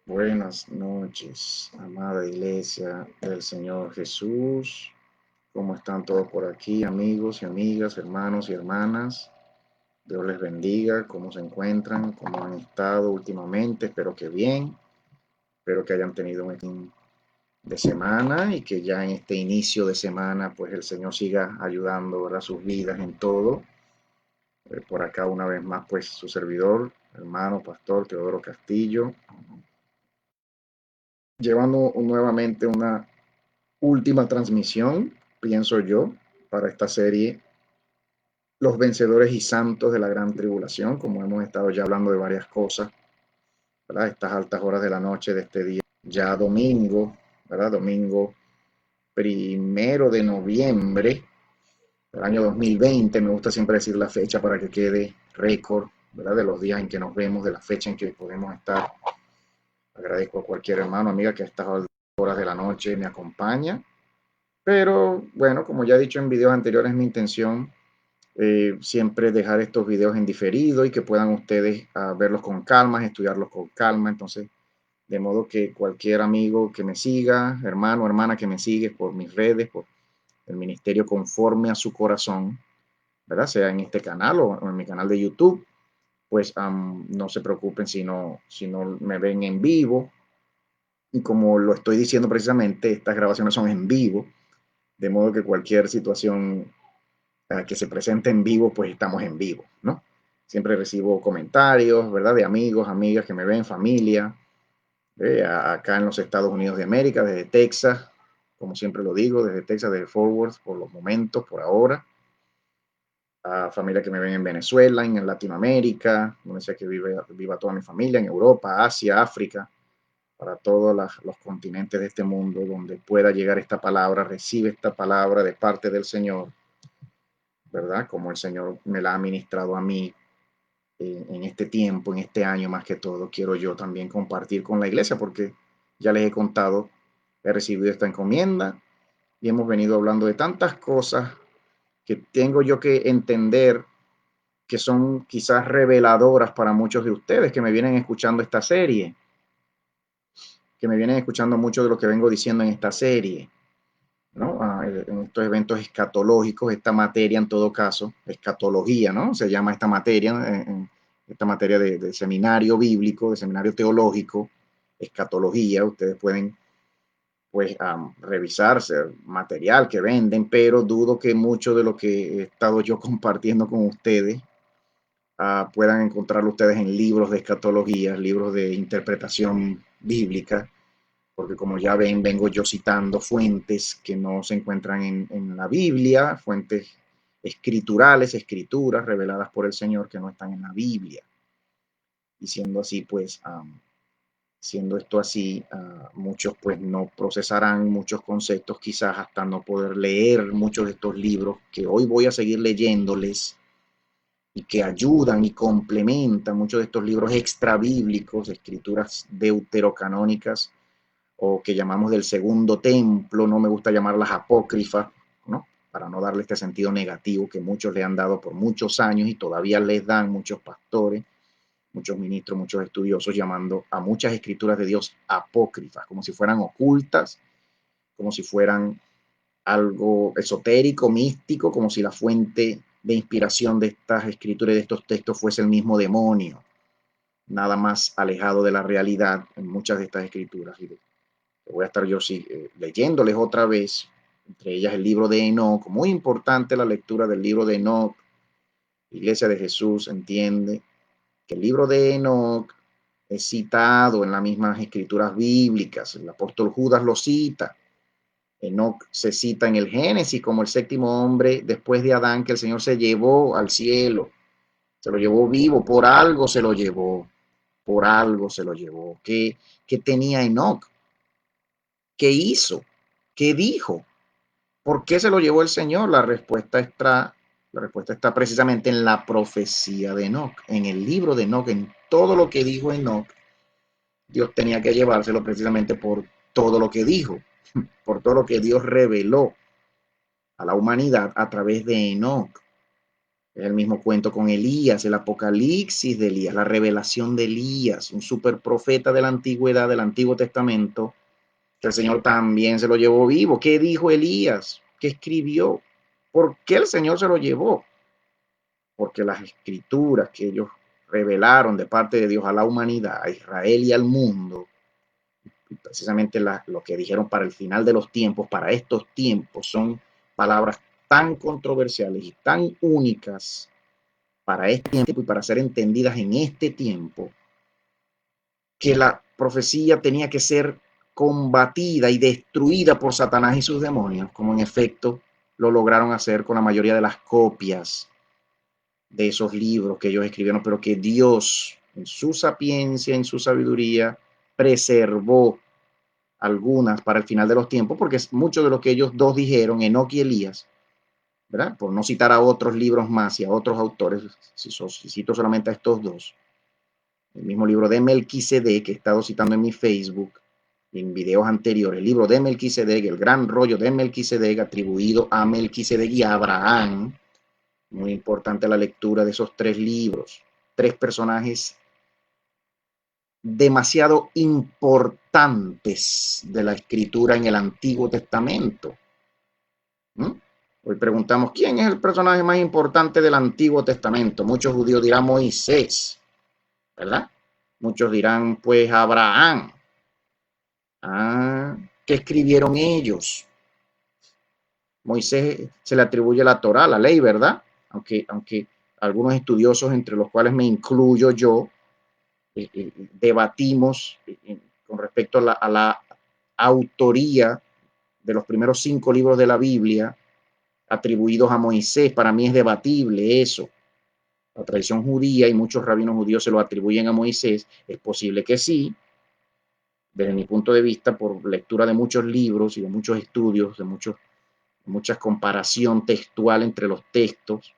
Buenas noches, amada iglesia del Señor Jesús. ¿Cómo están todos por aquí, amigos y amigas, hermanos y hermanas? Dios les bendiga. ¿Cómo se encuentran? ¿Cómo han estado últimamente? Espero que bien. Espero que hayan tenido un fin de semana y que ya en este inicio de semana, pues el Señor siga ayudando, ¿verdad? Sus vidas en todo. Por acá una vez más, pues su servidor, hermano, pastor Teodoro Castillo, llevando nuevamente una última transmisión, pienso yo, para esta serie, Los vencedores y santos de la gran tribulación, como hemos estado ya hablando de varias cosas, ¿verdad? Estas altas horas de la noche de este día, ya domingo, ¿verdad? Domingo 1 de noviembre del año 2020. Me gusta siempre decir la fecha para que quede récord, ¿verdad? De los días en que nos vemos, de la fecha en que podemos estar. Agradezco a cualquier hermano, amiga que a estas horas de la noche me acompaña. Pero bueno, como ya he dicho en videos anteriores, mi intención siempre dejar estos videos en diferido y que puedan ustedes verlos con calma, estudiarlos con calma. Entonces, de modo que cualquier amigo que me siga, hermano, hermana que me sigue por mis redes, por el ministerio conforme a su corazón, ¿verdad? Sea en este canal o en mi canal de YouTube, pues no se preocupen si no me ven en vivo. Y como lo estoy diciendo precisamente, estas grabaciones son en vivo, de modo que cualquier situación que se presente en vivo, pues estamos en vivo, ¿no? Siempre recibo comentarios, ¿verdad? De amigos, amigas que me ven, familia, acá en los Estados Unidos de América, desde Texas, como siempre lo digo, desde Texas, desde Fort Worth, por los momentos, por ahora. A familia que me ven en Venezuela, en Latinoamérica, donde sea que viva toda mi familia, en Europa, Asia, África, para todos los continentes de este mundo, donde pueda llegar esta palabra, recibe esta palabra de parte del Señor, ¿verdad? Como el Señor me la ha ministrado a mí en este tiempo, en este año más que todo, quiero yo también compartir con la iglesia, porque ya les he contado, he recibido esta encomienda y hemos venido hablando de tantas cosas que tengo yo que entender que son quizás reveladoras para muchos de ustedes que me vienen escuchando esta serie, que me vienen escuchando mucho de lo que vengo diciendo en esta serie, ¿no? En estos eventos escatológicos, esta materia en todo caso, escatología, ¿no? Se llama esta materia, esta materia de seminario bíblico, de seminario teológico, escatología. Ustedes pueden, pues, revisarse material que venden, pero dudo que mucho de lo que he estado yo compartiendo con ustedes puedan encontrarlo ustedes en libros de escatología, libros de interpretación bíblica, porque como ya ven, vengo yo citando fuentes que no se encuentran en la Biblia, fuentes escriturales, escrituras reveladas por el Señor que no están en la Biblia. Y siendo así, pues, siendo esto así, muchos pues no procesarán muchos conceptos, quizás hasta no poder leer muchos de estos libros que hoy voy a seguir leyéndoles y que ayudan y complementan muchos de estos libros extra bíblicos, escrituras deuterocanónicas, o que llamamos del segundo templo, no me gusta llamarlas apócrifas, ¿no? Para no darle este sentido negativo que muchos le han dado por muchos años y todavía les dan muchos pastores, muchos ministros, muchos estudiosos, llamando a muchas escrituras de Dios apócrifas, como si fueran ocultas, como si fueran algo esotérico, místico, como si la fuente de inspiración de estas escrituras y de estos textos fuese el mismo demonio, nada más alejado de la realidad en muchas de estas escrituras. Y voy a estar yo leyéndoles otra vez, entre ellas el libro de Enoch, muy importante la lectura del libro de Enoch. Iglesia de Jesús entiende que el libro de Enoch es citado en las mismas escrituras bíblicas, el apóstol Judas lo cita. Enoch se cita en el Génesis como el séptimo hombre después de Adán que el Señor se llevó al cielo, se lo llevó vivo, por algo se lo llevó, por algo se lo llevó. ¿Qué tenía Enoch? ¿Qué hizo? ¿Qué dijo? ¿Por qué se lo llevó el Señor? La respuesta está precisamente en la profecía de Enoch, en el libro de Enoch, en todo lo que dijo Enoch. Dios tenía que llevárselo precisamente por todo lo que dijo, por todo lo que Dios reveló a la humanidad a través de Enoch. Es el mismo cuento con Elías, el apocalipsis de Elías, la revelación de Elías, un superprofeta de la antigüedad, del Antiguo Testamento, que el Señor también se lo llevó vivo. ¿Qué dijo Elías? ¿Qué escribió? ¿Por qué el Señor se lo llevó? Porque las escrituras que ellos revelaron de parte de Dios a la humanidad, a Israel y al mundo, precisamente lo que dijeron para el final de los tiempos, para estos tiempos, son palabras tan controversiales y tan únicas para este tiempo y para ser entendidas en este tiempo, que la profecía tenía que ser combatida y destruida por Satanás y sus demonios, como en efecto lo lograron hacer con la mayoría de las copias de esos libros que ellos escribieron, pero que Dios, en su sapiencia, en su sabiduría, preservó algunas para el final de los tiempos, porque mucho de lo que ellos dos dijeron, Enoc y Elías, ¿verdad? Por no citar a otros libros más y a otros autores, si cito solamente a estos dos, el mismo libro de Melquisedec que he estado citando en mi Facebook, en videos anteriores, el libro de Melquisedec, el gran rollo de Melquisedec atribuido a Melquisedec y a Abraham. Muy importante la lectura de esos tres libros, tres personajes demasiado importantes de la escritura en el Antiguo Testamento. ¿Mm? Hoy preguntamos, ¿quién es el personaje más importante del Antiguo Testamento? Muchos judíos dirán Moisés, ¿verdad? Muchos dirán, pues, Abraham. Ah, ¿qué escribieron ellos? Moisés se le atribuye la Torá, la ley, ¿verdad? Aunque algunos estudiosos, entre los cuales me incluyo yo, debatimos con respecto a la autoría de los primeros 5 libros de la Biblia atribuidos a Moisés. Para mí es debatible eso. La tradición judía y muchos rabinos judíos se lo atribuyen a Moisés. Es posible que sí, desde mi punto de vista, por lectura de muchos libros y de muchos estudios, de mucha comparación textual entre los textos.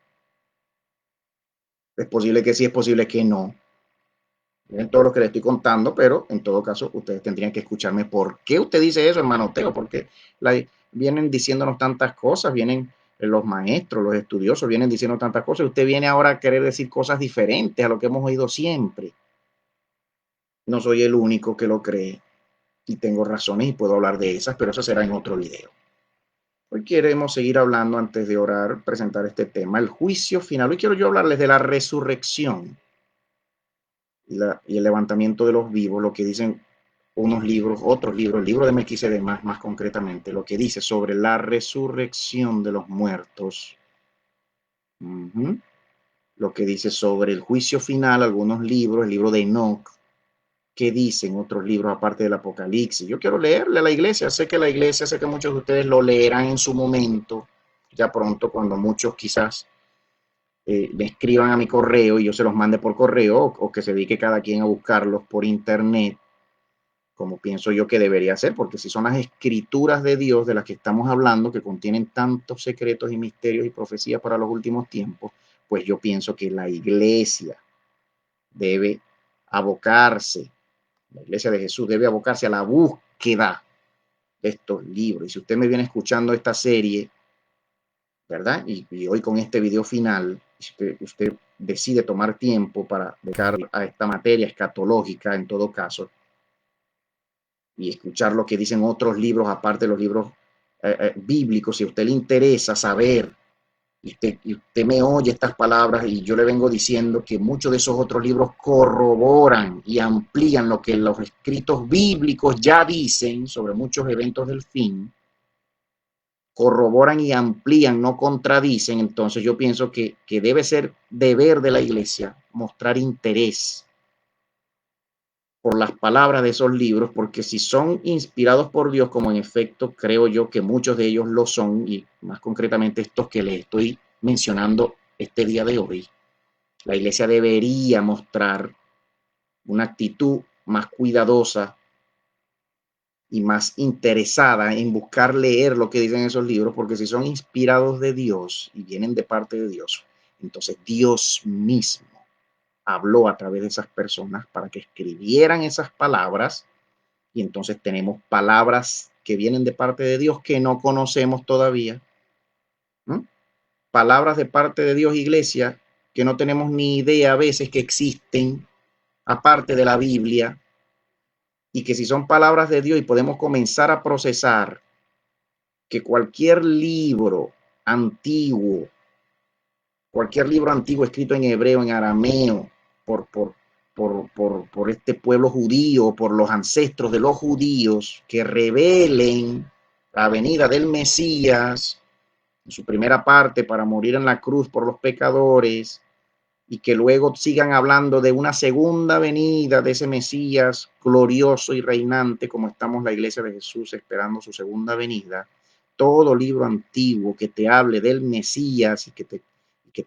Es posible que sí, es posible que no. Miren todo lo que le estoy contando, pero en todo caso ustedes tendrían que escucharme. ¿Por qué usted dice eso, hermano Teo? Porque vienen diciéndonos tantas cosas, vienen los maestros, los estudiosos, vienen diciendo tantas cosas, y usted viene ahora a querer decir cosas diferentes a lo que hemos oído siempre. No soy el único que lo cree y tengo razones y puedo hablar de esas, pero eso será en otro video. Hoy queremos seguir hablando, antes de orar, presentar este tema, el juicio final. Hoy quiero yo hablarles de la resurrección y el levantamiento de los vivos, lo que dicen unos libros, otros libros, el libro de Melquisedec más concretamente, lo que dice sobre la resurrección de los muertos, lo que dice sobre el juicio final, algunos libros, el libro de Enoch, que dicen otros libros aparte del Apocalipsis. Yo quiero leerle a la iglesia, sé que muchos de ustedes lo leerán en su momento, ya pronto, cuando muchos quizás me escriban a mi correo y yo se los mande por correo, o que se dedique cada quien a buscarlos por internet, como pienso yo que debería ser, porque si son las escrituras de Dios de las que estamos hablando, que contienen tantos secretos y misterios y profecías para los últimos tiempos, pues yo pienso que la iglesia debe abocarse, la iglesia de Jesús debe abocarse a la búsqueda de estos libros. Y si usted me viene escuchando esta serie, ¿verdad? Y hoy con este video final, si usted decide tomar tiempo para dedicar a esta materia escatológica, en todo caso, y escuchar lo que dicen otros libros, aparte de los libros bíblicos, si a usted le interesa saber, y usted me oye estas palabras, y yo le vengo diciendo que muchos de esos otros libros corroboran y amplían lo que los escritos bíblicos ya dicen sobre muchos eventos del fin, corroboran y amplían, no contradicen. Entonces yo pienso que debe ser deber de la iglesia mostrar interés por las palabras de esos libros, porque si son inspirados por Dios, como en efecto creo yo que muchos de ellos lo son, y más concretamente estos que les estoy mencionando este día de hoy, la iglesia debería mostrar una actitud más cuidadosa y más interesada en buscar leer lo que dicen esos libros, porque si son inspirados de Dios y vienen de parte de Dios, entonces Dios mismo habló a través de esas personas para que escribieran esas palabras, y entonces tenemos palabras que vienen de parte de Dios que no conocemos todavía. ¿Mm? palabras de parte de Dios, iglesia, que no tenemos ni idea a veces que existen, aparte de la Biblia, y que si son palabras de Dios y podemos comenzar a procesar que cualquier libro antiguo escrito en hebreo, en arameo, por, por, por este pueblo judío, por los ancestros de los judíos, que revelen la venida del Mesías en su primera parte para morir en la cruz por los pecadores, y que luego sigan hablando de una segunda venida de ese Mesías glorioso y reinante, como estamos la iglesia de Jesús esperando su segunda venida. Todo libro antiguo que te hable del Mesías y que te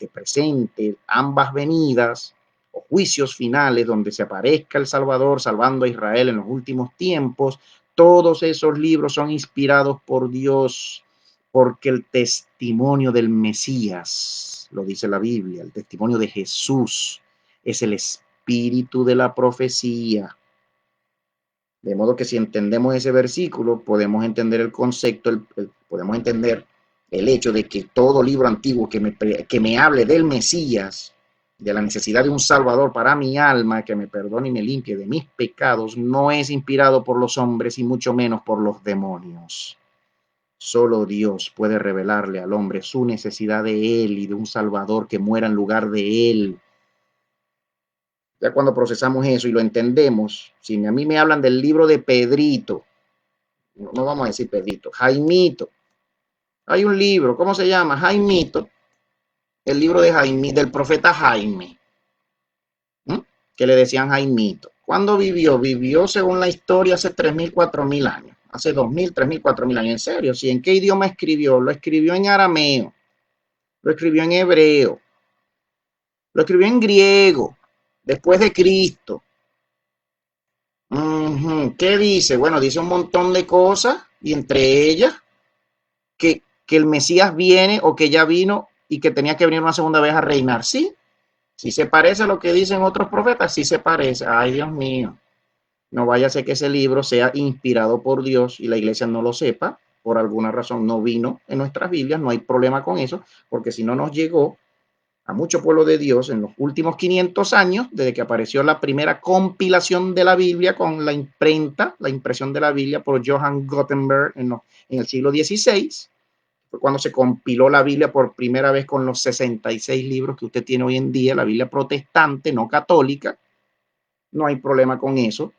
presente ambas venidas o juicios finales donde se aparezca el Salvador salvando a Israel en los últimos tiempos, todos esos libros son inspirados por Dios, porque el testimonio del Mesías, lo dice la Biblia, el testimonio de Jesús es el espíritu de la profecía. De modo que si entendemos ese versículo, podemos entender el concepto, podemos entender el hecho de que todo libro antiguo que me hable del Mesías, de la necesidad de un Salvador para mi alma, que me perdone y me limpie de mis pecados, no es inspirado por los hombres y mucho menos por los demonios. Solo Dios puede revelarle al hombre su necesidad de Él y de un Salvador que muera en lugar de Él. Ya cuando procesamos eso y lo entendemos, si a mí me hablan del libro de Pedrito, no vamos a decir Pedrito, Jaimito. Hay un libro, ¿cómo se llama? Jaimito, el libro de Jaime, del profeta Jaime, ¿eh? Que le decían Jaimito. ¿Cuándo vivió? Vivió, según la historia, hace 3.000, 4.000 años. Hace 2.000, 3.000, 4.000 años. En serio, ¿sí? ¿En qué idioma escribió? Lo escribió en arameo, lo escribió en hebreo, lo escribió en griego, después de Cristo. ¿Qué dice? Bueno, dice un montón de cosas y entre ellas que el Mesías viene o que ya vino y que tenía que venir una segunda vez a reinar. Sí, sí se parece a lo que dicen otros profetas, sí se parece. Ay, Dios mío, no vaya a ser que ese libro sea inspirado por Dios y la iglesia no lo sepa, por alguna razón no vino en nuestras Biblias, no hay problema con eso, porque si no nos llegó a mucho pueblo de Dios en los últimos 500 años, desde que apareció la primera compilación de la Biblia con la imprenta, la impresión de la Biblia por Johann Gutenberg en el siglo XVI, fue cuando se compiló la Biblia por primera vez con los 66 libros que usted tiene hoy en día, la Biblia protestante, no católica. No hay problema con eso,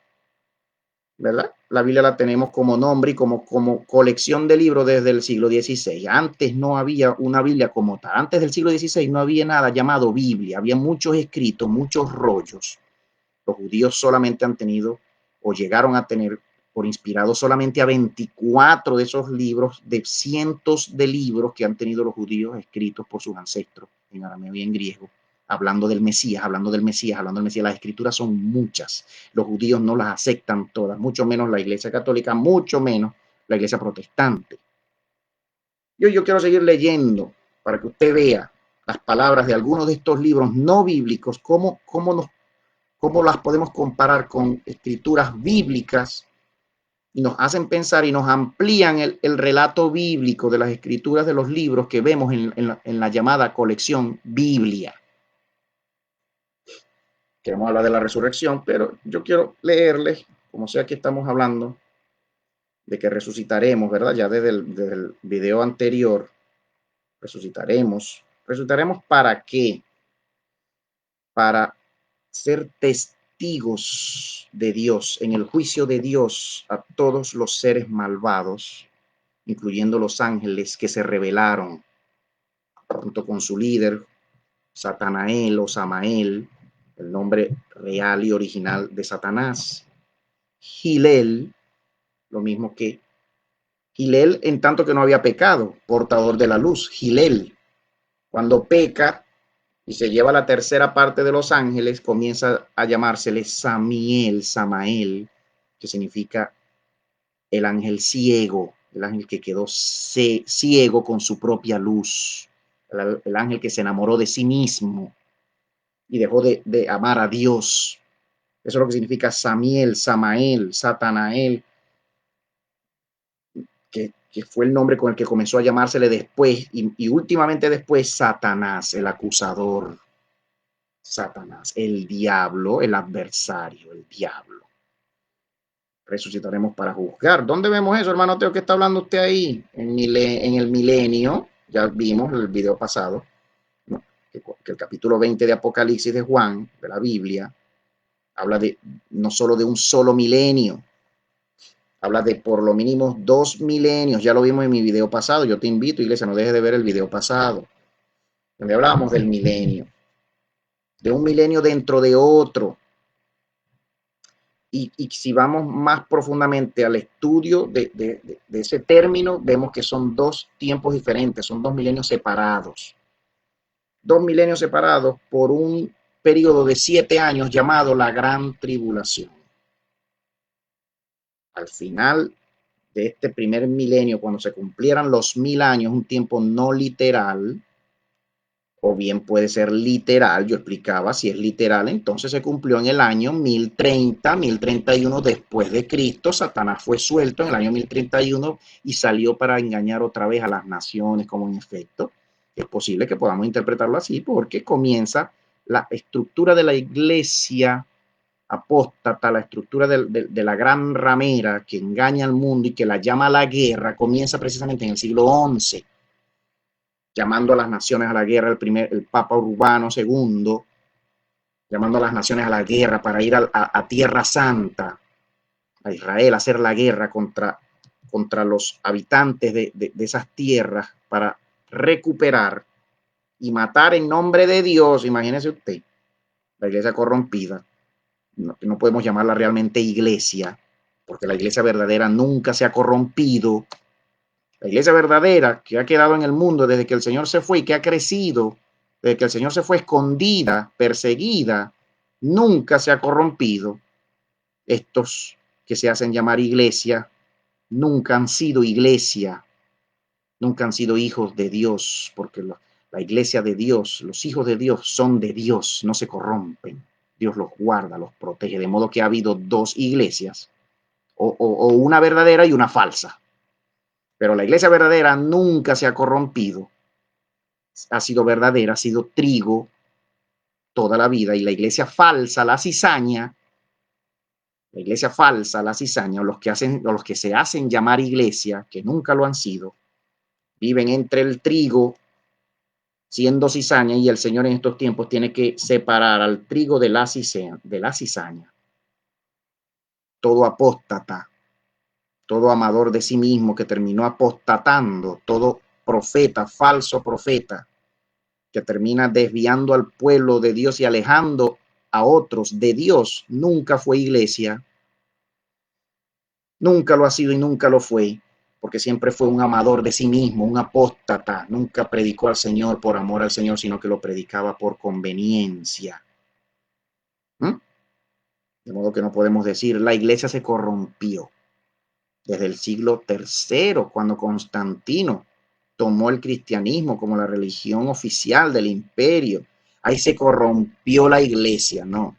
¿verdad? La Biblia la tenemos como nombre y como colección de libros desde el siglo XVI. Antes no había una Biblia como tal. Antes del siglo XVI no había nada llamado Biblia. Había muchos escritos, muchos rollos. Los judíos solamente han tenido o llegaron a tener por inspirado solamente a 24 de esos libros, de cientos de libros que han tenido los judíos escritos por sus ancestros en arameo y en griego, hablando del Mesías, hablando del Mesías, hablando del Mesías. Las escrituras son muchas. Los judíos no las aceptan todas, mucho menos la iglesia católica, mucho menos la iglesia protestante. Yo quiero seguir leyendo para que usted vea las palabras de algunos de estos libros no bíblicos, cómo las podemos comparar con escrituras bíblicas y nos hacen pensar y nos amplían el relato bíblico de las escrituras de los libros que vemos en la llamada colección Biblia. Queremos hablar de la resurrección, pero yo quiero leerles, como sea que estamos hablando, de que resucitaremos, ¿verdad? Ya desde el video anterior, resucitaremos. ¿Resucitaremos para qué? Para ser testigos de Dios, en el juicio de Dios a todos los seres malvados, incluyendo los ángeles que se rebelaron junto con su líder, Satanael o Samael, el nombre real y original de Satanás. Gilel, lo mismo que Gilel en tanto que no había pecado, portador de la luz. Gilel, cuando peca y se lleva la tercera parte de los ángeles, comienza a llamársele Samael, que significa el ángel ciego, el ángel que quedó ciego con su propia luz, el ángel que se enamoró de sí mismo y dejó de amar a Dios. Eso es lo que significa Samael, Satanael, que que fue el nombre con el que comenzó a llamársele después y últimamente después Satanás, el acusador. Satanás, el diablo, el adversario, el diablo. Resucitaremos para juzgar. ¿Dónde vemos eso, hermano Teo? ¿Qué está hablando usted ahí? En el milenio, ya vimos el video pasado, ¿no? Que el capítulo 20 de Apocalipsis de Juan, de la Biblia, habla de no solo de un solo milenio, habla de por lo mínimo 2 milenios. Ya lo vimos en mi video pasado. Yo te invito, iglesia, no dejes de ver el video pasado, donde hablábamos del milenio, de un milenio dentro de otro. Y si vamos más profundamente al estudio de ese término, vemos que son dos tiempos diferentes, son 2 milenios separados. 2 milenios separados por un periodo de 7 años llamado la Gran Tribulación. Al final de este primer milenio, cuando se cumplieran los 1000 años, un tiempo no literal, o bien puede ser literal, yo explicaba, si es literal, entonces se cumplió en el año 1030, 1031 después de Cristo. Satanás fue suelto en el año 1031 y salió para engañar otra vez a las naciones, como en efecto es posible que podamos interpretarlo así, porque comienza la estructura de la iglesia apóstata, la estructura de la gran ramera que engaña al mundo y que la llama a la guerra, comienza precisamente en el siglo XI, llamando a las naciones a la guerra, el Papa Urbano II, llamando a las naciones a la guerra para ir a Tierra Santa, a Israel, a hacer la guerra contra los habitantes de esas tierras para recuperar y matar en nombre de Dios. Imagínese usted, la iglesia corrompida. No podemos llamarla realmente iglesia, porque la iglesia verdadera nunca se ha corrompido. La iglesia verdadera que ha quedado en el mundo desde que el Señor se fue y que ha crecido, desde que el Señor se fue, escondida, perseguida, nunca se ha corrompido. Estos que se hacen llamar iglesia nunca han sido iglesia, nunca han sido hijos de Dios, porque la iglesia de Dios, los hijos de Dios son de Dios, no se corrompen. Dios los guarda, los protege, de modo que ha habido dos iglesias, o una verdadera y una falsa. Pero la iglesia verdadera nunca se ha corrompido, ha sido verdadera, ha sido trigo toda la vida. Y la iglesia falsa, la cizaña, o los que se hacen llamar iglesia, que nunca lo han sido, viven entre el trigo, siendo cizaña, y el Señor en estos tiempos tiene que separar al trigo de la cizaña. Todo apóstata, todo amador de sí mismo que terminó apostatando, todo profeta, falso profeta, que termina desviando al pueblo de Dios y alejando a otros de Dios, nunca fue iglesia, nunca lo ha sido y nunca lo fue, porque siempre fue un amador de sí mismo, un apóstata, nunca predicó al Señor por amor al Señor, sino que lo predicaba por conveniencia. De modo que no podemos decir, la iglesia se corrompió. Desde el siglo III, cuando Constantino tomó el cristianismo como la religión oficial del imperio, ahí se corrompió la iglesia, no.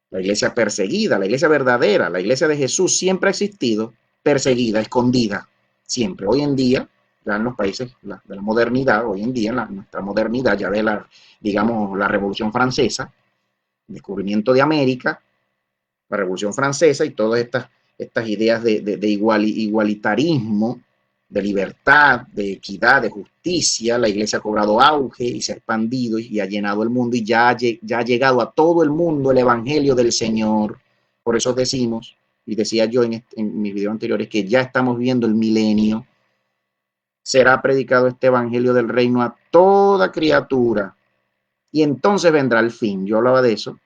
La iglesia perseguida, la iglesia verdadera, la iglesia de Jesús siempre ha existido, perseguida, escondida, siempre. Hoy en día, ya en los países de la modernidad, hoy en día, en nuestra modernidad, ya de la Revolución Francesa, el descubrimiento de América, la Revolución Francesa y todas estas ideas de igualitarismo, de libertad, de equidad, de justicia, la iglesia ha cobrado auge y se ha expandido y ha llenado el mundo y ya ha llegado a todo el mundo el evangelio del Señor. Por eso decimos, y decía yo en mis videos anteriores, que ya estamos viviendo el milenio. Será predicado este evangelio del reino a toda criatura y entonces vendrá el fin. Yo hablaba de eso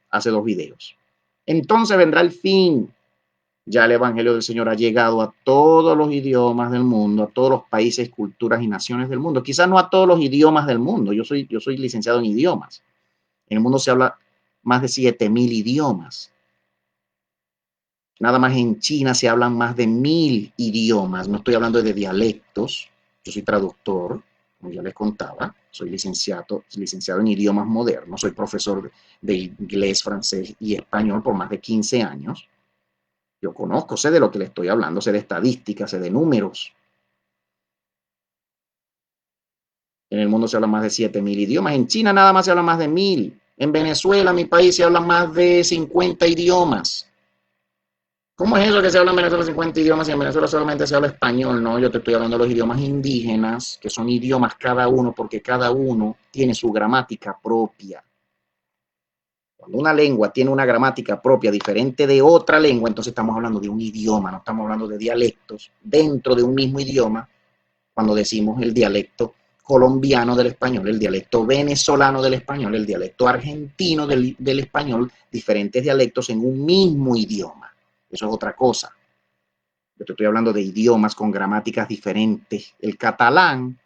hace 2 videos. Entonces vendrá el fin. Ya el evangelio del Señor ha llegado a todos los idiomas del mundo, a todos los países, culturas y naciones del mundo. Quizás no a todos los idiomas del mundo. Yo soy licenciado en idiomas. En el mundo se habla más de 7,000 idiomas. Nada más en China se hablan más de 1,000 idiomas. No estoy hablando de dialectos. Yo soy traductor, como ya les contaba. Soy licenciado en idiomas modernos. Soy profesor de inglés, francés y español por más de 15 años. Yo conozco, sé de lo que le estoy hablando, sé de estadísticas, sé de números. En el mundo se hablan más de 7.000 idiomas. En China nada más se hablan más de 1.000. En Venezuela, mi país, se hablan más de 50 idiomas. ¿Cómo es eso que se habla en Venezuela 50 idiomas y en Venezuela solamente se habla español? No, yo te estoy hablando de los idiomas indígenas, que son idiomas cada uno, porque cada uno tiene su gramática propia. Cuando una lengua tiene una gramática propia diferente de otra lengua, entonces estamos hablando de un idioma, no estamos hablando de dialectos dentro de un mismo idioma. Cuando decimos el dialecto colombiano del español, el dialecto venezolano del español, el dialecto argentino del español, diferentes dialectos en un mismo idioma. Eso es otra cosa. Yo te estoy hablando de idiomas con gramáticas diferentes. El catalán,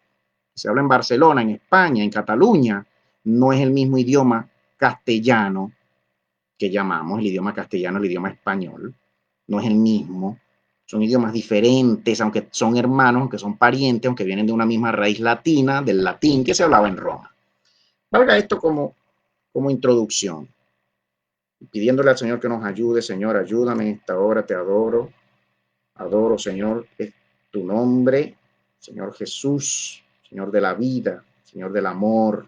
que se habla en Barcelona, en España, en Cataluña, no es el mismo idioma castellano que llamamos el idioma castellano, el idioma español. No es el mismo. Son idiomas diferentes, aunque son hermanos, aunque son parientes, aunque vienen de una misma raíz latina, del latín que se hablaba en Roma. Valga esto como introducción, pidiéndole al Señor que nos ayude. Señor, ayúdame en esta hora, te adoro. Adoro, Señor, es tu nombre, Señor Jesús, Señor de la vida, Señor del amor,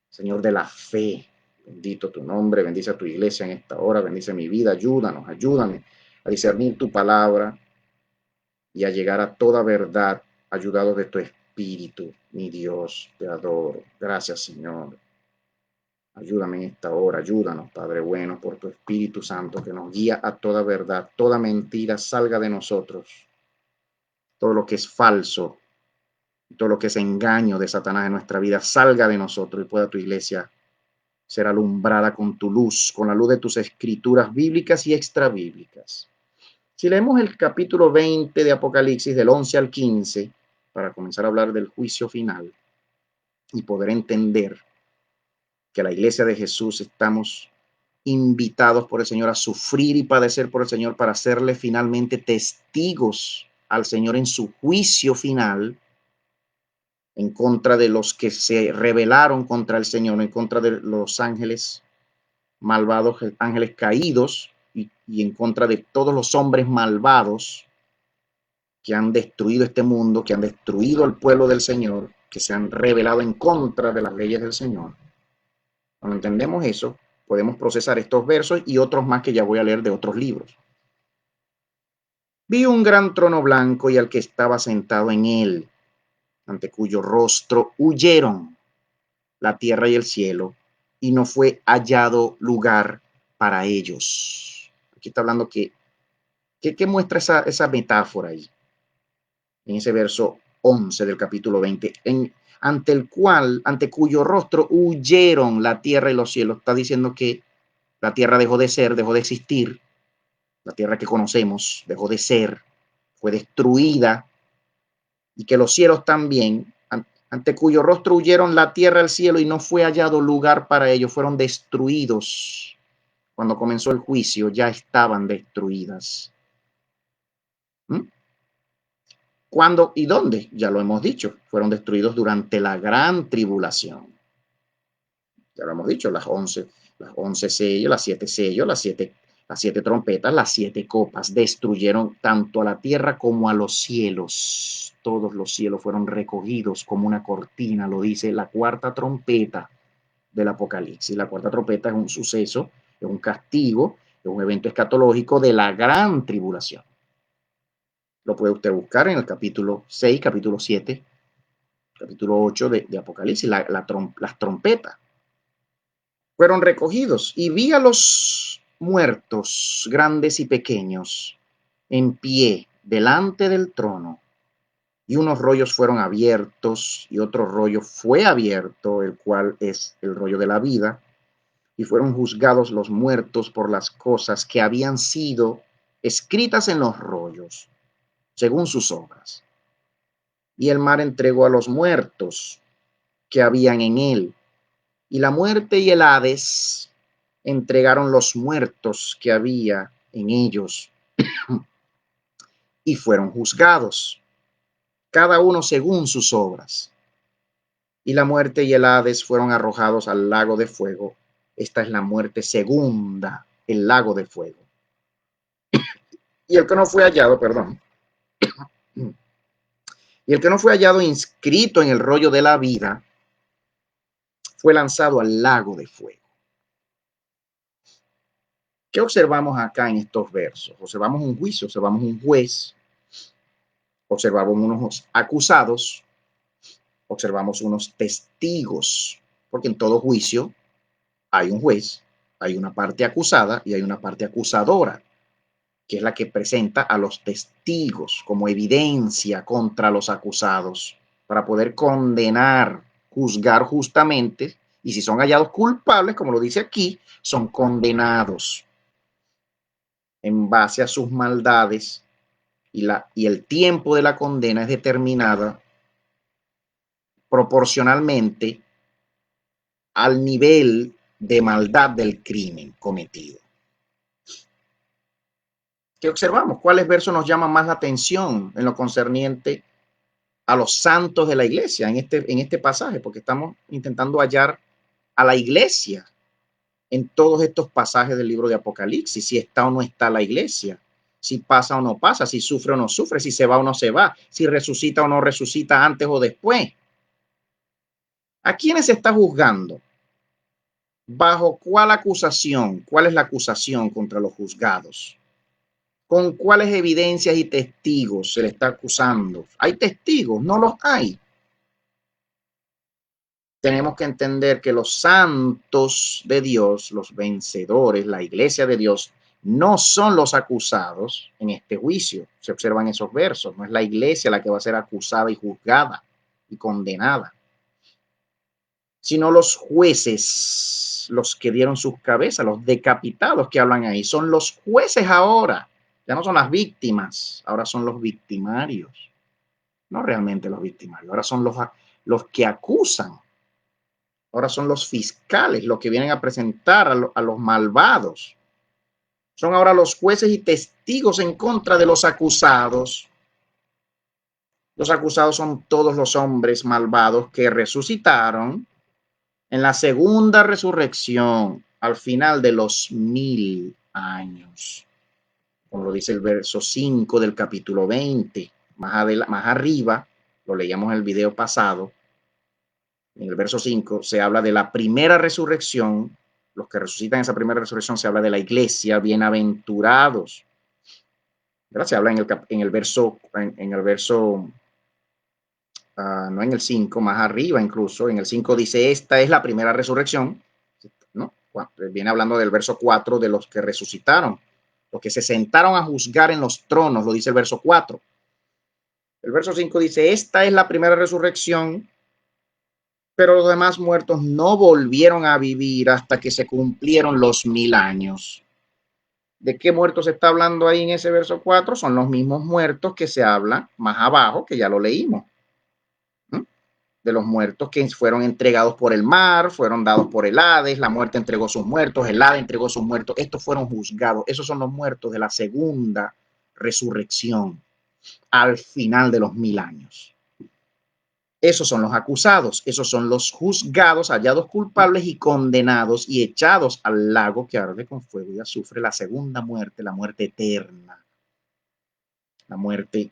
Señor de la fe. Bendito tu nombre, bendice a tu iglesia en esta hora, bendice mi vida, ayúdanos, ayúdame a discernir tu palabra y a llegar a toda verdad, ayudado de tu espíritu, mi Dios, te adoro. Gracias, Señor. Ayúdame en esta hora, ayúdanos, Padre bueno, por tu Espíritu Santo que nos guía a toda verdad, toda mentira salga de nosotros, todo lo que es falso, todo lo que es engaño de Satanás en nuestra vida salga de nosotros y pueda tu iglesia ser alumbrada con tu luz, con la luz de tus escrituras bíblicas y extrabíblicas. Si leemos el capítulo 20 de Apocalipsis, del 11 al 15, para comenzar a hablar del juicio final y poder entender que la iglesia de Jesús estamos invitados por el Señor a sufrir y padecer por el Señor para hacerle finalmente testigos al Señor en su juicio final, en contra de los que se rebelaron contra el Señor, en contra de los ángeles malvados, ángeles caídos, y en contra de todos los hombres malvados que han destruido este mundo, que han destruido el pueblo del Señor, que se han rebelado en contra de las leyes del Señor. Cuando entendemos eso, podemos procesar estos versos y otros más que ya voy a leer de otros libros. Vi un gran trono blanco y al que estaba sentado en él, ante cuyo rostro huyeron la tierra y el cielo, y no fue hallado lugar para ellos. Aquí está hablando que muestra esa metáfora ahí, en ese verso 11 del capítulo 20, ante cuyo rostro huyeron la tierra y los cielos. Está diciendo que la tierra dejó de ser, dejó de existir, la tierra que conocemos dejó de ser, fue destruida, y que los cielos también, ante cuyo rostro huyeron la tierra y el cielo y no fue hallado lugar para ellos, fueron destruidos. Cuando comenzó el juicio ya estaban destruidas. ¿Cuándo y dónde? Ya lo hemos dicho, fueron destruidos durante la gran tribulación. Ya lo hemos dicho, las 11 sellos, las 7 sellos, las siete trompetas, las 7 copas, destruyeron tanto a la tierra como a los cielos. Todos los cielos fueron recogidos como una cortina, lo dice la cuarta trompeta del Apocalipsis. La cuarta trompeta es un suceso, es un castigo, es un evento escatológico de la gran tribulación. Lo puede usted buscar en el capítulo 6, capítulo 7, capítulo 8 de Apocalipsis, las trompetas. Fueron recogidos y vi a los muertos, grandes y pequeños, en pie delante del trono, y unos rollos fueron abiertos y otro rollo fue abierto, el cual es el rollo de la vida, y fueron juzgados los muertos por las cosas que habían sido escritas en los rollos, según sus obras. Y el mar entregó a los muertos que habían en él, y la muerte y el Hades entregaron los muertos que había en ellos y fueron juzgados, cada uno según sus obras. Y la muerte y el Hades fueron arrojados al lago de fuego. Esta es la muerte segunda, el lago de fuego. Y el que no fue hallado, Y el que no fue hallado inscrito en el rollo de la vida fue lanzado al lago de fuego. ¿Qué observamos acá en estos versos? Observamos un juicio, observamos un juez, observamos unos acusados, observamos unos testigos, porque en todo juicio hay un juez, hay una parte acusada y hay una parte acusadora, que es la que presenta a los testigos como evidencia contra los acusados, para poder condenar, juzgar justamente, y si son hallados culpables, como lo dice aquí, son condenados en base a sus maldades, y el tiempo de la condena es determinada proporcionalmente al nivel de maldad del crimen cometido. ¿Qué observamos? ¿Cuáles versos nos llaman más la atención en lo concerniente a los santos de la iglesia en este pasaje? Porque estamos intentando hallar a la iglesia en todos estos pasajes del libro de Apocalipsis, si está o no está la iglesia, si pasa o no pasa, si sufre o no sufre, si se va o no se va, si resucita o no resucita antes o después. ¿A quiénes se está juzgando? ¿Bajo cuál acusación? ¿Cuál es la acusación contra los juzgados? ¿Con cuáles evidencias y testigos se le está acusando? ¿Hay testigos? No los hay. Tenemos que entender que los santos de Dios, los vencedores, la iglesia de Dios, no son los acusados en este juicio. Se observan esos versos. No es la iglesia la que va a ser acusada y juzgada y condenada, sino los jueces, los que dieron sus cabezas, los decapitados que hablan ahí. Son los jueces ahora. Ya no son las víctimas, ahora son los victimarios. No realmente los victimarios, ahora son los que acusan. Ahora son los fiscales los que vienen a presentar a los malvados. Son ahora los jueces y testigos en contra de los acusados. Los acusados son todos los hombres malvados que resucitaron en la segunda resurrección al final de los 1000 años. Como lo dice el verso 5 del capítulo 20. Más arriba, lo leíamos en el video pasado, en el verso 5, se habla de la primera resurrección. Los que resucitan en esa primera resurrección, se habla de la iglesia, bienaventurados. ¿Verdad? Se habla en el verso, no en el 5, más arriba incluso, en el 5 dice, esta es la primera resurrección, ¿no? Viene hablando del verso 4 de los que resucitaron, los que se sentaron a juzgar en los tronos, lo dice el verso 4. El verso 5 dice, esta es la primera resurrección, pero los demás muertos no volvieron a vivir hasta que se cumplieron los 1000 años. ¿De qué muertos se está hablando ahí en ese verso 4? Son los mismos muertos que se habla más abajo, que ya lo leímos. De los muertos que fueron entregados por el mar, fueron dados por el Hades, la muerte entregó sus muertos, el Hades entregó sus muertos, estos fueron juzgados. Esos son los muertos de la segunda resurrección al final de los 1000 años. Esos son los acusados, esos son los juzgados, hallados culpables y condenados y echados al lago que arde con fuego y azufre, la segunda muerte, la muerte eterna, la muerte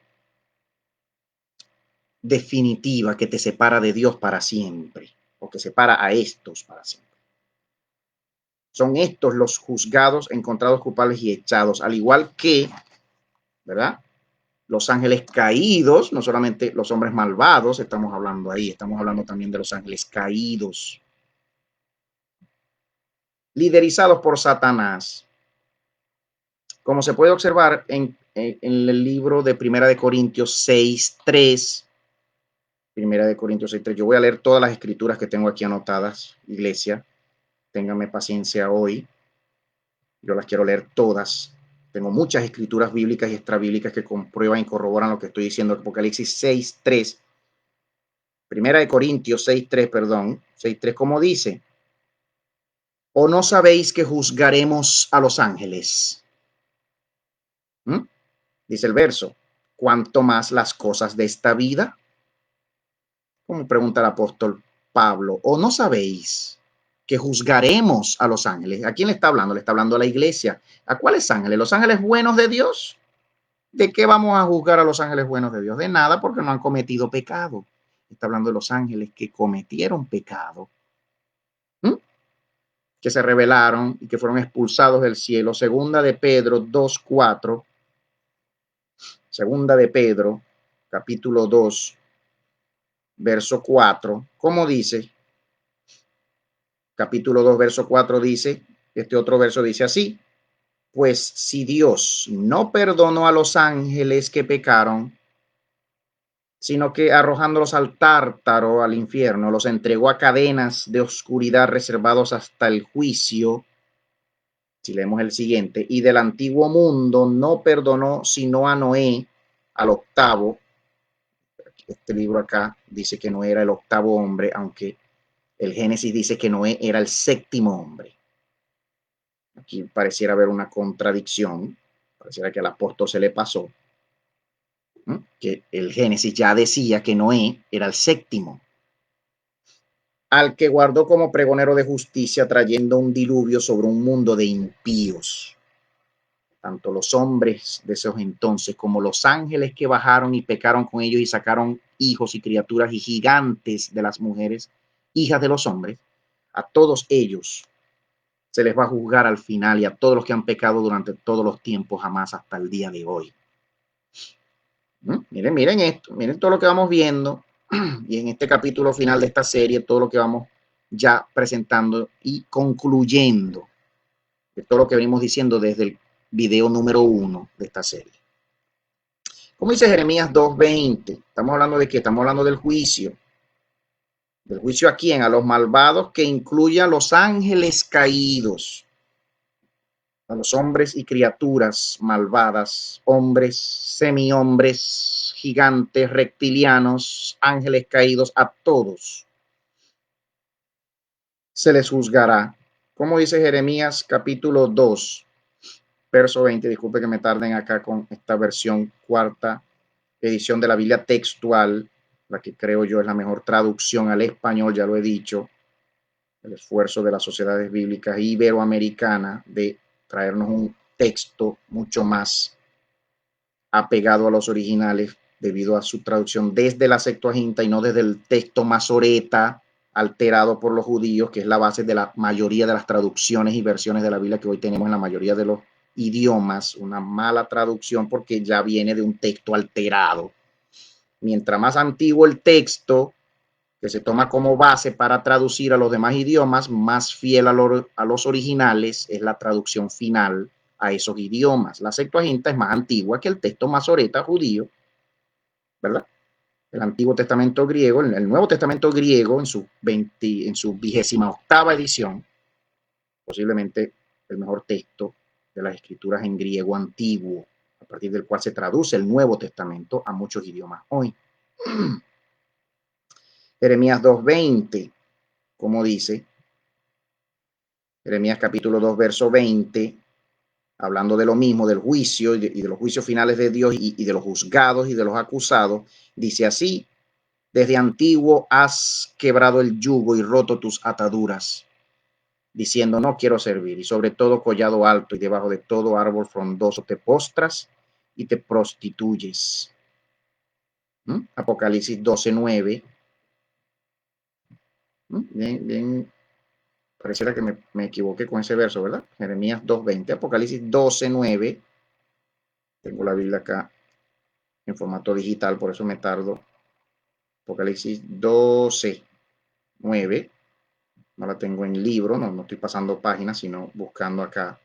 definitiva que te separa de Dios para siempre, o que separa a estos para siempre. Son estos los juzgados, encontrados culpables y echados, al igual que, ¿verdad? Los ángeles caídos, no solamente los hombres malvados, estamos hablando ahí, estamos hablando también de los ángeles caídos, liderizados por Satanás. Como se puede observar en el libro de Primera de Corintios 6:3, Primera de Corintios 6:3, yo voy a leer todas las escrituras que tengo aquí anotadas, iglesia, ténganme paciencia hoy, yo las quiero leer todas. Tengo muchas escrituras bíblicas y extrabíblicas que comprueban y corroboran lo que estoy diciendo. Apocalipsis 6:3, Primera de Corintios 6:3, perdón, 6:3, como dice, ¿o no sabéis que juzgaremos a los ángeles? Dice el verso, ¿cuánto más las cosas de esta vida? Como pregunta el apóstol Pablo, ¿o no sabéis que juzgaremos a los ángeles? ¿A quién le está hablando? Le está hablando a la iglesia. ¿A cuáles ángeles? ¿Los ángeles buenos de Dios? ¿De qué vamos a juzgar a los ángeles buenos de Dios? De nada, porque no han cometido pecado. Está hablando de los ángeles que cometieron pecado, ¿m? Que se rebelaron y que fueron expulsados del cielo. Segunda de Pedro 2:4. Segunda de Pedro, capítulo 2, verso 4. ¿Cómo dice? Capítulo 2, verso 4 dice, este otro verso dice así: pues si Dios no perdonó a los ángeles que pecaron, sino que arrojándolos al tártaro, al infierno, los entregó a cadenas de oscuridad reservados hasta el juicio. Si leemos el siguiente: y del antiguo mundo no perdonó sino a Noé, al octavo. Este libro acá dice que Noé era el octavo hombre, aunque el Génesis dice que Noé era el séptimo hombre. Aquí pareciera haber una contradicción, pareciera que al apóstol se le pasó, ¿no? Que el Génesis ya decía que Noé era el séptimo, al que guardó como pregonero de justicia, trayendo un diluvio sobre un mundo de impíos. Tanto los hombres de esos entonces como los ángeles que bajaron y pecaron con ellos y sacaron hijos y criaturas y gigantes de las mujeres, hijas de los hombres, a todos ellos se les va a juzgar al final, y a todos los que han pecado durante todos los tiempos, jamás hasta el día de hoy. Miren esto, miren todo lo que vamos viendo, y en este capítulo final de esta serie, todo lo que vamos ya presentando y concluyendo de todo lo que venimos diciendo desde el video número 1 de esta serie. Como dice Jeremías 2:20, estamos hablando de qué, estamos hablando del juicio. ¿Del juicio a quién? A los malvados, que incluye a los ángeles caídos, a los hombres y criaturas malvadas, hombres, semi-hombres, gigantes, reptilianos, ángeles caídos, a todos se les juzgará. Como dice Jeremías capítulo 2, verso 20, disculpe que me tarden acá con esta versión, cuarta edición de la Biblia textual, la que creo yo es la mejor traducción al español, ya lo he dicho, el esfuerzo de las sociedades bíblicas iberoamericanas de traernos un texto mucho más apegado a los originales debido a su traducción desde la Septuaginta y no desde el texto masoreta alterado por los judíos, que es la base de la mayoría de las traducciones y versiones de la Biblia que hoy tenemos en la mayoría de los idiomas. Una mala traducción porque ya viene de un texto alterado. Mientras más antiguo el texto que se toma como base para traducir a los demás idiomas, más fiel a los originales es la traducción final a esos idiomas. La Septuaginta es más antigua que el texto masoreta judío, ¿verdad? El Antiguo Testamento griego, el Nuevo Testamento griego en su 28ª edición, posiblemente el mejor texto de las escrituras en griego antiguo, a partir del cual se traduce el Nuevo Testamento a muchos idiomas hoy. Jeremías 2:20, como dice, Jeremías capítulo 2, verso 20, hablando de lo mismo, del juicio y de los juicios finales de Dios y de los juzgados y de los acusados, dice así: desde antiguo has quebrado el yugo y roto tus ataduras, diciendo no quiero servir, y sobre todo collado alto y debajo de todo árbol frondoso te postras y te prostituyes. Apocalipsis 12:9. Bien, bien, pareciera que me equivoqué con ese verso, ¿verdad? Jeremías 2:20, Apocalipsis 12:9. Tengo la Biblia acá en formato digital, por eso me tardo. Apocalipsis 12:9. No la tengo en libro, no estoy pasando páginas, sino buscando acá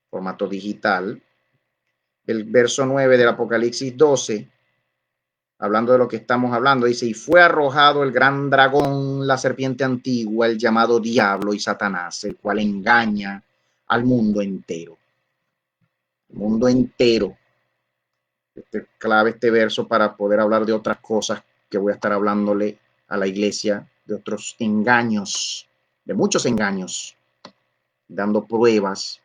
formato digital. El verso 9 del Apocalipsis 12, hablando de lo que estamos hablando, dice: y fue arrojado el gran dragón, la serpiente antigua, el llamado diablo y Satanás, el cual engaña al mundo entero. El mundo entero. Clave este verso para poder hablar de otras cosas que voy a estar hablándole a la iglesia, de otros engaños, de muchos engaños, dando pruebas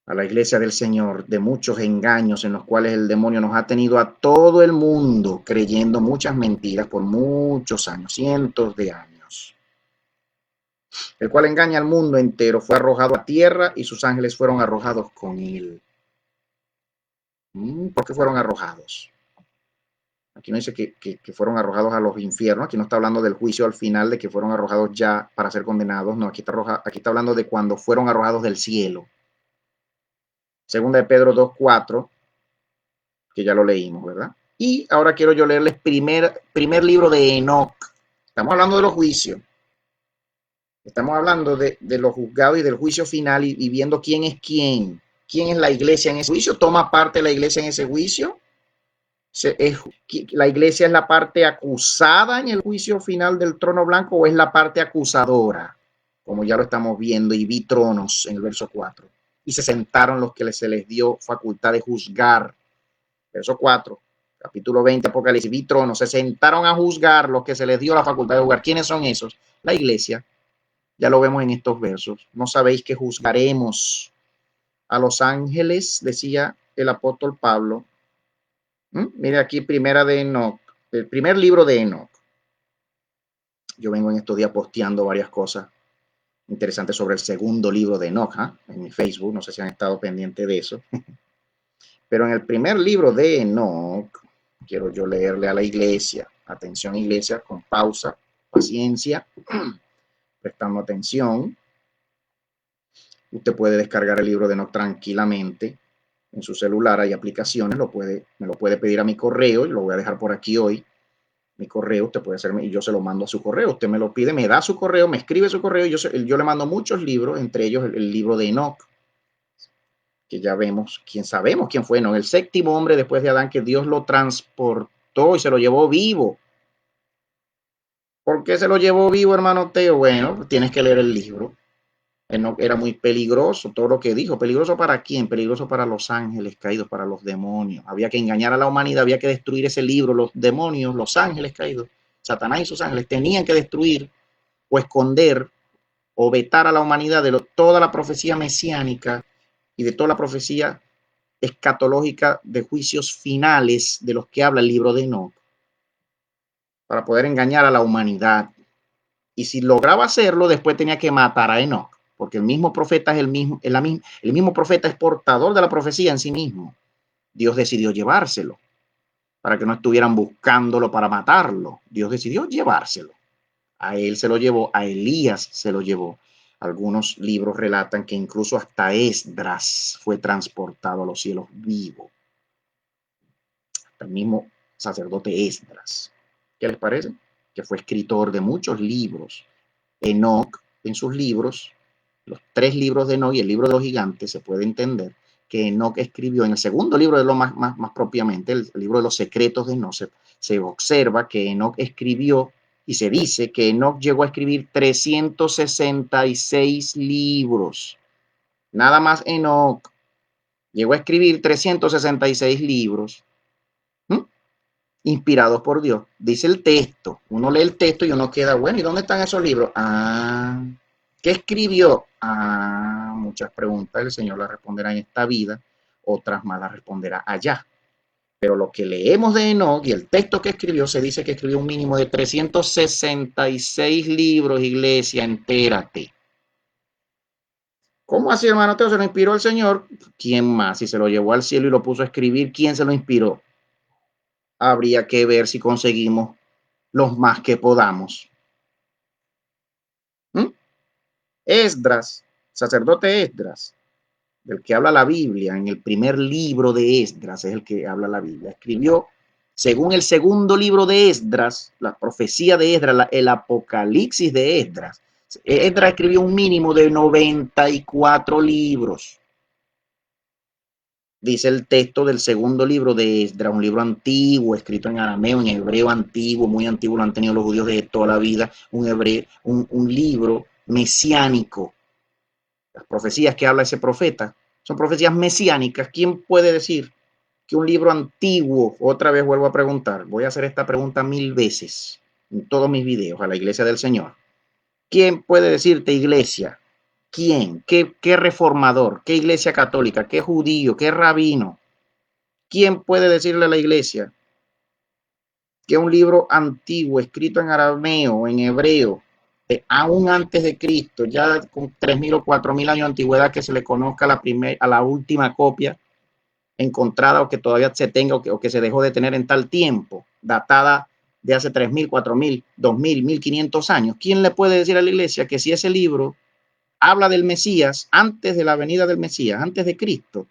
a la iglesia del Señor de muchos engaños en los cuales el demonio nos ha tenido a todo el mundo creyendo muchas mentiras por muchos años, cientos de años. El cual engaña al mundo entero, fue arrojado a tierra y sus ángeles fueron arrojados con él. ¿Por qué fueron arrojados? Aquí no dice que fueron arrojados a los infiernos, aquí no está hablando del juicio al final, de que fueron arrojados ya para ser condenados, no, aquí está hablando de cuando fueron arrojados del cielo. Segunda de Pedro 2:4, que ya lo leímos, ¿verdad? Y ahora quiero yo leerles primer libro de Enoc. Estamos hablando de los juicios. Estamos hablando de los juzgados y del juicio final y viendo quién es quién. ¿Quién es la iglesia en ese juicio? ¿Toma parte la iglesia en ese juicio? ¿La iglesia es la parte acusada en el juicio final del trono blanco o es la parte acusadora? Como ya lo estamos viendo, y vi tronos en el verso 4. Y se sentaron los que se les dio facultad de juzgar. Verso 4, capítulo 20, Apocalipsis, vi tronos, se sentaron a juzgar los que se les dio la facultad de juzgar. ¿Quiénes son esos? La iglesia. Ya lo vemos en estos versos. No sabéis que juzgaremos a los ángeles, decía el apóstol Pablo. Mire aquí, primera de Enoc, el primer libro de Enoc. Yo vengo en estos días posteando varias cosas interesantes sobre el segundo libro de Enoc, en mi Facebook, no sé si han estado pendientes de eso. Pero en el primer libro de Enoc, quiero yo leerle a la iglesia, atención iglesia, con pausa, paciencia, prestando atención. Usted puede descargar el libro de Enoc tranquilamente en su celular, hay aplicaciones, me lo puede pedir a mi correo, y lo voy a dejar por aquí hoy. Mi correo, usted puede hacerme, y yo se lo mando a su correo. Usted me lo pide, me da su correo, me escribe su correo, y yo le mando muchos libros, entre ellos el libro de Enoc, que ya vemos, sabemos quién fue Enoc, el séptimo hombre después de Adán, que Dios lo transportó y se lo llevó vivo. ¿Por qué se lo llevó vivo, hermano Teo? Bueno, tienes que leer el libro. Enoc era muy peligroso, todo lo que dijo. ¿Peligroso para quién? Peligroso para los ángeles caídos, para los demonios. Había que engañar a la humanidad, había que destruir ese libro. Los demonios, los ángeles caídos, Satanás y sus ángeles tenían que destruir o esconder o vetar a la humanidad de toda la profecía mesiánica y de toda la profecía escatológica de juicios finales de los que habla el libro de Enoc, para poder engañar a la humanidad. Y si lograba hacerlo, después tenía que matar a Enoc, porque el mismo profeta es el mismo profeta es portador de la profecía en sí mismo. Dios decidió llevárselo para que no estuvieran buscándolo para matarlo. Dios decidió llevárselo. A él se lo llevó, a Elías se lo llevó. Algunos libros relatan que incluso hasta Esdras fue transportado a los cielos vivo. Hasta el mismo sacerdote Esdras. ¿Qué les parece? Que fue escritor de muchos libros. Enoc, en sus libros, los 3 libros de Enoc y el libro de los gigantes, se puede entender que Enoc escribió en el segundo libro de lo más propiamente, el libro de los secretos de Enoc, se observa que Enoc escribió, y se dice que Enoc llegó a escribir 366 libros. Nada más Enoc llegó a escribir 366 libros. Inspirados por Dios. Dice el texto. Uno lee el texto y uno queda, bueno, ¿y dónde están esos libros? ¿Qué escribió? Muchas preguntas. El Señor las responderá en esta vida, otras más las responderá allá. Pero lo que leemos de Enoc y el texto que escribió, se dice que escribió un mínimo de 366 libros, iglesia, entérate. ¿Cómo así, hermano Teo? ¿Se lo inspiró el Señor? ¿Quién más? Si se lo llevó al cielo y lo puso a escribir, ¿quién se lo inspiró? Habría que ver si conseguimos los más que podamos. Esdras, sacerdote Esdras, del que habla la Biblia, en el primer libro de Esdras es el que habla la Biblia, escribió, según el segundo libro de Esdras, la profecía de Esdras, el Apocalipsis de Esdras. Esdras escribió un mínimo de 94 libros. Dice el texto del segundo libro de Esdras, un libro antiguo, escrito en arameo, en hebreo antiguo, muy antiguo, lo han tenido los judíos de toda la vida, un libro mesiánico. Las profecías que habla ese profeta son profecías mesiánicas. ¿Quién puede decir que un libro antiguo, otra vez vuelvo a preguntar, voy a hacer esta pregunta 1000 veces en todos mis videos a la iglesia del Señor? ¿Quién puede decirte, iglesia? ¿Quién? ¿Qué reformador? ¿Qué iglesia católica? ¿Qué judío? ¿Qué rabino? ¿Quién puede decirle a la iglesia que un libro antiguo, escrito en arameo o en hebreo, aún antes de Cristo, ya con 3000 o 4000 años de antigüedad, que se le conozca a la última copia, encontrada o que todavía se tenga o que se dejó de tener en tal tiempo, datada de hace 3.000, 4.000, 2.000, 1.500 años. ¿Quién le puede decir a la iglesia que si ese libro habla del Mesías antes de la venida del Mesías, antes de Cristo,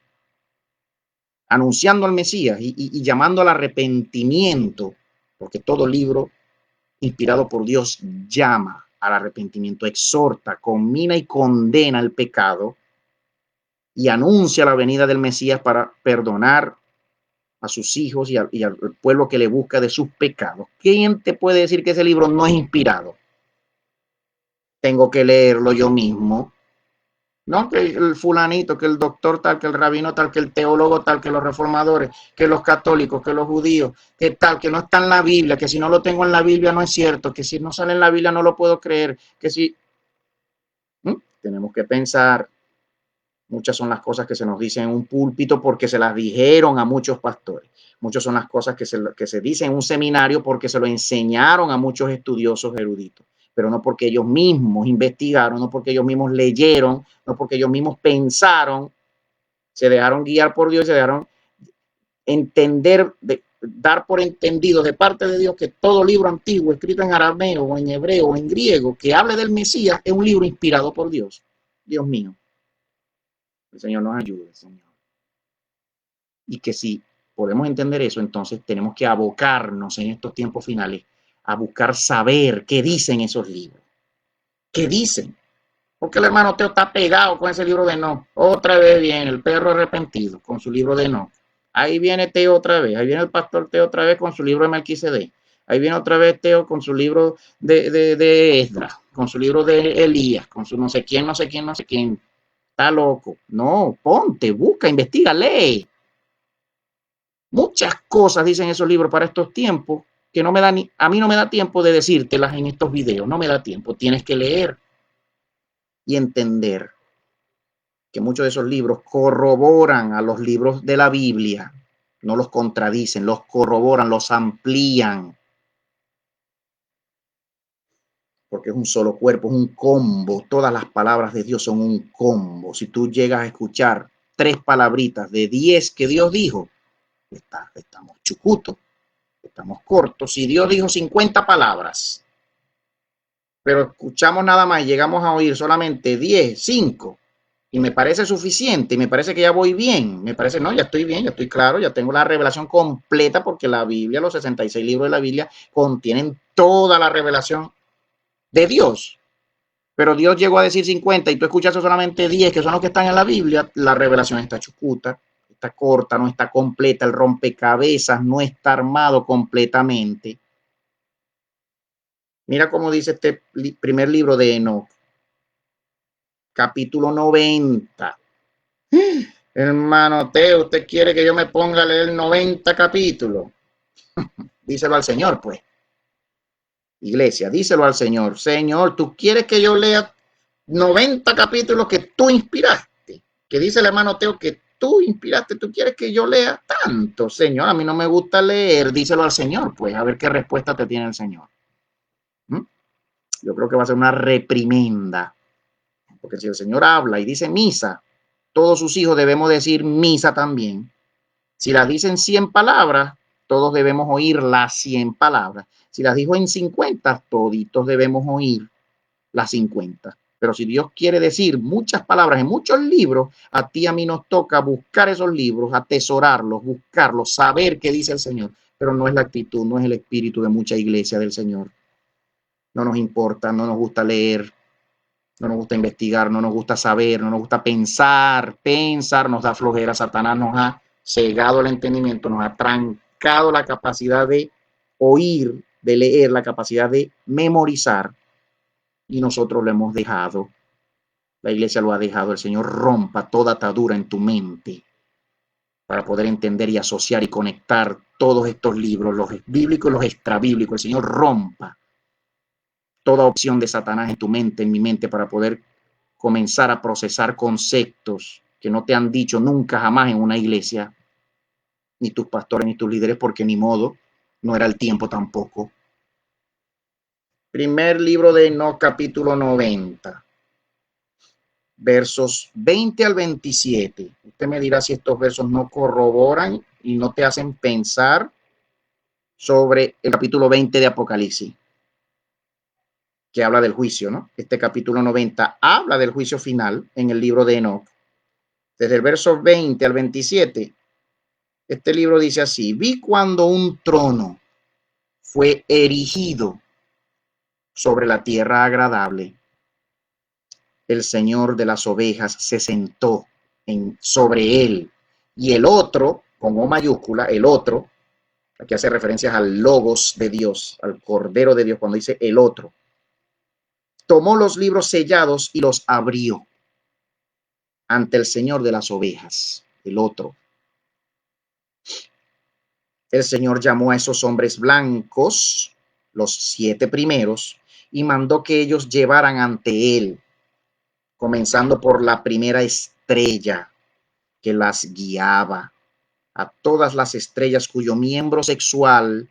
anunciando al Mesías y llamando al arrepentimiento, porque todo libro inspirado por Dios llama al arrepentimiento, exhorta, conmina y condena el pecado y anuncia la venida del Mesías para perdonar a sus hijos y al pueblo que le busca de sus pecados? ¿Quién te puede decir que ese libro no es inspirado? Tengo que leerlo yo mismo. No, que el fulanito, que el doctor tal, que el rabino tal, que el teólogo tal, que los reformadores, que los católicos, que los judíos, que tal, que no está en la Biblia, que si no lo tengo en la Biblia no es cierto, que si no sale en la Biblia no lo puedo creer, que si... Tenemos que pensar. Muchas son las cosas que se nos dicen en un púlpito porque se las dijeron a muchos pastores. Muchas son las cosas que se dicen en un seminario porque se lo enseñaron a muchos estudiosos eruditos, pero no porque ellos mismos investigaron, no porque ellos mismos leyeron, no porque ellos mismos pensaron, se dejaron guiar por Dios y se dejaron entender, dar por entendido de parte de Dios que todo libro antiguo escrito en arameo o en hebreo o en griego que hable del Mesías es un libro inspirado por Dios. Dios mío. El Señor nos ayude, Señor. Y que si podemos entender eso, entonces tenemos que abocarnos en estos tiempos finales a buscar saber qué dicen esos libros. ¿Qué dicen? Porque el hermano Teo está pegado con ese libro de no. Otra vez viene el perro arrepentido con su libro de no. Ahí viene Teo otra vez. Ahí viene el pastor Teo otra vez con su libro de Melquisedec. Ahí viene otra vez Teo con su libro de Esdras, con su libro de Elías, con su no sé quién, no sé quién, no sé quién. Está loco. No, ponte, busca, investiga, lee. Muchas cosas dicen esos libros para estos tiempos que no me da ni, a mí no me da tiempo de decírtelas en estos videos, no me da tiempo. Tienes que leer y entender que muchos de esos libros corroboran a los libros de la Biblia, no los contradicen, los corroboran, los amplían, porque es un solo cuerpo, es un combo. Todas las palabras de Dios son un combo. Si tú llegas a escuchar 3 palabritas de 10 que Dios dijo, estamos chucutos. Estamos cortos. Si Dios dijo 50 palabras, pero escuchamos nada más y llegamos a oír solamente 10, 5, y me parece suficiente, y me parece que ya voy bien, me parece, no, ya estoy bien, ya estoy claro, ya tengo la revelación completa, porque la Biblia, los 66 libros de la Biblia, contienen toda la revelación de Dios. Pero Dios llegó a decir 50 y tú escuchas solamente 10, que son los que están en la Biblia, la revelación está chucuta, está corta, no está completa, el rompecabezas no está armado completamente. Mira cómo dice este primer libro de Enoch, capítulo 90. Hermano Teo, ¿usted quiere que yo me ponga a leer 90 capítulos? Díselo al Señor, pues. Iglesia, díselo al Señor. Señor, ¿tú quieres que yo lea 90 capítulos que tú inspiraste? Que dice el hermano Teo que tú inspiraste. ¿Tú quieres que yo lea tanto? Señor, a mí no me gusta leer. Díselo al Señor, pues, a ver qué respuesta te tiene el Señor. Yo creo que va a ser una reprimenda. Porque si el Señor habla y dice misa, todos sus hijos debemos decir misa también. Si las dicen 100 palabras, todos debemos oír las 100 palabras. Si las dijo en 50, toditos debemos oír las 50. Pero si Dios quiere decir muchas palabras en muchos libros, a ti y a mí nos toca buscar esos libros, atesorarlos, buscarlos, saber qué dice el Señor. Pero no es la actitud, no es el espíritu de mucha iglesia del Señor. No nos importa, no nos gusta leer, no nos gusta investigar, no nos gusta saber, no nos gusta pensar. Pensar nos da flojera. Satanás nos ha cegado el entendimiento, nos ha trancado la capacidad de oír, de leer, la capacidad de memorizar, y nosotros lo hemos dejado. La iglesia lo ha dejado. El Señor rompa toda atadura en tu mente para poder entender y asociar y conectar todos estos libros, los bíblicos y los extrabíblicos. El Señor rompa toda opción de Satanás en tu mente, en mi mente, para poder comenzar a procesar conceptos que no te han dicho nunca jamás en una iglesia, ni tus pastores ni tus líderes, porque ni modo, no era el tiempo tampoco. Primer libro de Enoch, capítulo 90, versos 20 al 27. Usted me dirá si estos versos no corroboran y no te hacen pensar sobre el capítulo 20 de Apocalipsis, que habla del juicio, ¿no? Este capítulo 90 habla del juicio final en el libro de Enoc. Desde el verso 20 al 27, este libro dice así: vi cuando un trono fue erigido sobre la tierra agradable. El Señor de las ovejas se sentó sobre él, y el otro, con O mayúscula, el otro, aquí hace referencias al logos de Dios, al Cordero de Dios, cuando dice el otro, tomó los libros sellados y los abrió ante el Señor de las ovejas, el otro. El Señor llamó a esos hombres blancos, los 7 primeros, y mandó que ellos llevaran ante él, comenzando por la primera estrella que las guiaba, a todas las estrellas cuyo miembro sexual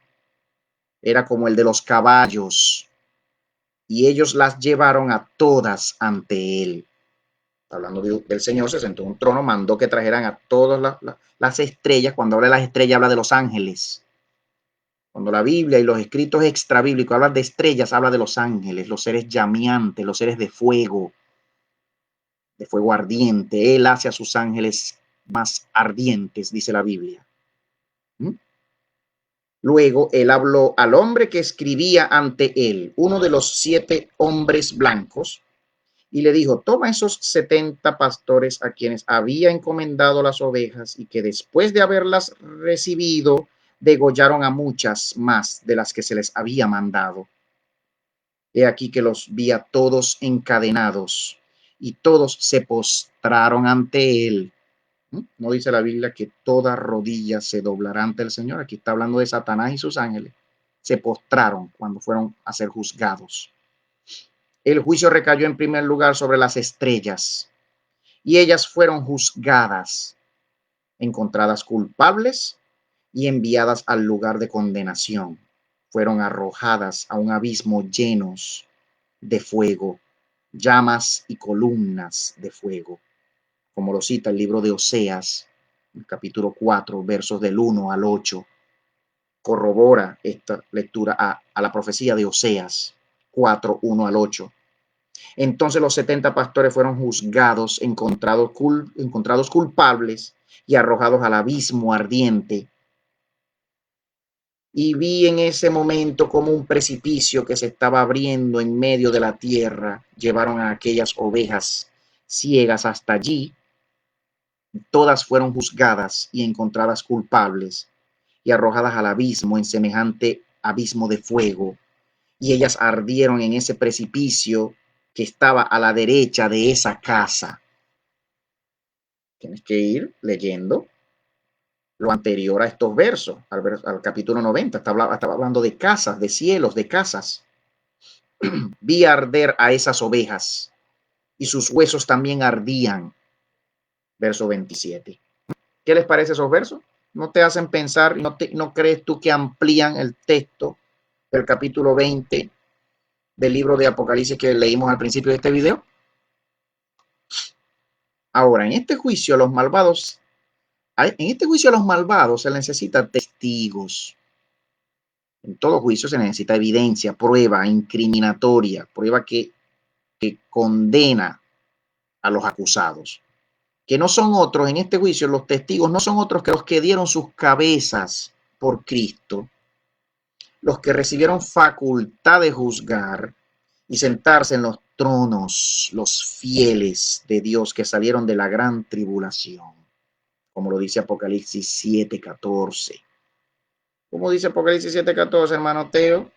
era como el de los caballos, y ellos las llevaron a todas ante él. Hablando del Señor, se sentó en un trono, mandó que trajeran a todas las estrellas. Cuando habla de las estrellas, habla de los ángeles. Cuando la Biblia y los escritos extrabíblicos hablan de estrellas, habla de los ángeles, los seres llameantes, los seres de fuego ardiente. Él hace a sus ángeles más ardientes, dice la Biblia. Luego él habló al hombre que escribía ante él, uno de los 7 hombres blancos, y le dijo: toma esos 70 pastores a quienes había encomendado las ovejas y que después de haberlas recibido degollaron a muchas más de las que se les había mandado. He aquí que los vi a todos encadenados y todos se postraron ante él. No dice la Biblia que toda rodilla se doblará ante el Señor. Aquí está hablando de Satanás y sus ángeles. Se postraron cuando fueron a ser juzgados. El juicio recayó en primer lugar sobre las estrellas, y ellas fueron juzgadas, encontradas culpables y enviadas al lugar de condenación. Fueron arrojadas a un abismo llenos de fuego, llamas y columnas de fuego, como lo cita el libro de Oseas, el capítulo 4, versos del 1 al 8. Corrobora esta lectura a la profecía de Oseas 4, 1 al 8. Entonces los 70 pastores fueron juzgados, encontrados culpables y arrojados al abismo ardiente. Y vi en ese momento como un precipicio que se estaba abriendo en medio de la tierra. Llevaron a aquellas ovejas ciegas hasta allí. Todas fueron juzgadas y encontradas culpables y arrojadas al abismo, en semejante abismo de fuego. Y ellas ardieron en ese precipicio que estaba a la derecha de esa casa. Tienes que ir leyendo lo anterior a estos versos, al capítulo 90. Estaba hablando de casas, de cielos, de casas. Vi arder a esas ovejas y sus huesos también ardían. Verso 27. ¿Qué les parece esos versos? ¿No te hacen pensar, no crees tú que amplían el texto del capítulo 20 del libro de Apocalipsis que leímos al principio de este video? Ahora, en este juicio a los malvados se necesitan testigos. En todo juicio se necesita evidencia, prueba incriminatoria, prueba que condena a los acusados. Que no son otros, en este juicio los testigos no son otros que los que dieron sus cabezas por Cristo, los que recibieron facultad de juzgar y sentarse en los tronos, los fieles de Dios que salieron de la gran tribulación, como lo dice Apocalipsis 7:14. Como dice Apocalipsis 7:14, hermano Teo,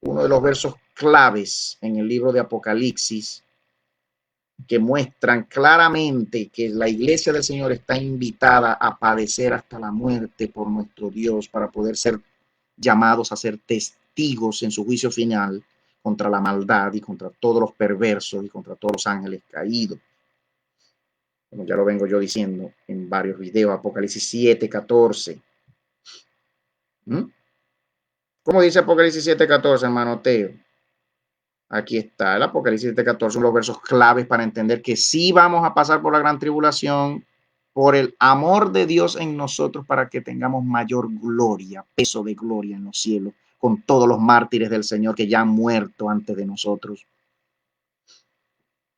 uno de los versos claves en el libro de Apocalipsis que muestran claramente que la iglesia del Señor está invitada a padecer hasta la muerte por nuestro Dios para poder ser llamados a ser testigos en su juicio final contra la maldad y contra todos los perversos y contra todos los ángeles caídos. Como ya lo vengo yo diciendo en varios videos, Apocalipsis 7:14. ¿Cómo dice Apocalipsis 7:14, hermano Teo? Aquí está el Apocalipsis 7:14, son los versos claves para entender que sí vamos a pasar por la gran tribulación, por el amor de Dios en nosotros para que tengamos mayor gloria, peso de gloria en los cielos, con todos los mártires del Señor que ya han muerto antes de nosotros.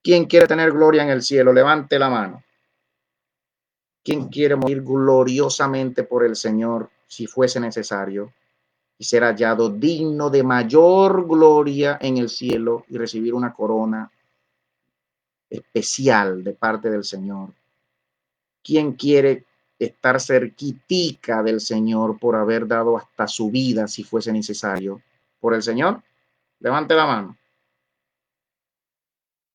¿Quién quiere tener gloria en el cielo? Levante la mano. ¿Quién quiere morir gloriosamente por el Señor si fuese necesario y ser hallado digno de mayor gloria en el cielo y recibir una corona especial de parte del Señor? ¿Quién quiere estar cerquitica del Señor por haber dado hasta su vida si fuese necesario por el Señor? Levante la mano.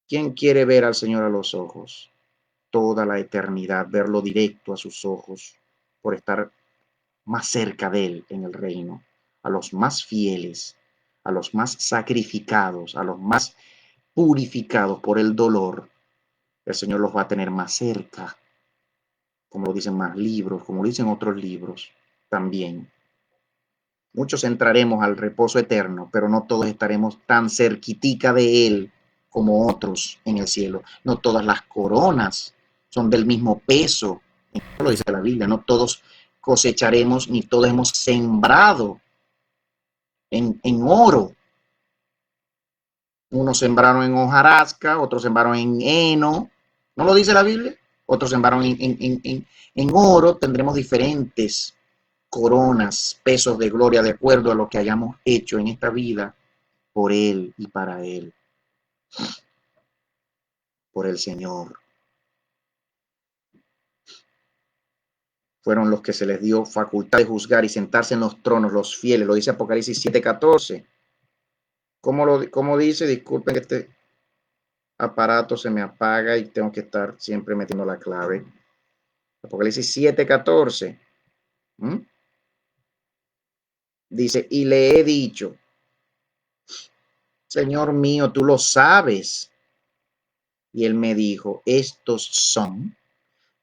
¿Quién quiere ver al Señor a los ojos toda la eternidad, verlo directo a sus ojos por estar más cerca de Él en el reino? A los más fieles, a los más sacrificados, a los más purificados por el dolor, el Señor los va a tener más cerca, como lo dicen más libros, como lo dicen otros libros también. Muchos entraremos al reposo eterno, pero no todos estaremos tan cerquitica de Él como otros en el cielo. No todas las coronas son del mismo peso. Eso lo dice la Biblia. No todos cosecharemos, ni todos hemos sembrado en oro. Unos sembraron en hojarasca, otros sembraron en heno. ¿No lo dice la Biblia? Otros sembraron en oro. Tendremos diferentes coronas, pesos de gloria, de acuerdo a lo que hayamos hecho en esta vida por Él y para Él, por el Señor. Fueron los que se les dio facultad de juzgar y sentarse en los tronos, los fieles, lo dice Apocalipsis 7:14. ¿Cómo dice? Disculpen que este aparato se me apaga y tengo que estar siempre metiendo la clave. Apocalipsis 7:14. Dice, y le he dicho, Señor mío, tú lo sabes. Y él me dijo, estos son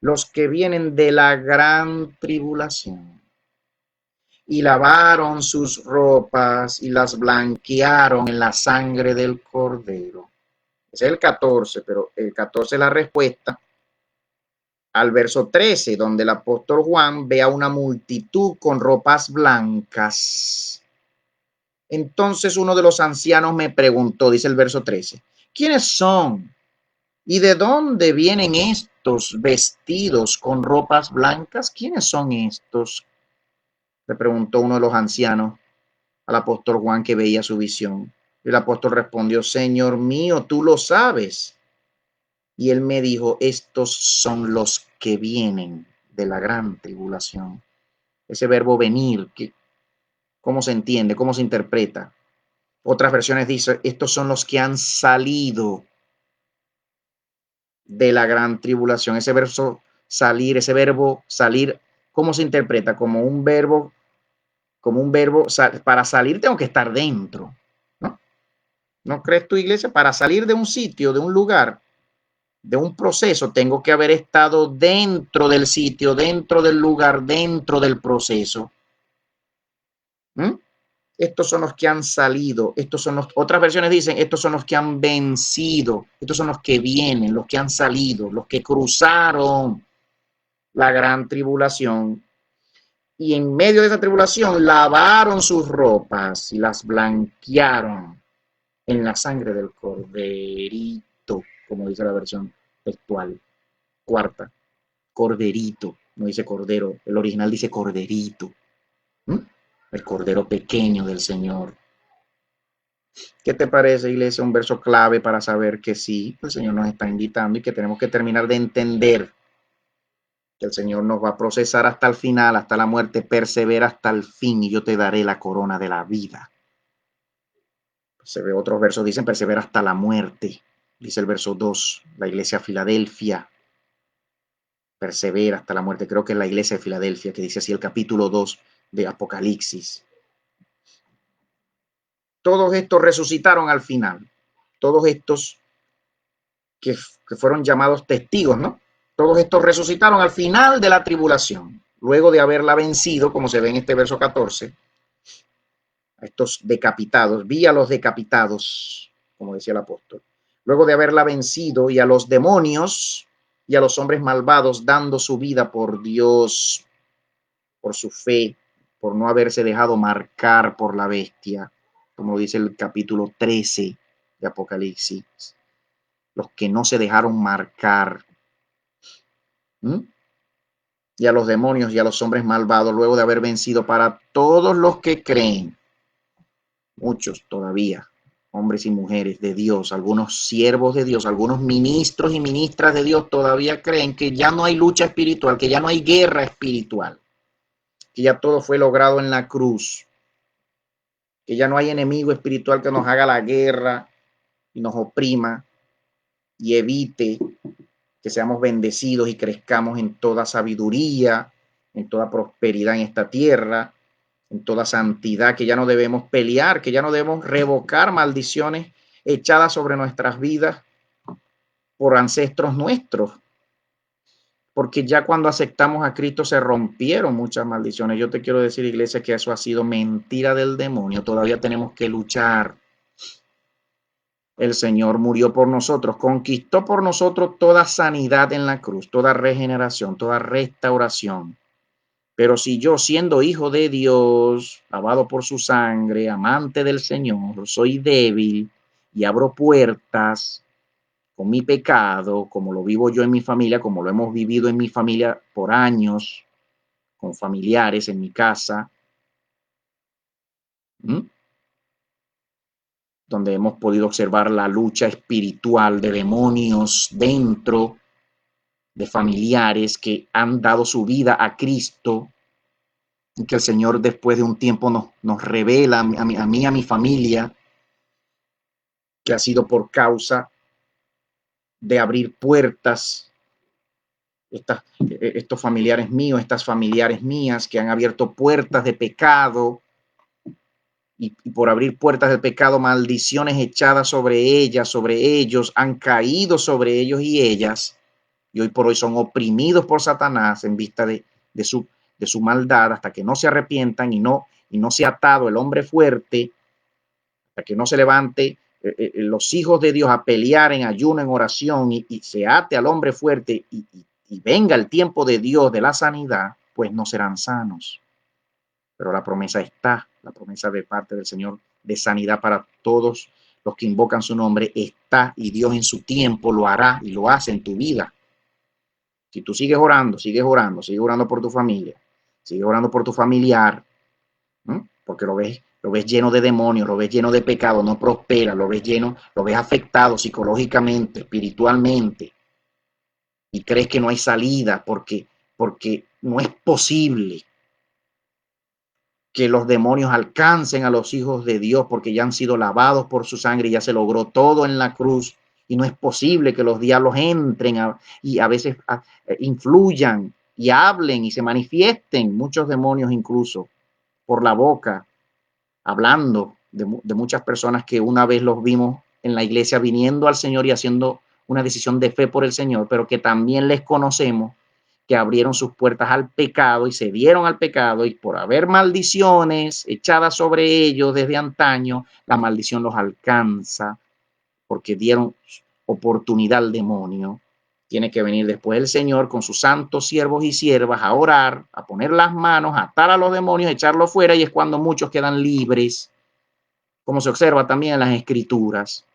los que vienen de la gran tribulación y lavaron sus ropas y las blanquearon en la sangre del Cordero. Ese es el 14, pero el 14 es la respuesta al verso 13, donde el apóstol Juan ve a una multitud con ropas blancas. Entonces uno de los ancianos me preguntó, dice el verso 13, ¿quiénes son? ¿Y de dónde vienen estos vestidos con ropas blancas? ¿Quiénes son estos? Le preguntó uno de los ancianos al apóstol Juan, que veía su visión. Y el apóstol respondió, Señor mío, tú lo sabes. Y él me dijo, estos son los que vienen de la gran tribulación. Ese verbo venir, ¿cómo se entiende? ¿Cómo se interpreta? Otras versiones dicen, estos son los que han salido de la gran tribulación. Ese verso salir, ese verbo salir, ¿cómo se interpreta? Como un verbo, para salir tengo que estar dentro, ¿no? ¿No crees tu iglesia? Para salir de un sitio, de un lugar, de un proceso, tengo que haber estado dentro del sitio, dentro del lugar, dentro del proceso. Estos son los que han salido, otras versiones dicen, estos son los que han vencido, estos son los que vienen, los que han salido, los que cruzaron la gran tribulación. Y en medio de esa tribulación lavaron sus ropas y las blanquearon en la sangre del corderito, como dice la versión textual, cuarta. Corderito, no dice cordero, el original dice corderito. El cordero pequeño del Señor. ¿Qué te parece, iglesia? Un verso clave para saber que sí, el Señor nos está invitando y que tenemos que terminar de entender que el Señor nos va a procesar hasta el final, hasta la muerte. Persevera hasta el fin y yo te daré la corona de la vida. Otros versos dicen persevera hasta la muerte. Dice el verso 2, la iglesia de Filadelfia. Persevera hasta la muerte. Creo que es la iglesia de Filadelfia que dice así el capítulo 2 de Apocalipsis. Todos estos resucitaron al final. Todos estos que fueron llamados testigos, ¿no? Todos estos resucitaron al final de la tribulación, luego de haberla vencido, como se ve en este verso 14, a estos decapitados, vi a los decapitados, como decía el apóstol, luego de haberla vencido y a los demonios, y a los hombres malvados dando su vida por Dios, por su fe, por no haberse dejado marcar por la bestia, como dice el capítulo 13 de Apocalipsis. Los que no se dejaron marcar. ¿Mm? Y a los demonios y a los hombres malvados, luego de haber vencido para todos los que creen, muchos todavía, hombres y mujeres de Dios, algunos siervos de Dios, algunos ministros y ministras de Dios todavía creen que ya no hay lucha espiritual, que ya no hay guerra espiritual, que ya todo fue logrado en la cruz, que ya no hay enemigo espiritual que nos haga la guerra y nos oprima y evite que seamos bendecidos y crezcamos en toda sabiduría, en toda prosperidad en esta tierra, en toda santidad, que ya no debemos pelear, que ya no debemos revocar maldiciones echadas sobre nuestras vidas por ancestros nuestros, porque ya cuando aceptamos a Cristo se rompieron muchas maldiciones. Yo te quiero decir, iglesia, que eso ha sido mentira del demonio. Todavía tenemos que luchar. El Señor murió por nosotros, conquistó por nosotros toda sanidad en la cruz, toda regeneración, toda restauración. Pero si yo, siendo hijo de Dios, lavado por su sangre, amante del Señor, soy débil y abro puertas con mi pecado, como lo vivo yo en mi familia, como lo hemos vivido en mi familia por años, con familiares en mi casa, ¿m? Donde hemos podido observar la lucha espiritual de demonios dentro de familiares que han dado su vida a Cristo, y que el Señor después de un tiempo nos revela a mí y a mi familia que ha sido por causa de abrir puertas, estos familiares míos, estas familiares mías que han abierto puertas de pecado, y por abrir puertas de pecado, maldiciones echadas sobre ellas, sobre ellos, han caído sobre ellos y ellas, y hoy por hoy son oprimidos por Satanás en vista de su maldad, hasta que no se arrepientan y no se ha atado el hombre fuerte, hasta que no se levante los hijos de Dios a pelear en ayuno, en oración, y se ate al hombre fuerte y venga el tiempo de Dios de la sanidad, pues no serán sanos. Pero la promesa está, la promesa de parte del Señor de sanidad para todos los que invocan su nombre está, y Dios en su tiempo lo hará y lo hace en tu vida. Si tú sigues orando, sigues orando por tu familia, sigues orando por tu familiar, ¿no? Porque lo ves lleno de demonios, lo ves lleno de pecado, no prospera, lo ves lleno, lo ves afectado psicológicamente, espiritualmente, y crees que no hay salida porque no es posible que los demonios alcancen a los hijos de Dios porque ya han sido lavados por su sangre y ya se logró todo en la cruz, y no es posible que los diablos entren y a veces influyan y hablen y se manifiesten muchos demonios incluso por la boca, hablando de muchas personas que una vez los vimos en la iglesia viniendo al Señor y haciendo una decisión de fe por el Señor, pero que también les conocemos que abrieron sus puertas al pecado y se dieron al pecado, y por haber maldiciones echadas sobre ellos desde antaño, la maldición los alcanza porque dieron oportunidad al demonio. Tiene que venir después el Señor con sus santos siervos y siervas a orar, a poner las manos, a atar a los demonios, echarlos fuera, y es cuando muchos quedan libres, como se observa también en las Escrituras.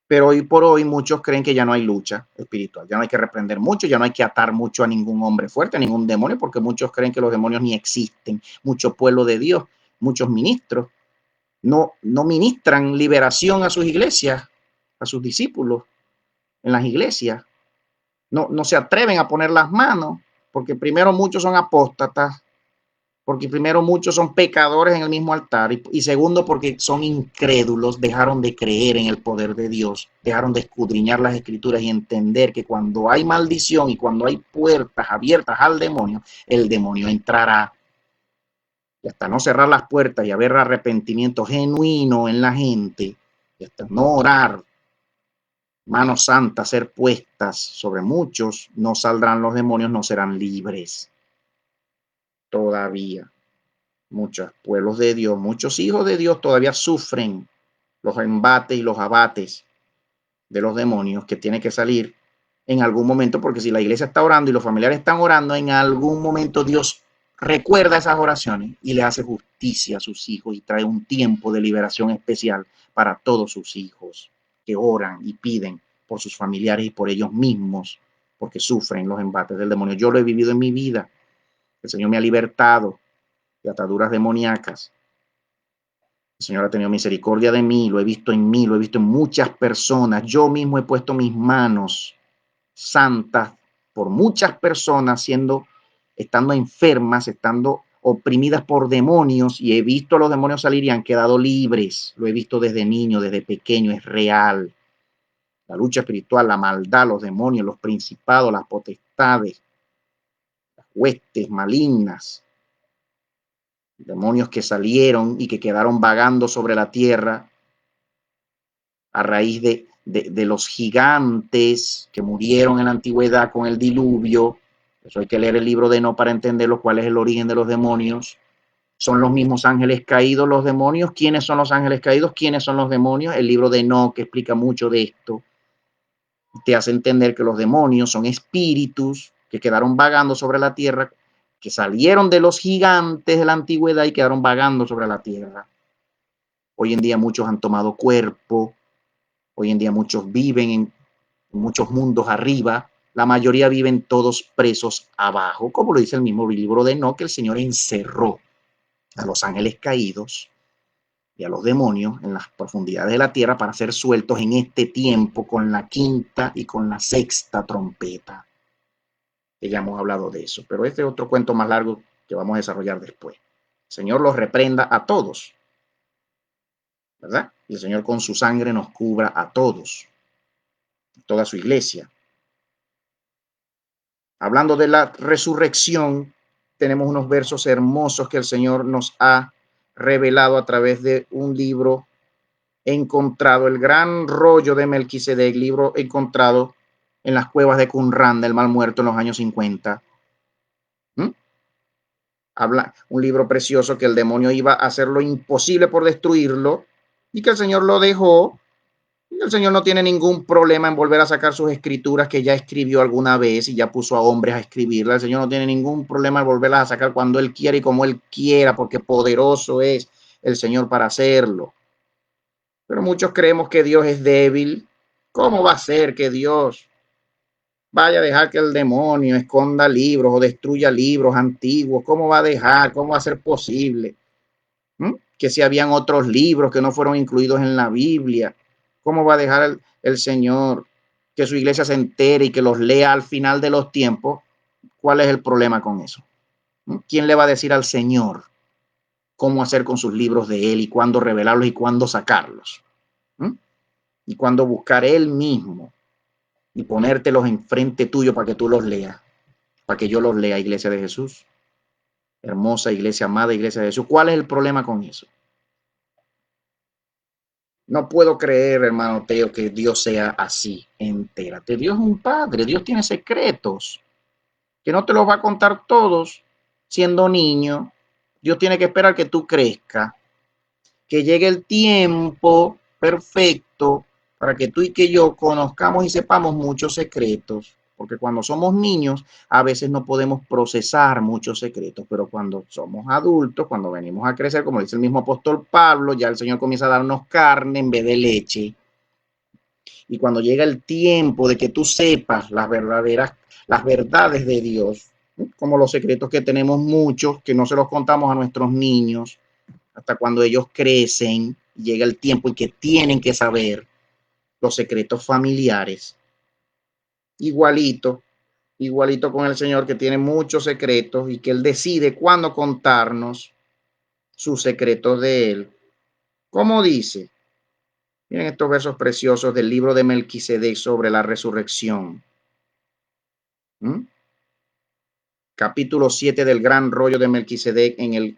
Pero hoy por hoy muchos creen que ya no hay lucha espiritual, ya no hay que reprender mucho, ya no hay que atar mucho a ningún hombre fuerte, a ningún demonio, porque muchos creen que los demonios ni existen. Mucho pueblo de Dios, muchos ministros, no ministran liberación a sus iglesias, a sus discípulos en las iglesias. No se atreven a poner las manos, porque primero muchos son apóstatas, porque primero muchos son pecadores en el mismo altar, y segundo porque son incrédulos, dejaron de creer en el poder de Dios, dejaron de escudriñar las escrituras y entender que cuando hay maldición y cuando hay puertas abiertas al demonio, el demonio entrará. Y hasta no cerrar las puertas y haber arrepentimiento genuino en la gente, y hasta no orar, manos santas ser puestas sobre muchos, no saldrán los demonios, no serán libres. Todavía muchos pueblos de Dios, muchos hijos de Dios todavía sufren los embates y los abates de los demonios, que tiene que salir en algún momento, porque si la iglesia está orando y los familiares están orando, en algún momento Dios recuerda esas oraciones y le hace justicia a sus hijos y trae un tiempo de liberación especial para todos sus hijos que oran y piden por sus familiares y por ellos mismos, porque sufren los embates del demonio. Yo lo he vivido en mi vida. El Señor me ha libertado de ataduras demoníacas. El Señor ha tenido misericordia de mí, lo he visto en mí, lo he visto en muchas personas. Yo mismo he puesto mis manos santas por muchas personas estando enfermas, estando oprimidas por demonios, y he visto a los demonios salir y han quedado libres. Lo he visto desde niño, desde pequeño, es real. La lucha espiritual, la maldad, los demonios, los principados, las potestades, las huestes malignas, demonios que salieron y que quedaron vagando sobre la tierra a raíz de los gigantes que murieron en la antigüedad con el diluvio. Eso hay que leer el libro de Enoc para entenderlo, cuál es el origen de los demonios. Son los mismos ángeles caídos los demonios. ¿Quiénes son los ángeles caídos? ¿Quiénes son los demonios? El libro de Enoc explica mucho de esto. Te hace entender que los demonios son espíritus que quedaron vagando sobre la tierra, que salieron de los gigantes de la antigüedad y quedaron vagando sobre la tierra. Hoy en día muchos han tomado cuerpo. Hoy en día muchos viven en muchos mundos arriba. La mayoría viven todos presos abajo, como lo dice el mismo libro de Enoc, que el Señor encerró a los ángeles caídos y a los demonios en las profundidades de la tierra para ser sueltos en este tiempo con la quinta y con la sexta trompeta. Que ya hemos hablado de eso, pero este es otro cuento más largo que vamos a desarrollar después. El Señor los reprenda a todos, ¿verdad? Y el Señor con su sangre nos cubra a todos, toda su iglesia. Hablando de la resurrección, tenemos unos versos hermosos que el Señor nos ha revelado a través de un libro encontrado, el gran rollo de Melquisedec, libro encontrado en las cuevas de Qumran del Mar Muerto en los años 50. Habla un libro precioso que el demonio iba a hacer lo imposible por destruirlo y que el Señor lo dejó. El Señor no tiene ningún problema en volver a sacar sus escrituras que ya escribió alguna vez y ya puso a hombres a escribirlas. El Señor no tiene ningún problema en volverlas a sacar cuando Él quiera y como Él quiera, porque poderoso es el Señor para hacerlo. Pero muchos creemos que Dios es débil. ¿Cómo va a ser que Dios vaya a dejar que el demonio esconda libros o destruya libros antiguos? ¿Cómo va a dejar? ¿Cómo va a ser posible? Que si habían otros libros que no fueron incluidos en la Biblia, ¿cómo va a dejar el Señor que su iglesia se entere y que los lea al final de los tiempos? ¿Cuál es el problema con eso? ¿Quién le va a decir al Señor cómo hacer con sus libros de Él y cuándo revelarlos y cuándo sacarlos? Y cuándo buscar Él mismo y ponértelos enfrente tuyo para que tú los leas, para que yo los lea, iglesia de Jesús. Hermosa iglesia, amada iglesia de Jesús. ¿Cuál es el problema con eso? No puedo creer, hermano Teo, que Dios sea así. Entérate, Dios es un padre, Dios tiene secretos, que no te los va a contar todos siendo niño. Dios tiene que esperar que tú crezcas, que llegue el tiempo perfecto para que tú y que yo conozcamos y sepamos muchos secretos. Porque cuando somos niños, a veces no podemos procesar muchos secretos, pero cuando somos adultos, cuando venimos a crecer, como dice el mismo apóstol Pablo, ya el Señor comienza a darnos carne en vez de leche. Y cuando llega el tiempo de que tú sepas las verdades de Dios, como los secretos que tenemos muchos, que no se los contamos a nuestros niños, hasta cuando ellos crecen, llega el tiempo en que tienen que saber los secretos familiares. Igualito, igualito con el Señor, que tiene muchos secretos y que Él decide cuándo contarnos sus secretos de Él. ¿Cómo dice? Miren estos versos preciosos del libro de Melquisedec sobre la resurrección. Capítulo 7 del gran rollo de Melquisedec en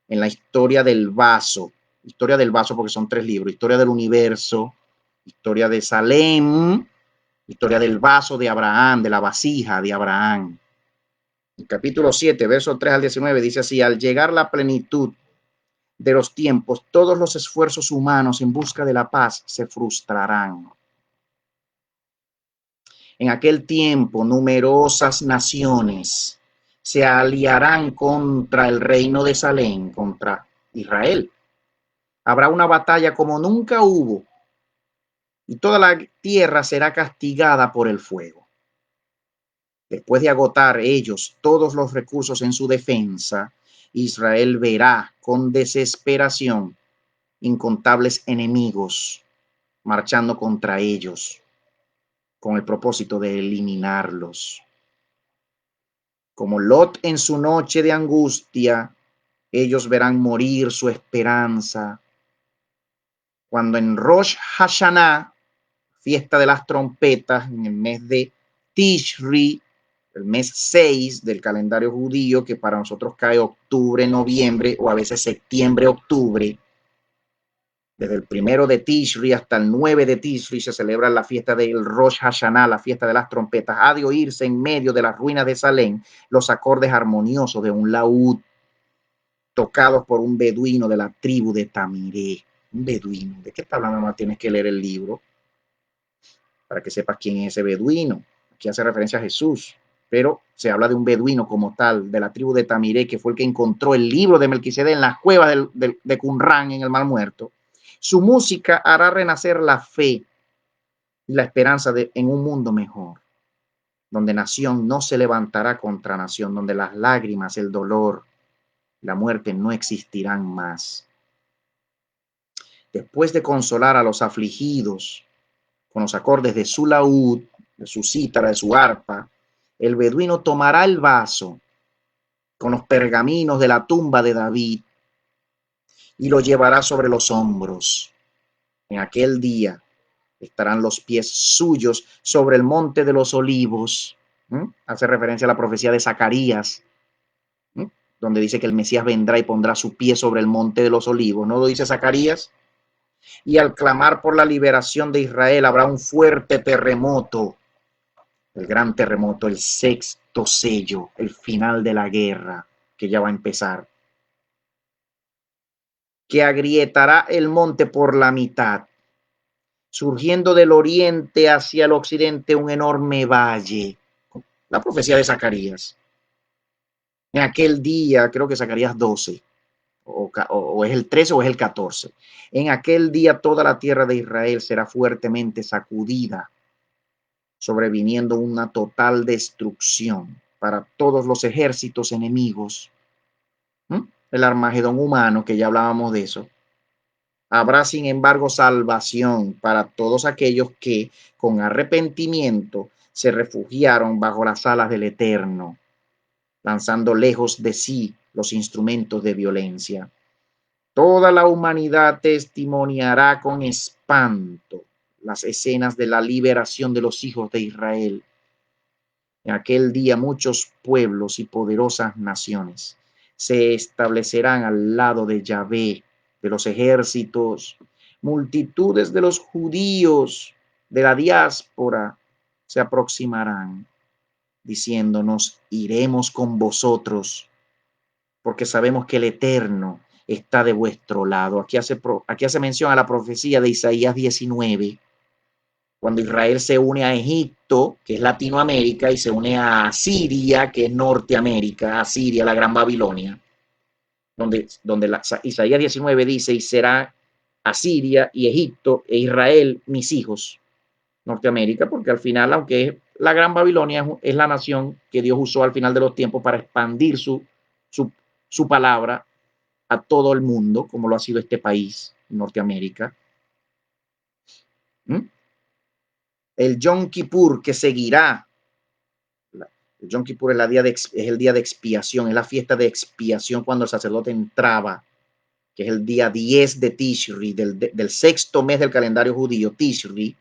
la historia del vaso. Historia del vaso porque son 3 libros. Historia del universo, historia de Salem, historia del vaso de Abraham, de la vasija de Abraham. El capítulo 7, versos 3 al 19 dice así: al llegar la plenitud de los tiempos, todos los esfuerzos humanos en busca de la paz se frustrarán. En aquel tiempo, numerosas naciones se aliarán contra el reino de Salem, contra Israel. Habrá una batalla como nunca hubo, y toda la tierra será castigada por el fuego. Después de agotar ellos todos los recursos en su defensa, Israel verá con desesperación incontables enemigos marchando contra ellos con el propósito de eliminarlos. Como Lot en su noche de angustia, ellos verán morir su esperanza. Cuando en Rosh Hashanah, fiesta de las trompetas, en el mes de Tishri, el mes 6 del calendario judío, que para nosotros cae octubre, noviembre o a veces septiembre, octubre, desde el 1 de Tishri hasta el 9 de Tishri se celebra la fiesta del Rosh Hashanah, la fiesta de las trompetas. Ha de oírse en medio de las ruinas de Salem los acordes armoniosos de un laúd tocados por un beduino de la tribu de Tamiré. Un beduino. ¿De qué está hablando? No tienes que leer el libro para que sepas quién es ese beduino. Aquí hace referencia a Jesús, pero se habla de un beduino como tal, de la tribu de Tamiré, que fue el que encontró el libro de Melquisedec en las cuevas de Qumran, en el Mar Muerto. Su música hará renacer la fe y la esperanza en un mundo mejor, donde nación no se levantará contra nación, donde las lágrimas, el dolor, la muerte no existirán más. Después de consolar a los afligidos con los acordes de su laúd, de su cítara, de su arpa, el beduino tomará el vaso con los pergaminos de la tumba de David y lo llevará sobre los hombros. En aquel día estarán los pies suyos sobre el monte de los olivos. Hace referencia a la profecía de Zacarías, donde dice que el Mesías vendrá y pondrá su pie sobre el monte de los olivos. ¿No lo dice Zacarías? Y al clamar por la liberación de Israel habrá un fuerte terremoto, el gran terremoto, el sexto sello, el final de la guerra que ya va a empezar, que agrietará el monte por la mitad, surgiendo del oriente hacia el occidente un enorme valle. La profecía de Zacarías. En aquel día, creo que Zacarías 12, o es el 13 o es el 14. En aquel día toda la tierra de Israel será fuertemente sacudida, sobreviniendo una total destrucción para todos los ejércitos enemigos. El Armagedón humano, que ya hablábamos de eso. Habrá, sin embargo, salvación para todos aquellos que, con arrepentimiento, se refugiaron bajo las alas del Eterno, lanzando lejos de sí los instrumentos de violencia. Toda la humanidad testimoniará con espanto las escenas de la liberación de los hijos de Israel. En aquel día muchos pueblos y poderosas naciones se establecerán al lado de Yahvé, de los ejércitos. Multitudes de los judíos de la diáspora se aproximarán, diciéndonos: iremos con vosotros, porque sabemos que el Eterno está de vuestro lado. Aquí hace mención a la profecía de Isaías 19, cuando Israel se une a Egipto, que es Latinoamérica, y se une a Asiria, que es Norteamérica, Asiria, la Gran Babilonia, donde Isaías 19 dice: y será Asiria y Egipto e Israel mis hijos, Norteamérica, porque al final, aunque es la Gran Babilonia, es la nación que Dios usó al final de los tiempos para expandir su palabra a todo el mundo, como lo ha sido este país, Norteamérica. El Yom Kippur que seguirá. El Yom Kippur es el día de expiación, es la fiesta de expiación cuando el sacerdote entraba, que es el día 10 de Tishri, del sexto mes del calendario judío, Tishri,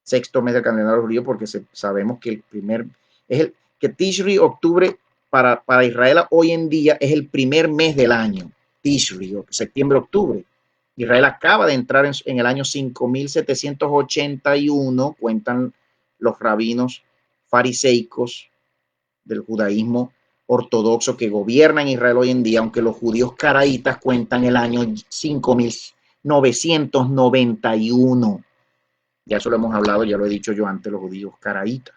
sexto mes del calendario judío, porque sabemos que que Tishri, octubre, para Israel hoy en día es el primer mes del año, Tishri, septiembre, octubre. Israel acaba de entrar en el año 5781, cuentan los rabinos fariseicos del judaísmo ortodoxo que gobierna en Israel hoy en día, aunque los judíos caraítas cuentan el año 5991. Ya eso lo hemos hablado, ya lo he dicho yo antes, los judíos caraítas.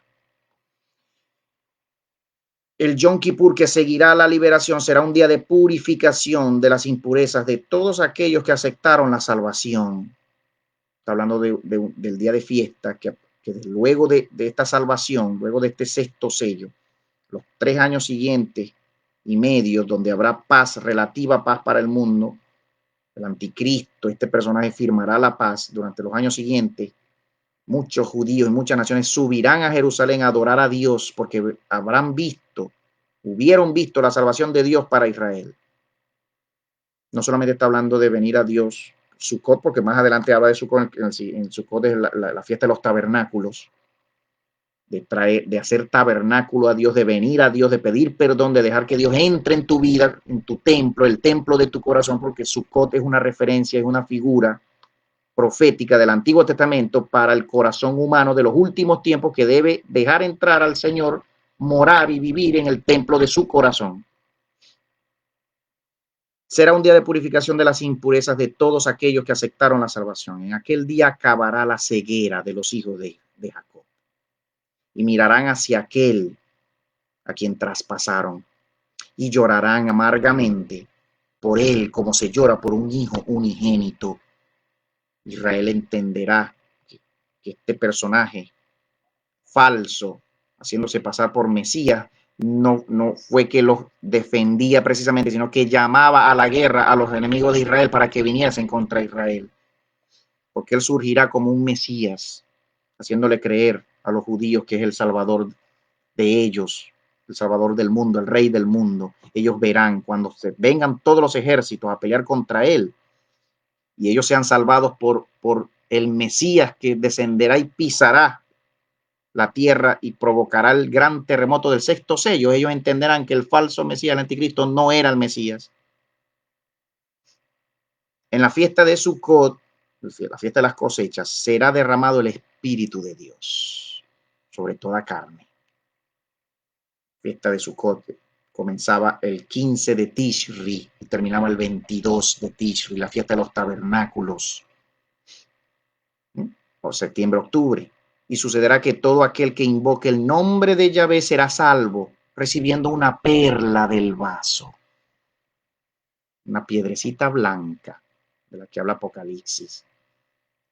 El Yom Kippur que seguirá la liberación será un día de purificación de las impurezas de todos aquellos que aceptaron la salvación. Está hablando del día de fiesta, que luego de esta salvación, luego de este sexto sello, los 3 años siguientes y medio, donde habrá paz, relativa paz para el mundo, el anticristo, este personaje firmará la paz durante los años siguientes. Muchos judíos y muchas naciones subirán a Jerusalén a adorar a Dios porque hubieron visto la salvación de Dios para Israel. No solamente está hablando de venir a Dios, Sukkot, porque más adelante habla de Sukkot, en Sukkot es la fiesta de los tabernáculos, de hacer tabernáculo a Dios, de venir a Dios, de pedir perdón, de dejar que Dios entre en tu vida, en tu templo, el templo de tu corazón, porque Sukkot es una referencia, es una figura profética del Antiguo Testamento para el corazón humano de los últimos tiempos, que debe dejar entrar al Señor, morar y vivir en el templo de su corazón. Será un día de purificación de las impurezas de todos aquellos que aceptaron la salvación. En aquel día acabará la ceguera de los hijos de Jacob y mirarán hacia aquel a quien traspasaron y llorarán amargamente por él como se llora por un hijo unigénito. Israel entenderá que este personaje falso, haciéndose pasar por Mesías, no fue que los defendía precisamente, sino que llamaba a la guerra a los enemigos de Israel para que viniesen contra Israel. Porque él surgirá como un Mesías, haciéndole creer a los judíos que es el Salvador de ellos, el Salvador del mundo, el Rey del mundo. Ellos verán cuando vengan todos los ejércitos a pelear contra él y ellos sean salvados por el Mesías que descenderá y pisará la tierra y provocará el gran terremoto del sexto sello. Ellos entenderán que el falso Mesías, el anticristo, no era el Mesías. En la fiesta de Sukkot, la fiesta de las cosechas, será derramado el Espíritu de Dios sobre toda carne. Fiesta de Sukkot comenzaba el 15 de Tishri y terminaba el 22 de Tishri, la fiesta de los tabernáculos, por septiembre-octubre. Y sucederá que todo aquel que invoque el nombre de Yahvé será salvo, recibiendo una perla del vaso, una piedrecita blanca de la que habla Apocalipsis,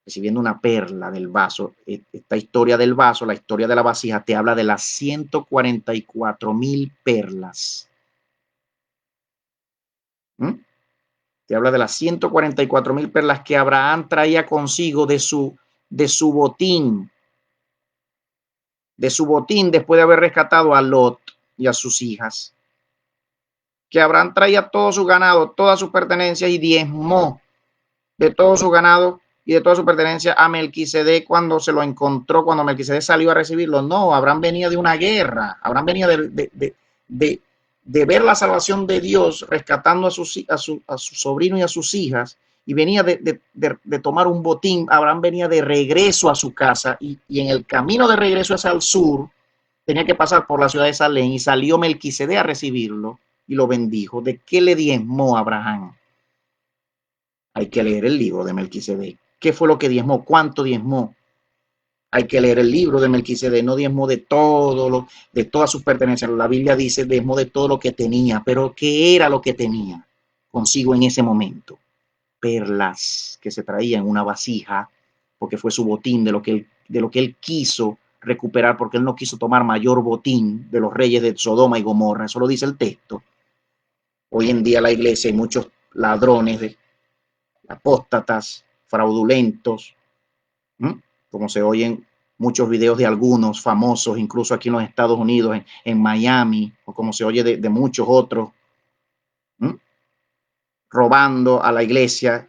recibiendo una perla del vaso. Esta historia del vaso, la historia de la vasija, te habla de las 144,000 perlas. Te habla de las 144,000 perlas que Abraham traía consigo de su botín, después de haber rescatado a Lot y a sus hijas. Que Abraham traía todo su ganado, toda su pertenencia y diezmó de todo su ganado y de toda su pertenencia a Melquisedec cuando se lo encontró, cuando Melquisedec salió a recibirlo. No, Abraham venía de una guerra, Abraham venía de ver la salvación de Dios rescatando a su sobrino y a sus hijas, y venía de tomar un botín. Abraham venía de regreso a su casa y en el camino de regreso hacia el sur tenía que pasar por la ciudad de Salem y salió Melquisedec a recibirlo y lo bendijo. ¿De qué le diezmó Abraham? Hay que leer el libro de Melquisedec. ¿Qué fue lo que diezmó? ¿Cuánto diezmó? Hay que leer el libro de Melquisedec. No diezmó de todas sus pertenencias. La Biblia dice diezmó de todo lo que tenía. Pero ¿qué era lo que tenía consigo en ese momento? Perlas que se traían en una vasija, porque fue su botín de lo que él quiso recuperar, porque él no quiso tomar mayor botín de los reyes de Sodoma y Gomorra. Eso lo dice el texto. Hoy en día la iglesia hay muchos ladrones, apóstatas, fraudulentos, como se oyen muchos videos de algunos famosos, incluso aquí en los Estados Unidos, en Miami, o como se oye de muchos otros, robando a la iglesia,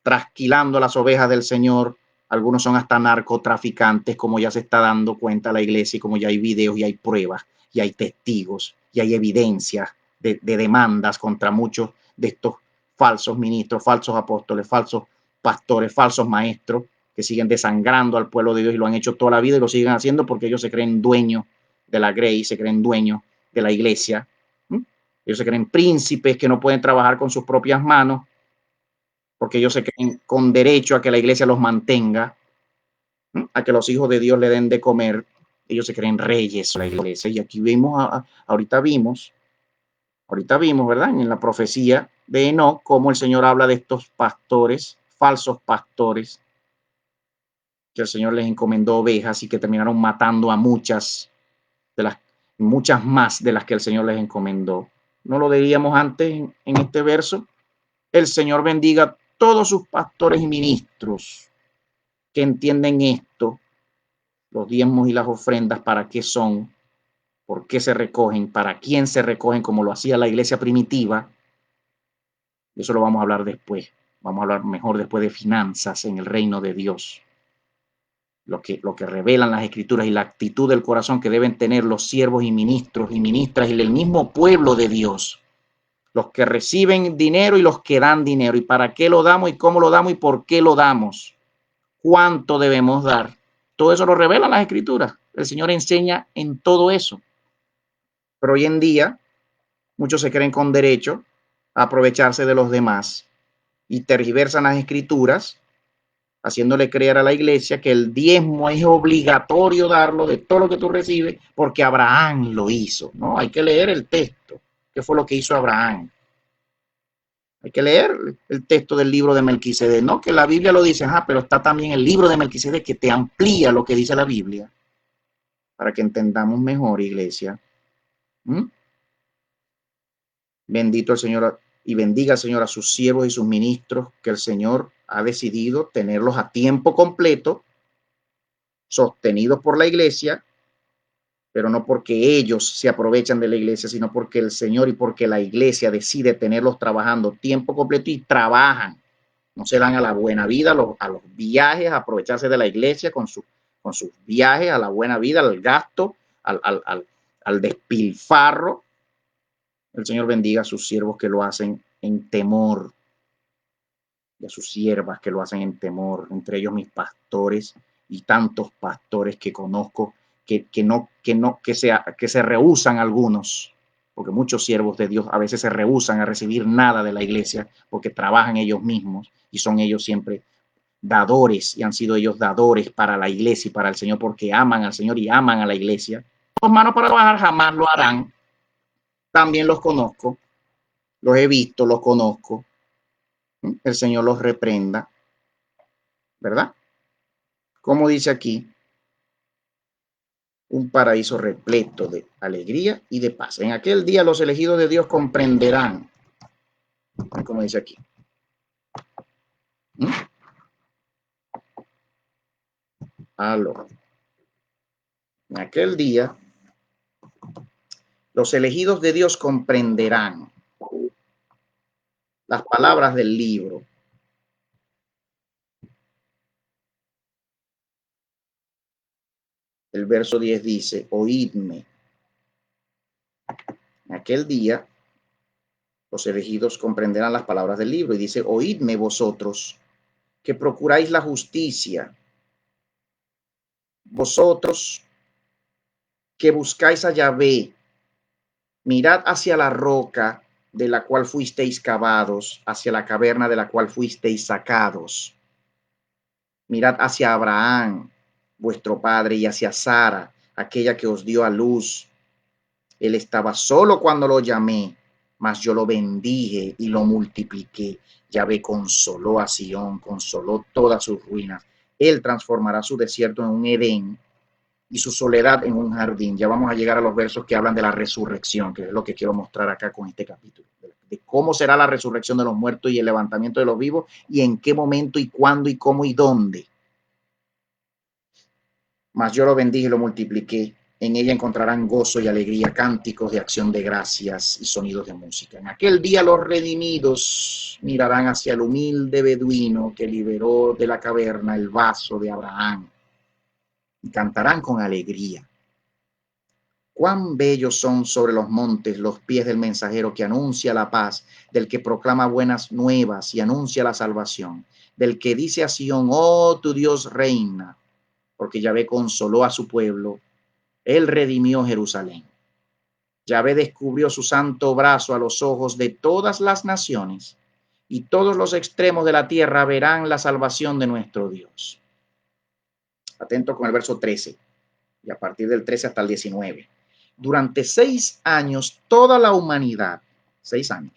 trasquilando las ovejas del Señor. Algunos son hasta narcotraficantes, como ya se está dando cuenta la iglesia, y como ya hay videos y hay pruebas y hay testigos y hay evidencias de demandas contra muchos de estos falsos ministros, falsos apóstoles, falsos pastores, falsos maestros que siguen desangrando al pueblo de Dios, y lo han hecho toda la vida y lo siguen haciendo porque ellos se creen dueños de la Grace, se creen dueños de la iglesia. Ellos se creen príncipes que no pueden trabajar con sus propias manos porque ellos se creen con derecho a que la iglesia los mantenga. a que los hijos de Dios le den de comer. Ellos se creen reyes, la iglesia. Y aquí ahorita vimos, ¿verdad? En la profecía de Enoc, cómo el Señor habla de estos pastores, falsos pastores, que el Señor les encomendó ovejas y que terminaron matando a muchas más de las que el Señor les encomendó. ¿No lo leíamos antes en este verso? El Señor bendiga a todos sus pastores y ministros que entienden esto, los diezmos y las ofrendas, para qué son, por qué se recogen, para quién se recogen, como lo hacía la iglesia primitiva. Eso lo vamos a hablar después. Vamos a hablar mejor después de finanzas en el reino de Dios. Lo que revelan las escrituras y la actitud del corazón que deben tener los siervos y ministros y ministras y el mismo pueblo de Dios. Los que reciben dinero y los que dan dinero. ¿Y para qué lo damos y cómo lo damos y por qué lo damos? ¿Cuánto debemos dar? Todo eso lo revelan las escrituras. El Señor enseña en todo eso. Pero hoy en día muchos se creen con derecho a aprovecharse de los demás y tergiversan las escrituras, haciéndole creer a la iglesia que el diezmo es obligatorio darlo de todo lo que tú recibes porque Abraham lo hizo. No, hay que leer el texto. ¿Qué fue lo que hizo Abraham? Hay que leer el texto del libro de Melquisedec, no que la Biblia lo dice, pero está también el libro de Melquisedec que te amplía lo que dice la Biblia, para que entendamos mejor, iglesia. Bendito el Señor y bendiga el Señor a sus siervos y sus ministros, que el Señor ha decidido tenerlos a tiempo completo, sostenidos por la iglesia, pero no porque ellos se aprovechan de la iglesia, sino porque el Señor y porque la iglesia decide tenerlos trabajando tiempo completo y trabajan. No se dan a la buena vida, a los viajes, a aprovecharse de la iglesia con sus viajes, a la buena vida, al gasto, al despilfarro. El Señor bendiga a sus siervos que lo hacen en temor y a sus siervas que lo hacen en temor, entre ellos mis pastores y tantos pastores que conozco que se rehúsan algunos, porque muchos siervos de Dios a veces se rehúsan a recibir nada de la iglesia porque trabajan ellos mismos y son ellos siempre dadores y han sido ellos dadores para la iglesia y para el Señor porque aman al Señor y aman a la iglesia. Los manos para trabajar jamás lo harán. También los conozco, los he visto, los conozco. El Señor los reprenda, ¿verdad? Como dice aquí, un paraíso repleto de alegría y de paz. En aquel día los elegidos de Dios comprenderán, como dice aquí. Aló. En aquel día los elegidos de Dios comprenderán las palabras del libro. El verso 10 dice, oídme. En aquel día los elegidos comprenderán las palabras del libro y dice, oídme vosotros que procuráis la justicia, vosotros que buscáis a Yahvé, mirad hacia la roca de la cual fuisteis cavados, hacia la caverna de la cual fuisteis sacados. Mirad hacia Abraham, vuestro padre, y hacia Sara, aquella que os dio a luz. Él estaba solo cuando lo llamé, mas yo lo bendije y lo multipliqué. Yahvé consoló a Sión, consoló todas sus ruinas. Él transformará su desierto en un Edén y su soledad en un jardín. Ya vamos a llegar a los versos que hablan de la resurrección, que es lo que quiero mostrar acá con este capítulo, de cómo será la resurrección de los muertos y el levantamiento de los vivos, y en qué momento y cuándo y cómo y dónde. Mas yo lo bendije y lo multipliqué. En ella encontrarán gozo y alegría, cánticos de acción de gracias y sonidos de música. En aquel día los redimidos mirarán hacia el humilde beduino que liberó de la caverna el vaso de Abraham y cantarán con alegría. Cuán bellos son sobre los montes los pies del mensajero que anuncia la paz, del que proclama buenas nuevas y anuncia la salvación, del que dice a Sión, oh, tu Dios reina, porque Yahvé consoló a su pueblo, él redimió Jerusalén. Yahvé descubrió su santo brazo a los ojos de todas las naciones, y todos los extremos de la tierra verán la salvación de nuestro Dios. Atento con el verso 13 y a partir del 13 hasta el 19. Durante 6 años, toda la humanidad, 6 años,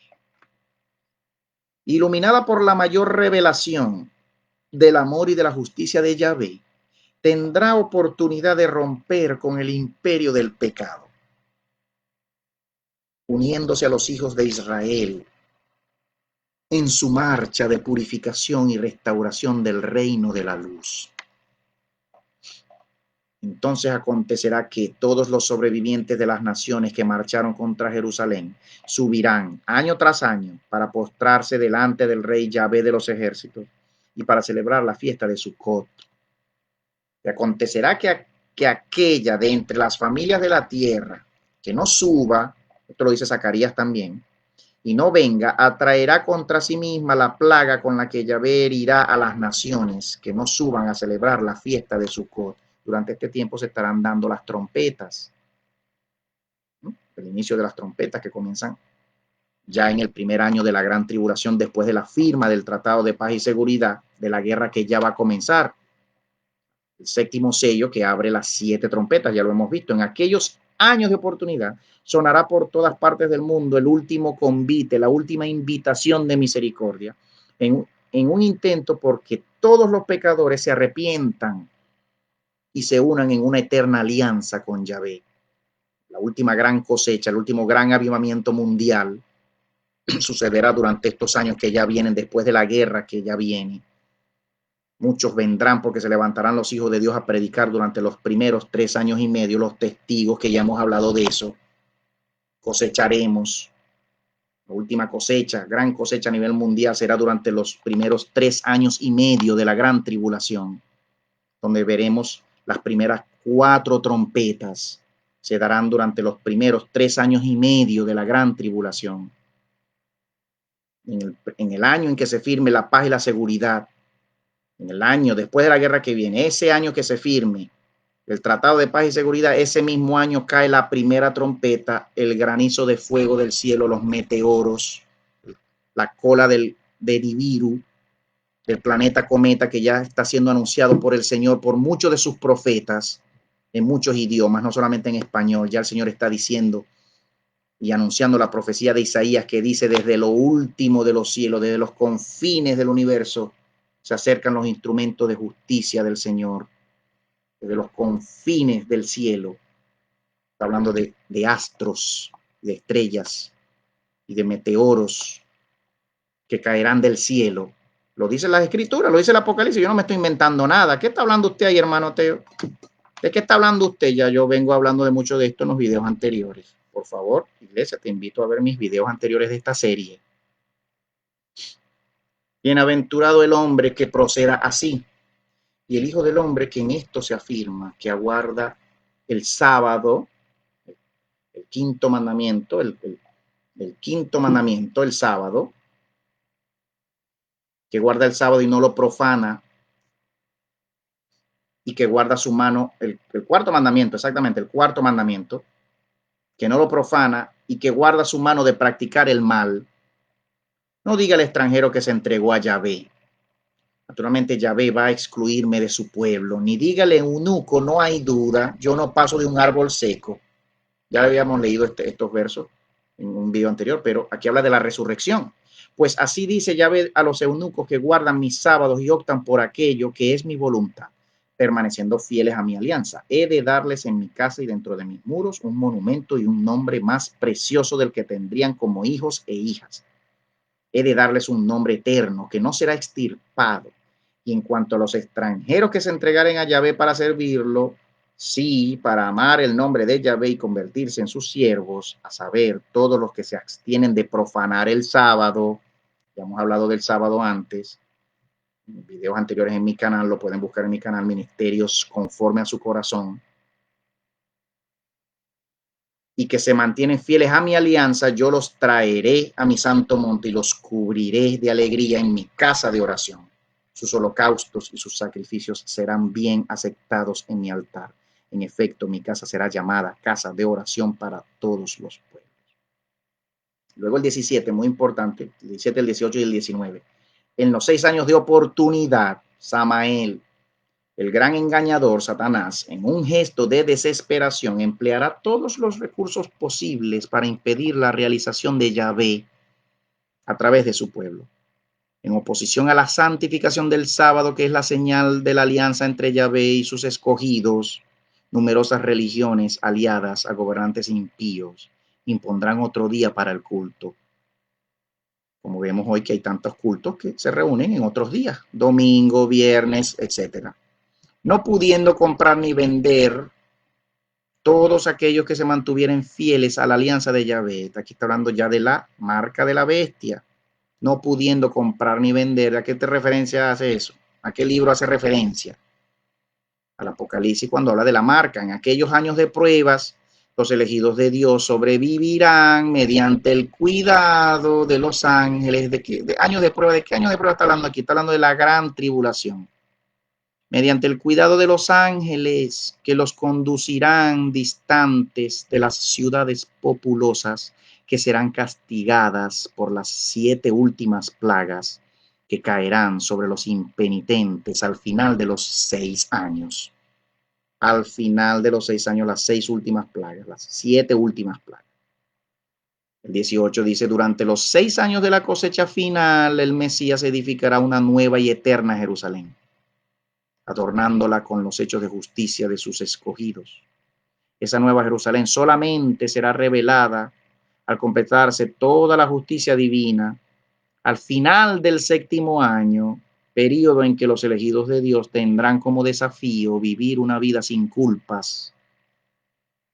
iluminada por la mayor revelación del amor y de la justicia de Yahvé, tendrá oportunidad de romper con el imperio del pecado, uniéndose a los hijos de Israel en su marcha de purificación y restauración del reino de la luz. Entonces acontecerá que todos los sobrevivientes de las naciones que marcharon contra Jerusalén subirán año tras año para postrarse delante del rey Yahvé de los ejércitos y para celebrar la fiesta de Sucot. Y acontecerá que aquella de entre las familias de la tierra que no suba, esto lo dice Zacarías también, y no venga, atraerá contra sí misma la plaga con la que Yahvé herirá a las naciones que no suban a celebrar la fiesta de Sucot. Durante este tiempo se estarán dando las trompetas, ¿no? El inicio de las trompetas que comienzan ya en el primer año de la gran tribulación, después de la firma del Tratado de Paz y Seguridad, de la guerra que ya va a comenzar. El séptimo sello que abre las 7 trompetas, ya lo hemos visto. En aquellos años de oportunidad sonará por todas partes del mundo el último convite, la última invitación de misericordia, en un intento porque todos los pecadores se arrepientan y se unan en una eterna alianza con Yahvé. La última gran cosecha, el último gran avivamiento mundial sucederá durante estos años que ya vienen, después de la guerra que ya viene. Muchos vendrán porque se levantarán los hijos de Dios a predicar durante los primeros 3 años y medio, los testigos que ya hemos hablado de eso. Cosecharemos. La última cosecha, gran cosecha a nivel mundial, será durante los primeros 3 años y medio de la gran tribulación, donde veremos las primeras 4 trompetas. Se darán durante los primeros 3 años y medio de la gran tribulación. En el año en que se firme la paz y la seguridad, en el año después de la guerra que viene, ese año que se firme el Tratado de Paz y Seguridad, ese mismo año cae la primera trompeta, el granizo de fuego del cielo, los meteoros, la cola de Nibiru, del planeta cometa que ya está siendo anunciado por el Señor, por muchos de sus profetas, en muchos idiomas, no solamente en español. Ya el Señor está diciendo y anunciando la profecía de Isaías que dice: desde lo último de los cielos, desde los confines del universo, se acercan los instrumentos de justicia del Señor. Desde los confines del cielo, está hablando de astros, de estrellas y de meteoros que caerán del cielo. Lo dice las escrituras, lo dice el Apocalipsis. Yo no me estoy inventando nada. ¿Qué está hablando usted ahí, hermano Teo? ¿De qué está hablando usted? Ya yo vengo hablando de mucho de esto en los videos anteriores. Por favor, iglesia, te invito a ver mis videos anteriores de esta serie. Bienaventurado el hombre que proceda así, y el Hijo del Hombre que en esto se afirma, que aguarda el sábado, el quinto mandamiento, el quinto mandamiento, el sábado, que guarda el sábado y no lo profana, y que guarda su mano, el cuarto mandamiento, exactamente, el cuarto mandamiento, que no lo profana y que guarda su mano de practicar el mal. No diga al extranjero que se entregó a Yahvé. Naturalmente Yahvé va a excluirme de su pueblo. Ni dígale eunuco, no hay duda, yo no paso de un árbol seco. Ya habíamos leído estos versos en un video anterior, pero aquí habla de la resurrección. Pues así dice Yahvé a los eunucos que guardan mis sábados y optan por aquello que es mi voluntad, permaneciendo fieles a mi alianza. He de darles en mi casa y dentro de mis muros un monumento y un nombre más precioso del que tendrían como hijos e hijas. He de darles un nombre eterno que no será extirpado. Y en cuanto a los extranjeros que se entregaren a Yahvé para servirlo, sí, para amar el nombre de Yahvé y convertirse en sus siervos, a saber, todos los que se abstienen de profanar el sábado. Ya hemos hablado del sábado antes, en videos anteriores en mi canal, lo pueden buscar en mi canal, Ministerios Conforme a su Corazón, y que se mantienen fieles a mi alianza, yo los traeré a mi santo monte y los cubriré de alegría en mi casa de oración. Sus holocaustos y sus sacrificios serán bien aceptados en mi altar. En efecto, mi casa será llamada casa de oración para todos los pueblos. Luego el 17, muy importante, el 17, el 18 y el 19. En los 6 años de oportunidad, Samael, El gran engañador, Satanás, en un gesto de desesperación, empleará todos los recursos posibles para impedir la realización de Yahvé a través de su pueblo. En oposición a la santificación del sábado, que es la señal de la alianza entre Yahvé y sus escogidos, numerosas religiones aliadas a gobernantes impíos impondrán otro día para el culto. Como vemos hoy que hay tantos cultos que se reúnen en otros días, domingo, viernes, etc. No pudiendo comprar ni vender, todos aquellos que se mantuvieren fieles a la alianza de Yahvé, aquí está hablando ya de la marca de la bestia, no pudiendo comprar ni vender, ¿a qué referencia hace eso? ¿A qué libro hace referencia? Al Apocalipsis, cuando habla de la marca. En aquellos años de pruebas, los elegidos de Dios sobrevivirán mediante el cuidado de los ángeles. ¿De años de prueba? ¿De qué años de prueba está hablando aquí? Está hablando de la gran tribulación. Mediante el cuidado de los ángeles que los conducirán distantes de las ciudades populosas que serán castigadas por las 7 últimas plagas que caerán sobre los impenitentes al final de los 6 años. Al final de los 6 años, las 6 últimas plagas, las 7 últimas plagas. El 18 dice, durante los 6 años de la cosecha final, el Mesías edificará una nueva y eterna Jerusalén, adornándola con los hechos de justicia de sus escogidos. Esa nueva Jerusalén solamente será revelada al completarse toda la justicia divina al final del 7º año, periodo en que los elegidos de Dios tendrán como desafío vivir una vida sin culpas,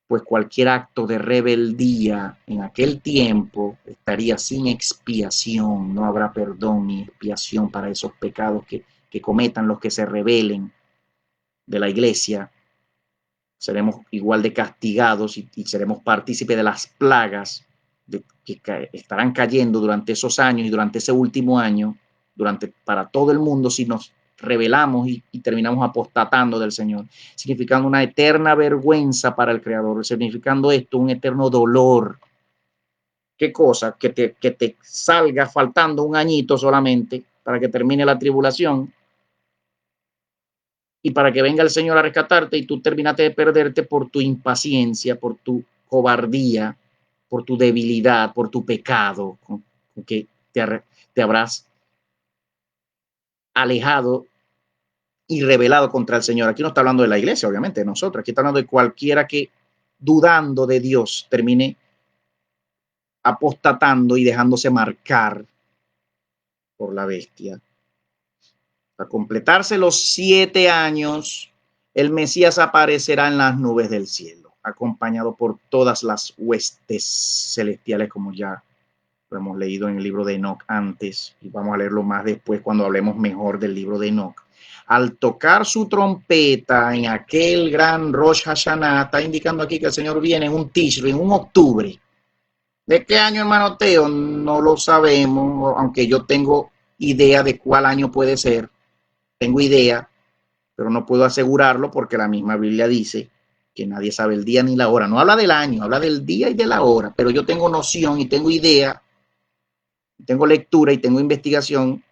pues cualquier acto de rebeldía en aquel tiempo estaría sin expiación, no habrá perdón ni expiación para esos pecados que cometan los que se rebelen de la iglesia. Seremos igual de castigados y seremos partícipes de las plagas que estarán cayendo durante esos años y durante ese último año, para todo el mundo, si nos rebelamos y terminamos apostatando del Señor, significando una eterna vergüenza para el Creador, significando esto un eterno dolor. ¿Qué cosa? Que te salga faltando un añito solamente para que termine la tribulación y para que venga el Señor a rescatarte y tú terminaste de perderte por tu impaciencia, por tu cobardía, por tu debilidad, por tu pecado, con que te habrás alejado y rebelado contra el Señor. Aquí no está hablando de la iglesia, obviamente, de nosotros. Aquí está hablando de cualquiera que, dudando de Dios, termine apostatando y dejándose marcar por la bestia. Al completarse los 7 años, el Mesías aparecerá en las nubes del cielo, acompañado por todas las huestes celestiales, como ya lo hemos leído en el libro de Enoc antes, y vamos a leerlo más después cuando hablemos mejor del libro de Enoc. Al tocar su trompeta en aquel gran Rosh Hashanah, está indicando aquí que el Señor viene en un Tishri, en un octubre. ¿De qué año, hermano Teo? No lo sabemos, aunque yo tengo idea de cuál año puede ser. Tengo idea, pero no puedo asegurarlo porque la misma Biblia dice que nadie sabe el día ni la hora. No habla del año, habla del día y de la hora, pero yo tengo noción y tengo idea, tengo lectura y tengo investigación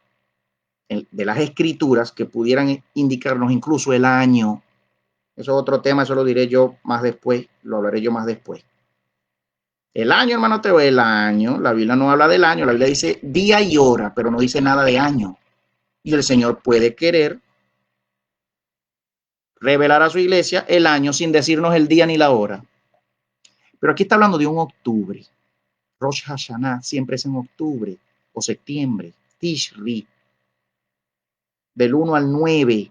de las escrituras que pudieran indicarnos incluso el año. Eso es otro tema, eso lo diré yo más después, lo hablaré yo más después. El año, hermano Teo, el año, la Biblia no habla del año, la Biblia dice día y hora, pero no dice nada de año. Y el Señor puede querer revelar a su iglesia el año sin decirnos el día ni la hora. Pero aquí está hablando de un octubre. Rosh Hashanah siempre es en octubre o septiembre. Tishri, del 1 al 9.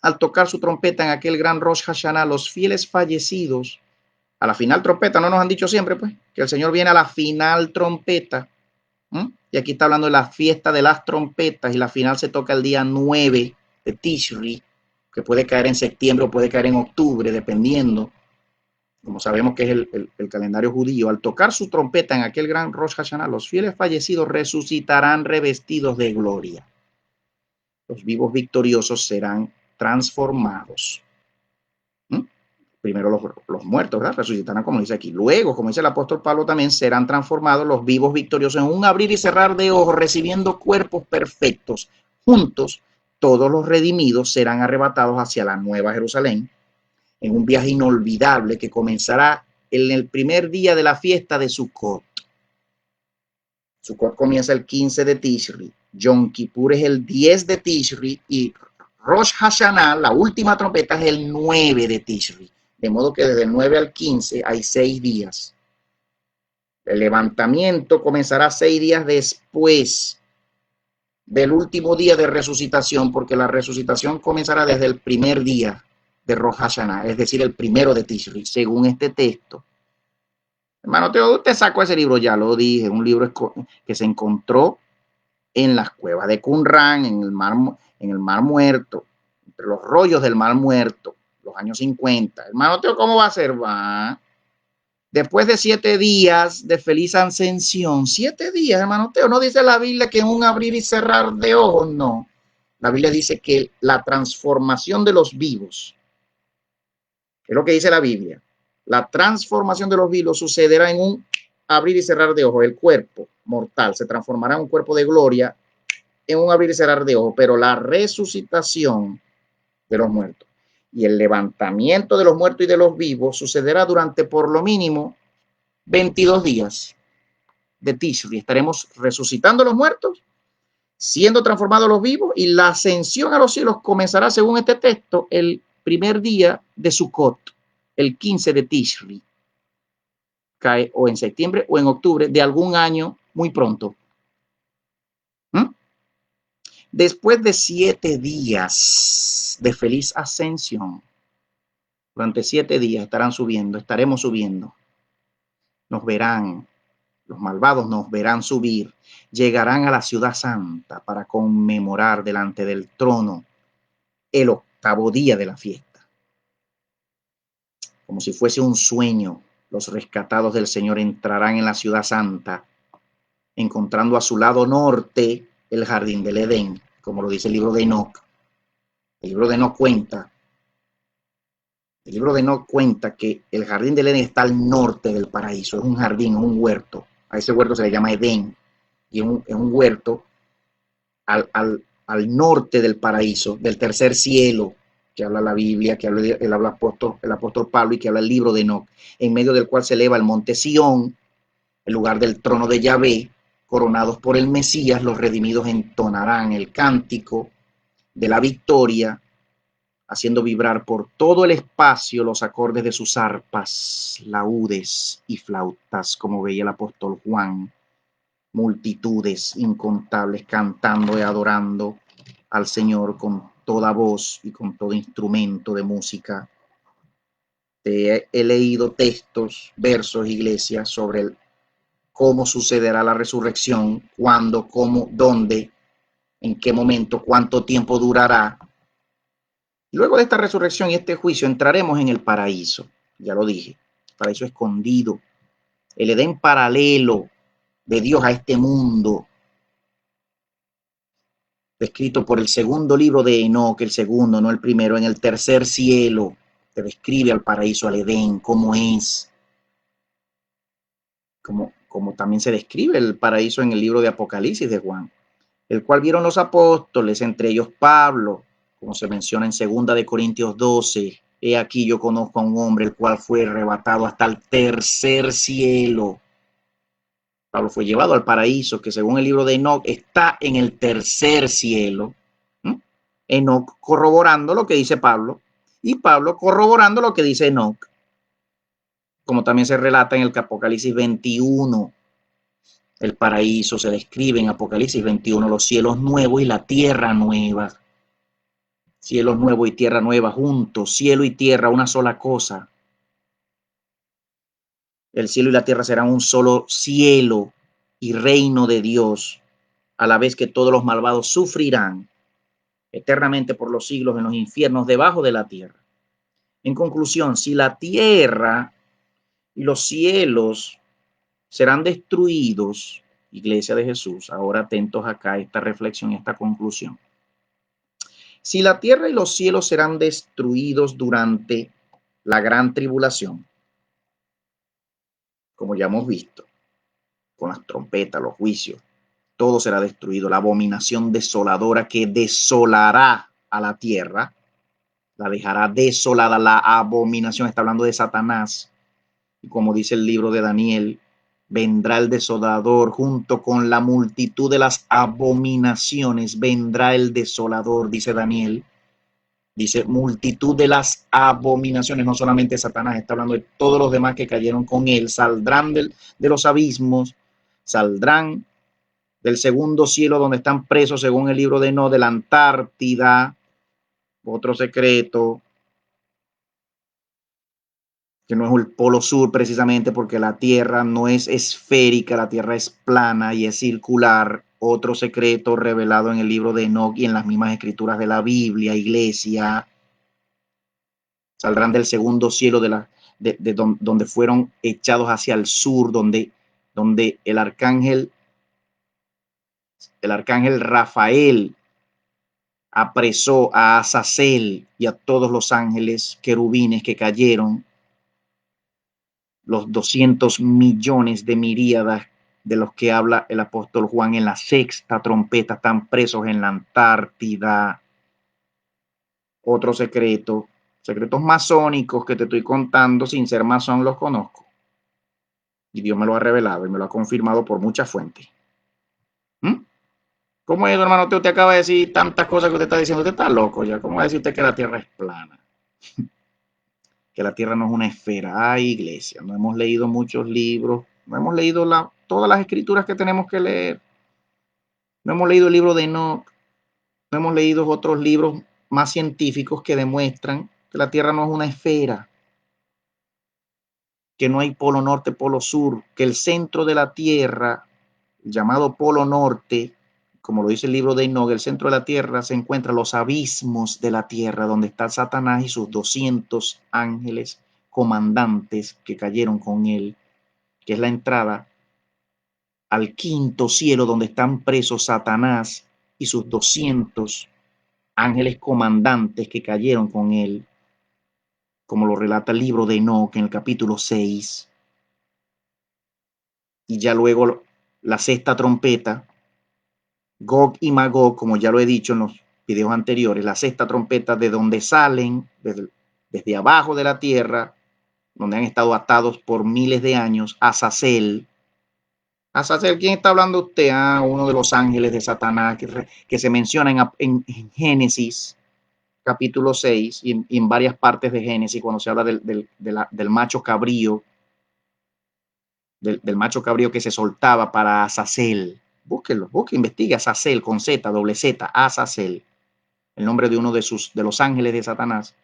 Al tocar su trompeta en aquel gran Rosh Hashanah, los fieles fallecidos, a la final trompeta, ¿no nos han dicho siempre, pues? Que el Señor viene a la final trompeta. Y aquí está hablando de la fiesta de las trompetas y la final se toca el día 9 de Tishri, que puede caer en septiembre o puede caer en octubre, dependiendo, como sabemos que es el calendario judío. Al tocar su trompeta en aquel gran Rosh Hashanah, los fieles fallecidos resucitarán revestidos de gloria. Los vivos victoriosos serán transformados. Primero los muertos, ¿verdad? Resucitarán, como dice aquí. Luego, como dice el apóstol Pablo también, serán transformados los vivos victoriosos en un abrir y cerrar de ojos, recibiendo cuerpos perfectos, juntos, todos los redimidos serán arrebatados hacia la Nueva Jerusalén en un viaje inolvidable que comenzará en el primer día de la fiesta de Sukkot. Sukkot comienza el 15 de Tishri, Yom Kippur es el 10 de Tishri y Rosh Hashanah, la última trompeta, es el 9 de Tishri. De modo que desde el 9 al 15 hay 6 días. El levantamiento comenzará 6 días después del último día de resucitación, porque la resucitación comenzará desde el primer día de Rosh Hashanah, es decir, el primero de Tishri, según este texto. Hermano Teo, te saco ese libro, ya lo dije, un libro que se encontró en las cuevas de Qumran, en el Mar Muerto, entre los rollos del Mar Muerto, los años 50. Hermano Teo, ¿cómo va a ser? Va. Después de 7 días de feliz ascensión, 7 días, hermano Teo, no dice la Biblia que en un abrir y cerrar de ojos, no. La Biblia dice que la transformación de los vivos, es lo que dice la Biblia, la transformación de los vivos sucederá en un abrir y cerrar de ojos. El cuerpo mortal se transformará en un cuerpo de gloria en un abrir y cerrar de ojos, pero la resucitación de los muertos y el levantamiento de los muertos y de los vivos sucederá durante por lo mínimo 22 días de Tishri. Estaremos resucitando a los muertos, siendo transformados los vivos, y la ascensión a los cielos comenzará, según este texto, el primer día de Sukkot, el 15 de Tishri. Cae o en septiembre o en octubre de algún año muy pronto. Después de 7 días de feliz ascensión, durante 7 días estaremos subiendo. Nos verán, los malvados nos verán subir, llegarán a la ciudad santa para conmemorar delante del trono el 8º día de la fiesta. Como si fuese un sueño, los rescatados del Señor entrarán en la ciudad santa, encontrando a su lado norte el jardín del Edén, como lo dice el libro de Enoc. El libro de Enoc cuenta que el jardín del Edén está al norte del paraíso, es un jardín, es un huerto. A ese huerto se le llama Edén, y es un huerto al norte del paraíso, del tercer cielo, que habla la Biblia, que habla el apóstol Pablo y que habla el libro de Enoc, en medio del cual se eleva el monte Sión, el lugar del trono de Yahvé. Coronados por el Mesías, los redimidos entonarán el cántico de la victoria, haciendo vibrar por todo el espacio los acordes de sus arpas, laúdes y flautas, como veía el apóstol Juan. Multitudes incontables cantando y adorando al Señor con toda voz y con todo instrumento de música. He leído textos, versos, iglesia, sobre cómo sucederá la resurrección, cuándo, cómo, dónde, en qué momento, cuánto tiempo durará. Luego de esta resurrección y este juicio entraremos en el paraíso, ya lo dije, el paraíso escondido, el Edén paralelo de Dios a este mundo, descrito por el segundo libro de Enoc, el segundo, no el primero, en el tercer cielo, te describe al paraíso, al Edén, cómo es, como también se describe el paraíso en el libro de Apocalipsis de Juan, el cual vieron los apóstoles, entre ellos Pablo, como se menciona en 2 de Corintios 12, he aquí yo conozco a un hombre el cual fue arrebatado hasta el tercer cielo. Pablo fue llevado al paraíso, que según el libro de Enoc está en el tercer cielo. Enoc corroborando lo que dice Pablo y Pablo corroborando lo que dice Enoc, como también se relata en el Apocalipsis 21. El paraíso se describe en Apocalipsis 21, los cielos nuevos y la tierra nueva. Cielos nuevos y tierra nueva juntos, cielo y tierra, una sola cosa. El cielo y la tierra serán un solo cielo y reino de Dios, a la vez que todos los malvados sufrirán eternamente por los siglos en los infiernos debajo de la tierra. En conclusión, si la tierra y los cielos serán destruidos, Iglesia de Jesús, ahora atentos acá a esta reflexión y esta conclusión. Si la tierra y los cielos serán destruidos durante la gran tribulación, como ya hemos visto, con las trompetas, los juicios, todo será destruido. La abominación desoladora que desolará a la tierra, la dejará desolada. La abominación está hablando de Satanás. Y como dice el libro de Daniel, vendrá el desolador junto con la multitud de las abominaciones. Vendrá el desolador, dice Daniel. Dice multitud de las abominaciones, no solamente Satanás, está hablando de todos los demás que cayeron con él. Saldrán de los abismos, saldrán del segundo cielo donde están presos, según el libro de No, de la Antártida. Otro secreto, que no es el polo sur precisamente porque la Tierra no es esférica, la Tierra es plana y es circular. Otro secreto revelado en el libro de Enoch y en las mismas escrituras de la Biblia, iglesia. Saldrán del segundo cielo donde fueron echados hacia el sur, donde el arcángel Rafael apresó a Azazel y a todos los ángeles querubines que cayeron, los 200 millones de miríadas de los que habla el apóstol Juan en la sexta trompeta, están presos en la Antártida. Otro secreto, secretos masónicos que te estoy contando, sin ser masón los conozco. Y Dios me lo ha revelado y me lo ha confirmado por muchas fuentes. ¿Cómo es, hermano? Usted acaba de decir tantas cosas que usted está diciendo. Usted está loco ya. ¿Cómo va a decir usted que la tierra es plana? Que la tierra no es una esfera. Ay, iglesia, no hemos leído muchos libros. No hemos leído todas las escrituras que tenemos que leer. No hemos leído el libro de Enoch. No hemos leído otros libros más científicos que demuestran que la tierra no es una esfera. Que no hay polo norte, polo sur. Que el centro de la tierra, llamado polo norte, como lo dice el libro de Enoch, el centro de la tierra se encuentran los abismos de la tierra, donde está Satanás y sus 200 ángeles comandantes que cayeron con él, que es la entrada al quinto cielo, donde están presos Satanás y sus 200 ángeles comandantes que cayeron con él, como lo relata el libro de Enoch en el capítulo 6. Y ya luego la sexta trompeta, Gog y Magog, como ya lo he dicho en los videos anteriores, la sexta trompeta, de donde salen, desde abajo de la tierra, donde han estado atados por miles de años, Azazel. Azazel, ¿quién está hablando usted? Uno de los ángeles de Satanás que se menciona en Génesis, capítulo 6, y en varias partes de Génesis, cuando se habla del macho cabrío, del macho cabrío que se soltaba para Azazel. Búsquenlo, investigue Azazel con Z, doble Z, Azazel, el nombre de uno de los ángeles de Satanás,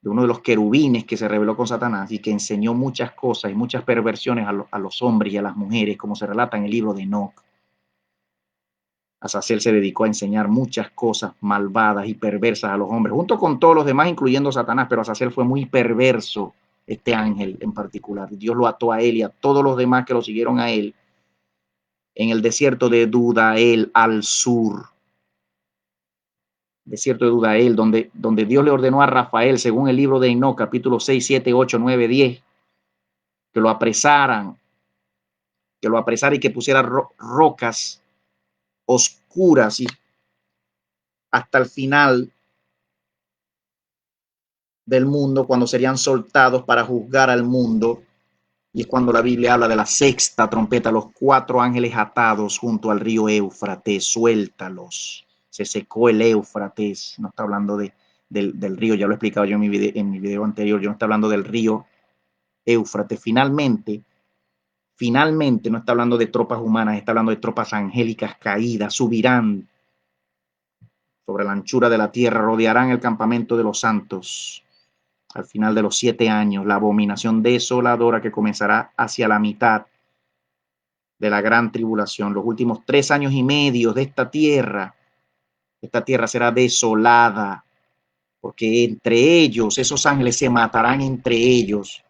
de uno de los querubines que se rebeló con Satanás y que enseñó muchas cosas y muchas perversiones a los hombres y a las mujeres, como se relata en el libro de Enoch. Azazel se dedicó a enseñar muchas cosas malvadas y perversas a los hombres, junto con todos los demás, incluyendo Satanás, pero Azazel fue muy perverso, este ángel en particular. Dios lo ató a él y a todos los demás que lo siguieron a él en el desierto de Dudael al sur. Desierto de Dudael, donde Dios le ordenó a Rafael, según el libro de Enoch, capítulo 6, 7, 8, 9, 10, que lo apresara y que pusiera rocas oscuras y hasta el final del mundo, cuando serían soltados para juzgar al mundo. Y es cuando la Biblia habla de la sexta trompeta, los 4 ángeles atados junto al río Éufrates, suéltalos. Se secó el Éufrates, no está hablando del río, ya lo he explicado yo en mi video anterior, yo no está hablando del río Éufrates. Finalmente, no está hablando de tropas humanas, está hablando de tropas angélicas caídas, subirán sobre la anchura de la tierra, rodearán el campamento de los santos. Al final de los 7 años, la abominación desoladora que comenzará hacia la mitad de la gran tribulación, los últimos 3 años y medio de esta tierra será desolada, porque entre ellos, esos ángeles se matarán entre ellos,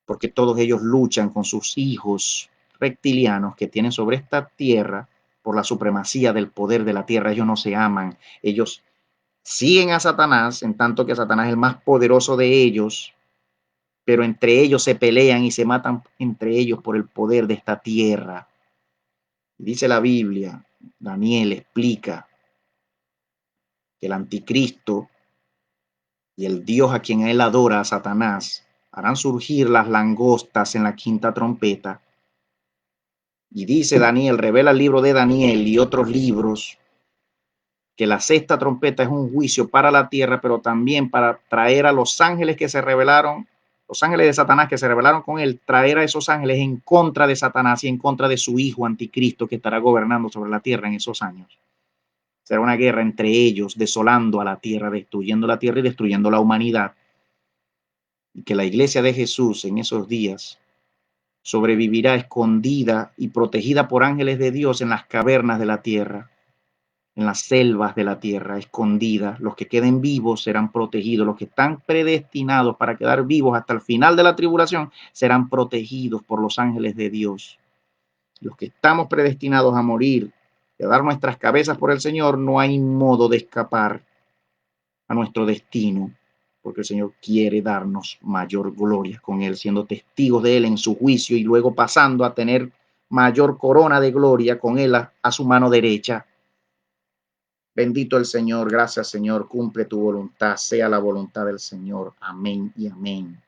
porque todos ellos luchan con sus hijos reptilianos que tienen sobre esta tierra por la supremacía del poder de la tierra. Ellos no se aman, ellos siguen a Satanás, en tanto que Satanás es el más poderoso de ellos, pero entre ellos se pelean y se matan entre ellos por el poder de esta tierra. Dice la Biblia, Daniel explica que el anticristo y el Dios a quien él adora, a Satanás, harán surgir las langostas en la quinta trompeta. Y dice Daniel, revela el libro de Daniel y otros libros, que la sexta trompeta es un juicio para la tierra, pero también para traer a los ángeles que se rebelaron, los ángeles de Satanás que se rebelaron con él, traer a esos ángeles en contra de Satanás y en contra de su hijo anticristo que estará gobernando sobre la tierra en esos años. Será una guerra entre ellos, desolando a la tierra, destruyendo la tierra y destruyendo la humanidad. Y que la iglesia de Jesús en esos días sobrevivirá escondida y protegida por ángeles de Dios en las cavernas de la tierra, en las selvas de la tierra, escondidas. Los que queden vivos serán protegidos. Los que están predestinados para quedar vivos hasta el final de la tribulación serán protegidos por los ángeles de Dios. Los que estamos predestinados a morir, a dar nuestras cabezas por el Señor, no hay modo de escapar a nuestro destino, porque el Señor quiere darnos mayor gloria con Él, siendo testigos de Él en su juicio y luego pasando a tener mayor corona de gloria con Él a su mano derecha. Bendito el Señor, gracias Señor, cumple tu voluntad, sea la voluntad del Señor. Amén y amén.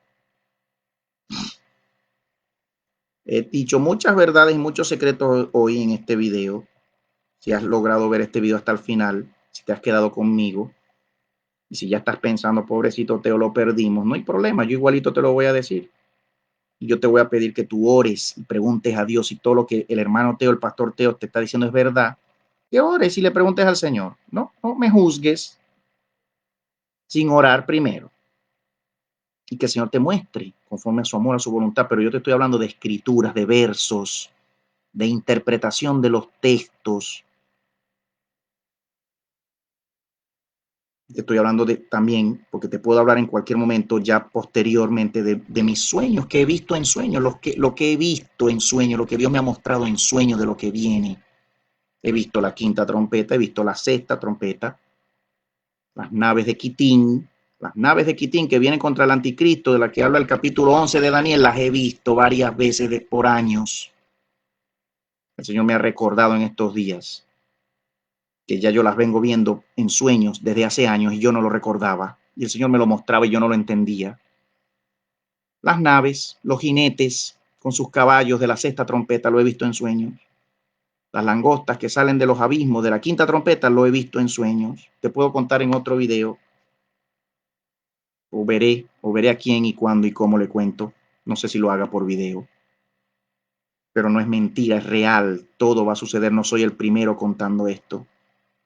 He dicho muchas verdades y muchos secretos hoy en este video. Si has logrado ver este video hasta el final, si te has quedado conmigo, y si ya estás pensando, pobrecito Teo, lo perdimos, no hay problema, yo igualito te lo voy a decir. Y yo te voy a pedir que tú ores y preguntes a Dios si todo lo que el hermano Teo, el pastor Teo te está diciendo es verdad. Que ores y le preguntes al Señor. No me juzgues sin orar primero. Y que el Señor te muestre conforme a su amor, a su voluntad. Pero yo te estoy hablando de escrituras, de versos, de interpretación de los textos. Te estoy hablando también, porque te puedo hablar en cualquier momento ya posteriormente de mis sueños que he visto en sueños, lo que he visto en sueños, lo que Dios me ha mostrado en sueños de lo que viene. He visto la quinta trompeta, he visto la sexta trompeta, las naves de Quitín que vienen contra el anticristo, de la que habla el capítulo 11 de Daniel, las he visto varias veces por años. El Señor me ha recordado en estos días que ya yo las vengo viendo en sueños desde hace años y yo no lo recordaba. Y el Señor me lo mostraba y yo no lo entendía. Las naves, los jinetes con sus caballos de la sexta trompeta, lo he visto en sueños. Las langostas que salen de los abismos de la quinta trompeta, lo he visto en sueños. Te puedo contar en otro video. O veré a quién y cuándo y cómo le cuento. No sé si lo haga por video. Pero no es mentira, es real. Todo va a suceder. No soy el primero contando esto.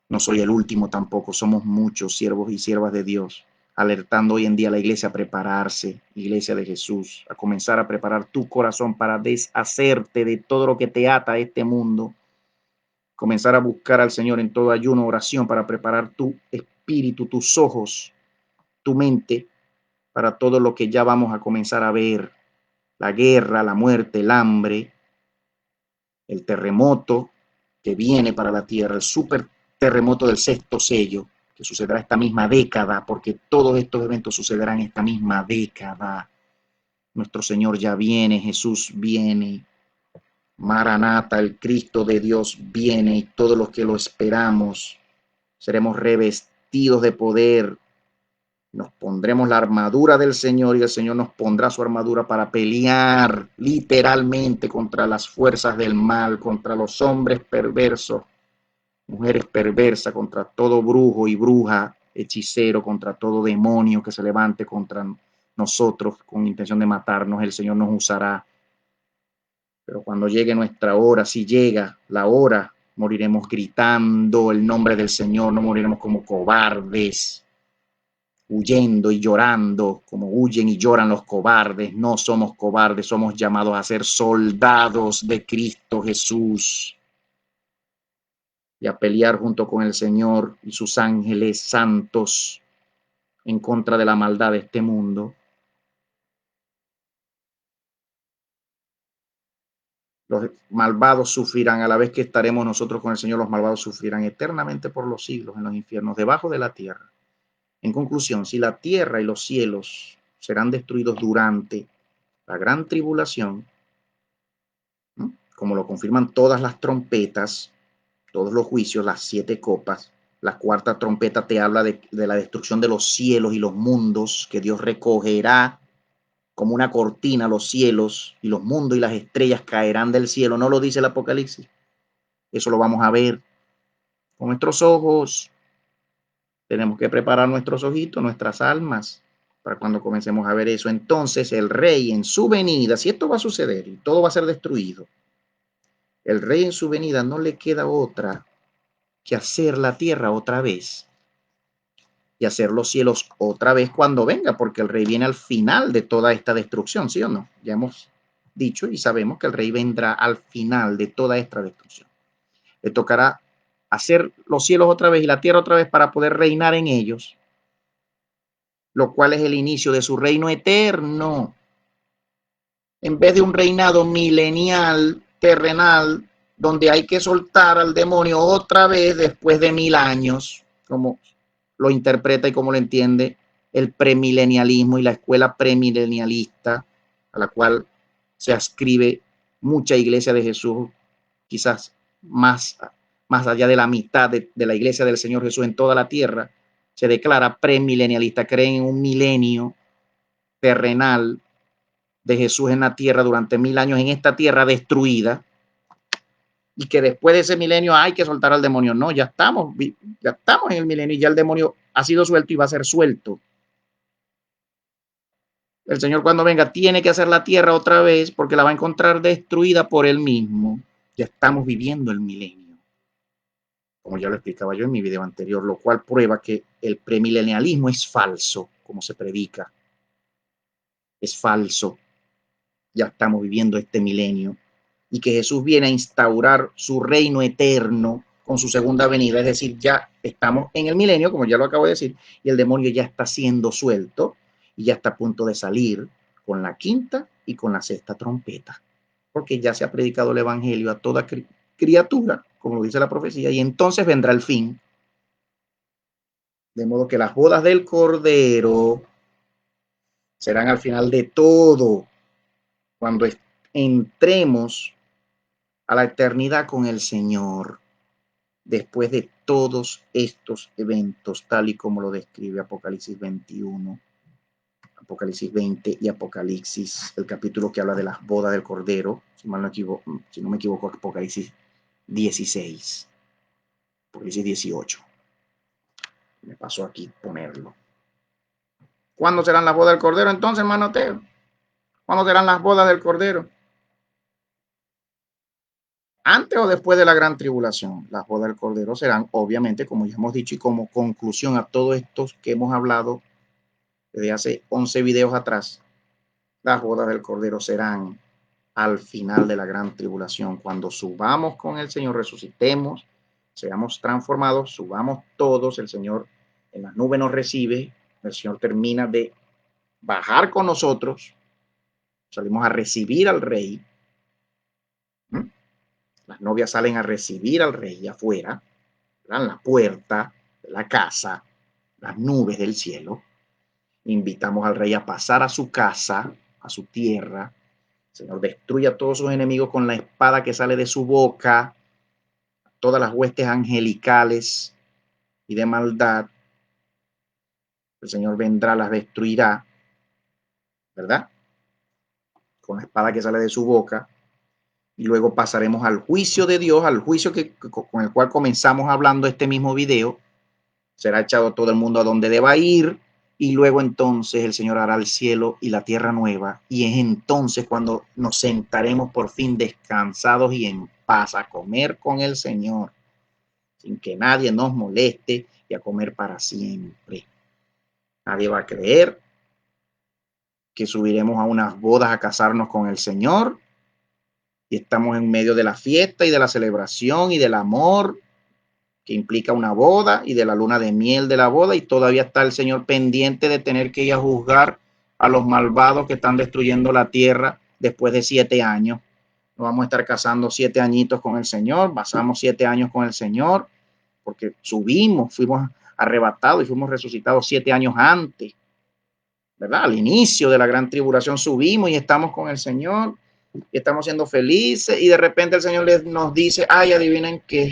No soy el último tampoco. Somos muchos siervos y siervas de Dios, alertando hoy en día a la iglesia a prepararse, iglesia de Jesús, a comenzar a preparar tu corazón para deshacerte de todo lo que te ata a este mundo. Comenzar a buscar al Señor en todo ayuno, oración, para preparar tu espíritu, tus ojos, tu mente, para todo lo que ya vamos a comenzar a ver. La guerra, la muerte, el hambre, el terremoto que viene para la tierra, el super terremoto del sexto sello, que sucederá esta misma década, porque todos estos eventos sucederán esta misma década. Nuestro Señor ya viene, Jesús viene, Maranata, el Cristo de Dios viene, y todos los que lo esperamos seremos revestidos de poder. Nos pondremos la armadura del Señor y el Señor nos pondrá su armadura para pelear literalmente contra las fuerzas del mal, contra los hombres perversos, mujeres perversas, contra todo brujo y bruja, hechicero, contra todo demonio que se levante contra nosotros con intención de matarnos. El Señor nos usará. Pero cuando llegue nuestra hora, si llega la hora, moriremos gritando el nombre del Señor, no moriremos como cobardes, huyendo y llorando, como huyen y lloran los cobardes. No somos cobardes, somos llamados a ser soldados de Cristo Jesús y a pelear junto con el Señor y sus ángeles santos en contra de la maldad de este mundo. Los malvados sufrirán, a la vez que estaremos nosotros con el Señor, los malvados sufrirán eternamente por los siglos en los infiernos, debajo de la tierra. En conclusión, si la tierra y los cielos serán destruidos durante la gran tribulación, ¿no?, como lo confirman todas las trompetas, todos los juicios, las 7 copas. La cuarta trompeta te habla de la destrucción de los cielos y los mundos, que Dios recogerá como una cortina los cielos y los mundos y las estrellas caerán del cielo. ¿No lo dice el Apocalipsis? Eso lo vamos a ver con nuestros ojos. Tenemos que preparar nuestros ojitos, nuestras almas, para cuando comencemos a ver eso. Entonces el rey en su venida, si esto va a suceder y todo va a ser destruido, el rey en su venida no le queda otra que hacer la tierra otra vez y hacer los cielos otra vez cuando venga, porque el rey viene al final de toda esta destrucción, ¿sí o no? Ya hemos dicho y sabemos que el rey vendrá al final de toda esta destrucción. Le tocará hacer los cielos otra vez y la tierra otra vez para poder reinar en ellos, lo cual es el inicio de su reino eterno. En vez de un reinado milenial, terrenal, donde hay que soltar al demonio otra vez después de 1000 años, como lo interpreta y como lo entiende el premilenialismo y la escuela premilenialista, a la cual se ascribe mucha iglesia de Jesús, quizás más allá de la mitad de la iglesia del Señor Jesús en toda la tierra, se declara premilenialista, creen en un milenio terrenal de Jesús en la tierra durante 1000 años en esta tierra destruida, y que después de ese milenio hay que soltar al demonio. No, ya estamos en el milenio y ya el demonio ha sido suelto y va a ser suelto. El Señor cuando venga tiene que hacer la tierra otra vez porque la va a encontrar destruida por él mismo. Ya estamos viviendo el milenio, como ya lo explicaba yo en mi video anterior, lo cual prueba que el premilenialismo es falso, como se predica. Es falso. Ya estamos viviendo este milenio y que Jesús viene a instaurar su reino eterno con su segunda venida, es decir, ya estamos en el milenio, como ya lo acabo de decir, y el demonio ya está siendo suelto y ya está a punto de salir con la quinta y con la sexta trompeta, porque ya se ha predicado el evangelio a toda criatura, como lo dice la profecía, y entonces vendrá el fin. De modo que las bodas del Cordero serán al final de todo, cuando entremos a la eternidad con el Señor, después de todos estos eventos, tal y como lo describe Apocalipsis 21, Apocalipsis 20 y Apocalipsis, el capítulo que habla de las bodas del Cordero, si no me equivoco, Apocalipsis 16, Apocalipsis 18. Me pasó aquí ponerlo. ¿Cuándo serán las bodas del Cordero entonces, hermano Teo? ¿Cuándo serán las bodas del Cordero? Antes o después de la gran tribulación. Las bodas del Cordero serán, obviamente, como ya hemos dicho, y como conclusión a todos estos que hemos hablado desde hace 11 videos atrás, las bodas del Cordero serán al final de la gran tribulación, cuando subamos con el Señor, resucitemos, seamos transformados, subamos todos, el Señor en las nubes nos recibe, el Señor termina de bajar con nosotros, salimos a recibir al Rey, las novias salen a recibir al Rey afuera, en la puerta de la casa, las nubes del cielo, invitamos al Rey a pasar a su casa, a su tierra. El Señor destruye a todos sus enemigos con la espada que sale de su boca, todas las huestes angelicales y de maldad. El Señor vendrá, las destruirá, ¿verdad? Con la espada que sale de su boca. Y luego pasaremos al juicio de Dios, al juicio con el cual comenzamos hablando este mismo video. Será echado todo el mundo a donde deba ir. Y luego entonces el Señor hará el cielo y la tierra nueva. Y es entonces cuando nos sentaremos por fin descansados y en paz a comer con el Señor, sin que nadie nos moleste, y a comer para siempre. Nadie va a creer que subiremos a unas bodas a casarnos con el Señor y estamos en medio de la fiesta y de la celebración y del amor que implica una boda y de la luna de miel de la boda, y todavía está el Señor pendiente de tener que ir a juzgar a los malvados que están destruyendo la tierra después de 7 años. Nos vamos a estar casando 7 añitos con el Señor, pasamos 7 años con el Señor, porque fuimos arrebatados y fuimos resucitados 7 años antes, ¿verdad? Al inicio de la gran tribulación subimos y estamos con el Señor. y estamos siendo felices y de repente el Señor nos dice, ay, adivinen que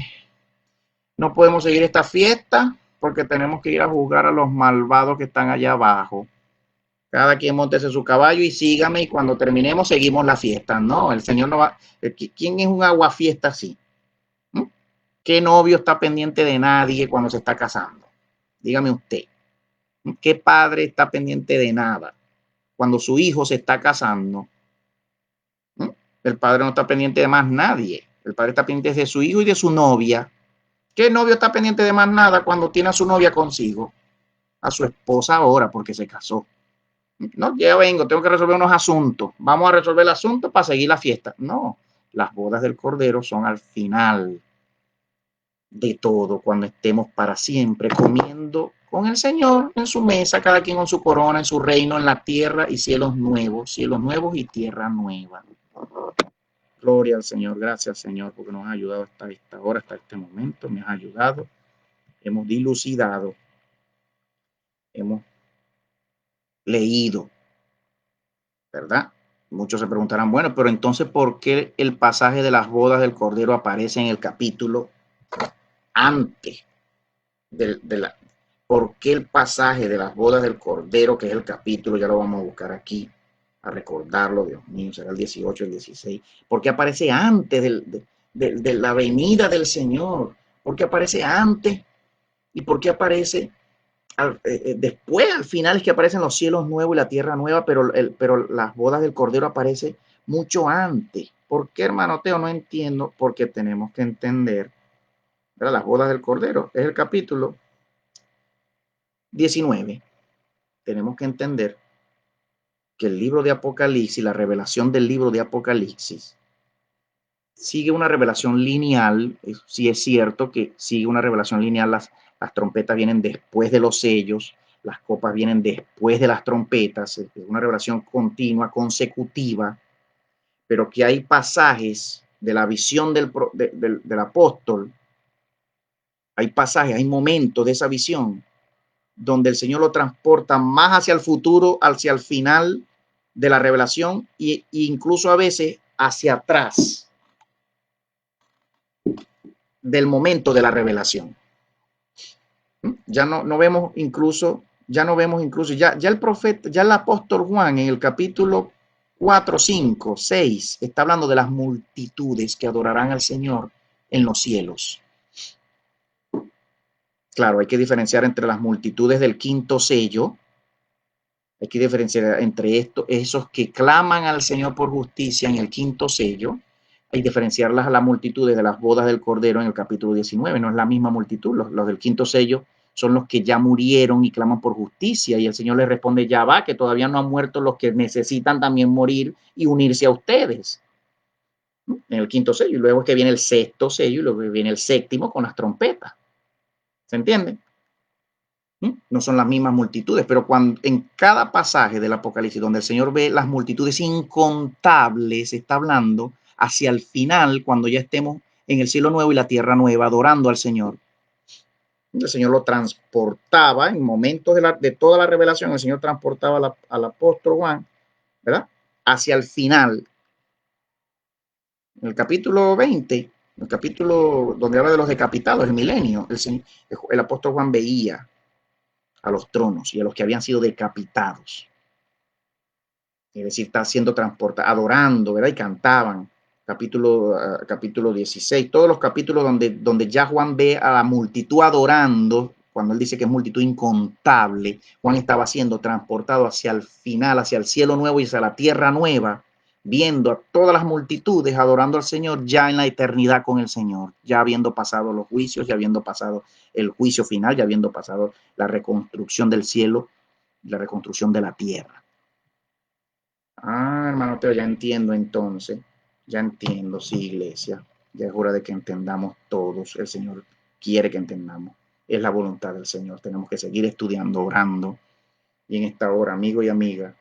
no podemos seguir esta fiesta porque tenemos que ir a juzgar a los malvados que están allá abajo. Cada quien móntese su caballo y sígame y cuando terminemos seguimos la fiesta. No, el Señor no va. ¿Quién es un aguafiesta así? ¿Mm? ¿Qué novio está pendiente de nadie cuando se está casando? Dígame usted. ¿Qué padre está pendiente de nada cuando su hijo se está casando? ¿Mm? El padre no está pendiente de más nadie. El padre está pendiente de su hijo y de su novia. ¿Qué novio está pendiente de más nada cuando tiene a su novia consigo? A su esposa ahora porque se casó. No, ya vengo, tengo que resolver unos asuntos. Vamos a resolver el asunto para seguir la fiesta. No, las bodas del Cordero son al final de todo, cuando estemos para siempre comiendo con el Señor en su mesa, cada quien con su corona, en su reino, en la tierra y cielos nuevos y tierra nueva. Gloria al Señor, gracias Señor, porque nos ha ayudado hasta esta hora, hasta este momento, me has ayudado, hemos dilucidado, hemos leído, ¿verdad? Muchos se preguntarán, bueno, pero entonces, ¿por qué el pasaje de las bodas del Cordero aparece en el capítulo antes de la... ¿Por qué el pasaje de las bodas del Cordero, que es el capítulo, ya lo vamos a buscar aquí, a recordarlo, Dios mío, será el 18, el 16? ¿Por qué aparece antes de la venida del Señor? ¿Por qué aparece antes? ¿Y por qué aparece después, al final es que aparecen los cielos nuevos y la tierra nueva, pero las bodas del Cordero aparece mucho antes? ¿Por qué, hermano Teo? No entiendo, porque tenemos que entender, ¿verdad? Las bodas del Cordero es el capítulo 19. Tenemos que entender que el libro de Apocalipsis, la revelación del libro de Apocalipsis, sigue una revelación lineal. Sí es cierto que sigue una revelación lineal, las trompetas vienen después de los sellos, las copas vienen después de las trompetas, es una revelación continua, consecutiva, pero que hay pasajes de la visión del apóstol, hay pasajes, hay momentos de esa visión donde el Señor lo transporta más hacia el futuro, hacia el final de la revelación e incluso a veces hacia atrás del momento de la revelación. Ya no vemos incluso, ya el profeta, ya el apóstol Juan en el capítulo 4, 5, 6 está hablando de las multitudes que adorarán al Señor en los cielos. Claro, hay que diferenciar entre las multitudes del quinto sello, hay que diferenciar entre esos que claman al Señor por justicia en el quinto sello, hay que diferenciarlas a las multitudes de las bodas del Cordero en el capítulo 19, no es la misma multitud, los del quinto sello son los que ya murieron y claman por justicia, y el Señor les responde, ya va, que todavía no han muerto los que necesitan también morir y unirse a ustedes, en el quinto sello, y luego es que viene el sexto sello, y luego viene el séptimo con las trompetas, ¿se entiende? No son las mismas multitudes, pero cuando en cada pasaje del Apocalipsis donde el Señor ve las multitudes incontables, está hablando hacia el final, cuando ya estemos en el cielo nuevo y la tierra nueva, adorando al Señor. El Señor lo transportaba en momentos de toda la revelación, el Señor transportaba al apóstol Juan, ¿verdad? Hacia el final. En el capítulo 20, el capítulo donde habla de los decapitados, el milenio, el apóstol Juan veía a los tronos y a los que habían sido decapitados. Es decir, está siendo transportado, adorando, ¿verdad? Y cantaban. Capítulo 16, todos los capítulos donde ya Juan ve a la multitud adorando, cuando él dice que es multitud incontable, Juan estaba siendo transportado hacia el final, hacia el cielo nuevo y hacia la tierra nueva, viendo a todas las multitudes adorando al Señor ya en la eternidad con el Señor, ya habiendo pasado los juicios, ya habiendo pasado el juicio final, ya habiendo pasado la reconstrucción del cielo, la reconstrucción de la tierra. Ah, hermano Teo, ya entiendo entonces. Ya entiendo, sí, iglesia. Ya es hora de que entendamos todos. El Señor quiere que entendamos. Es la voluntad del Señor. Tenemos que seguir estudiando, orando. Y en esta hora, amigo y amiga,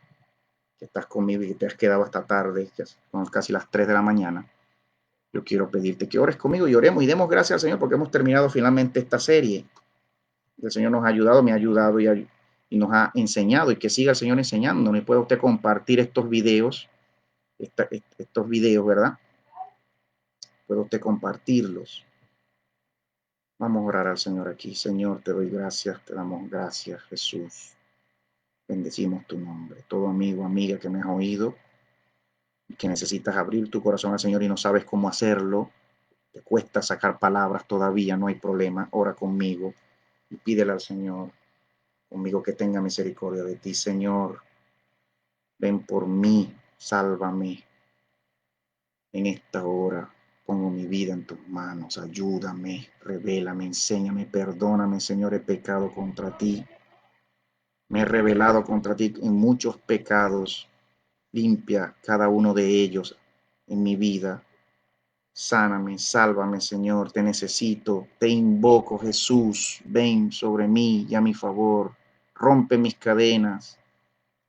que estás conmigo y que te has quedado hasta tarde, ya son casi las 3 de la mañana, yo quiero pedirte que ores conmigo y oremos y demos gracias al Señor porque hemos terminado finalmente esta serie. El Señor nos ha ayudado, me ha ayudado y nos ha enseñado y que siga el Señor enseñándonos. Y puede usted compartir estos videos estos videos, ¿verdad? Puede usted compartirlos. Vamos a orar al Señor aquí. Señor, te doy gracias, te damos gracias, Jesús. Bendecimos tu nombre. Todo amigo, amiga que me has oído y que necesitas abrir tu corazón al Señor y no sabes cómo hacerlo, te cuesta sacar palabras todavía, no hay problema. Ora conmigo y pídele al Señor, conmigo, que tenga misericordia de ti. Señor, ven por mí, sálvame en esta hora. Pongo mi vida en tus manos, ayúdame, revélame, enséñame, perdóname, Señor, he pecado contra ti. Me he rebelado contra ti en muchos pecados. Limpia cada uno de ellos en mi vida. Sáname, sálvame, Señor, te necesito, te invoco, Jesús, ven sobre mí y a mi favor. Rompe mis cadenas,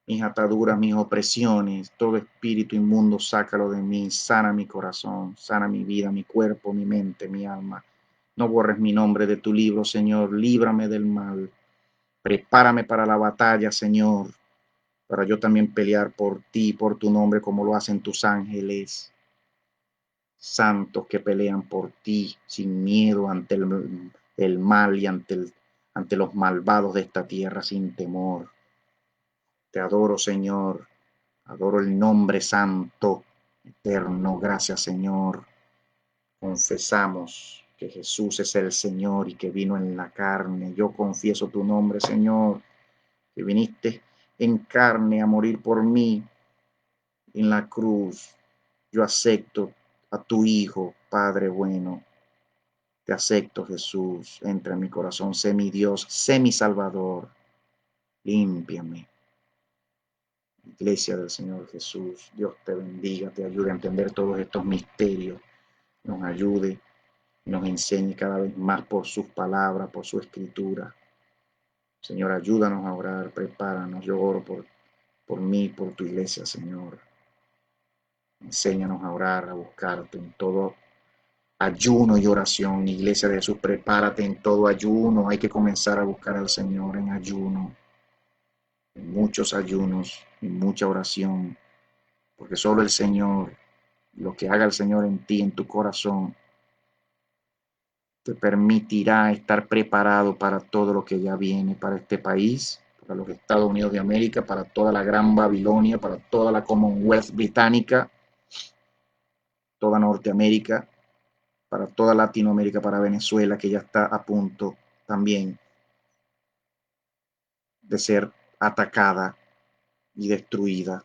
mis ataduras, mis opresiones, todo espíritu inmundo, sácalo de mí, sana mi corazón, sana mi vida, mi cuerpo, mi mente, mi alma. No borres mi nombre de tu libro, Señor, líbrame del mal. Prepárame para la batalla, Señor, para yo también pelear por ti, por tu nombre, como lo hacen tus ángeles santos que pelean por ti sin miedo ante el mal y ante los malvados de esta tierra sin temor. Te adoro, Señor. Adoro el nombre santo, eterno. Gracias, Señor. Confesamos que Jesús es el Señor y que vino en la carne. Yo confieso tu nombre, Señor, que viniste en carne a morir por mí en la cruz. Yo acepto a tu Hijo, Padre bueno. Te acepto, Jesús. Entra en mi corazón. Sé mi Dios, sé mi Salvador. Límpiame. Iglesia del Señor Jesús, Dios te bendiga, te ayude a entender todos estos misterios, nos ayude, nos enseñe cada vez más por sus palabras, por su escritura. Señor, ayúdanos a orar, prepáranos, yo oro por mí, por tu iglesia, Señor. Enséñanos a orar, a buscarte en todo ayuno y oración. Iglesia de Jesús, prepárate en todo ayuno. Hay que comenzar a buscar al Señor en ayuno, en muchos ayunos, en mucha oración, porque solo el Señor, lo que haga el Señor en ti, en tu corazón, te permitirá estar preparado para todo lo que ya viene, para este país, para los Estados Unidos de América, para toda la Gran Babilonia, para toda la Commonwealth británica, toda Norteamérica, para toda Latinoamérica, para Venezuela, que ya está a punto también de ser atacada y destruida,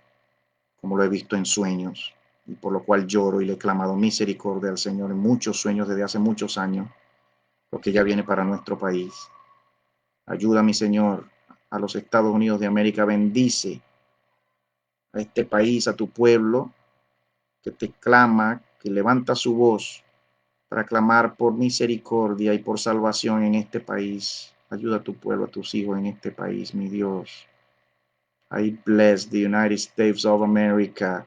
como lo he visto en sueños, y por lo cual lloro y le he clamado misericordia al Señor en muchos sueños desde hace muchos años, lo que ya viene para nuestro país. Ayuda, mi Señor, a los Estados Unidos de América, bendice a este país, a tu pueblo, que te clama, que levanta su voz para clamar por misericordia y por salvación en este país. Ayuda a tu pueblo, a tus hijos en este país, mi Dios. I bless the United States of America.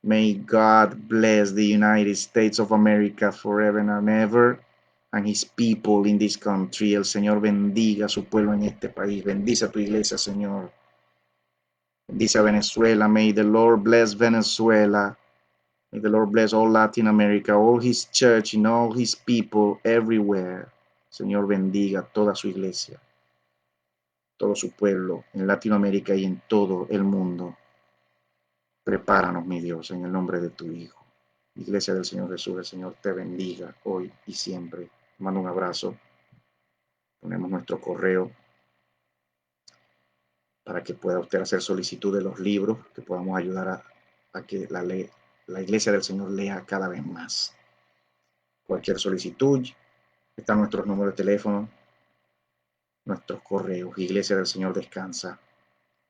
May God bless the United States of America forever and ever, and his people in this country. El Señor bendiga a su pueblo en este país. Bendice a tu iglesia, Señor. Bendice a Venezuela. May the Lord bless Venezuela. May the Lord bless all Latin America, all his church and all his people everywhere. Señor, bendiga toda su iglesia, todo su pueblo en Latinoamérica y en todo el mundo. Prepáranos, mi Dios, en el nombre de tu Hijo. Iglesia del Señor Jesús, el Señor te bendiga hoy y siempre. Te mando un abrazo. Ponemos nuestro correo para que pueda usted hacer solicitud de los libros, que podamos ayudar a que la Iglesia del Señor lea cada vez más. Cualquier solicitud, están nuestros números de teléfono, nuestros correos. Iglesia del Señor descansa.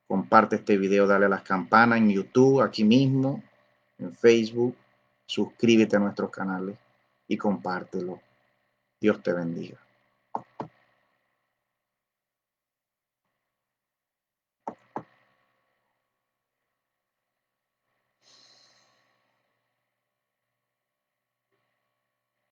Comparte este video, dale a las campanas en YouTube, aquí mismo, en Facebook. Suscríbete a nuestros canales y compártelo. Dios te bendiga.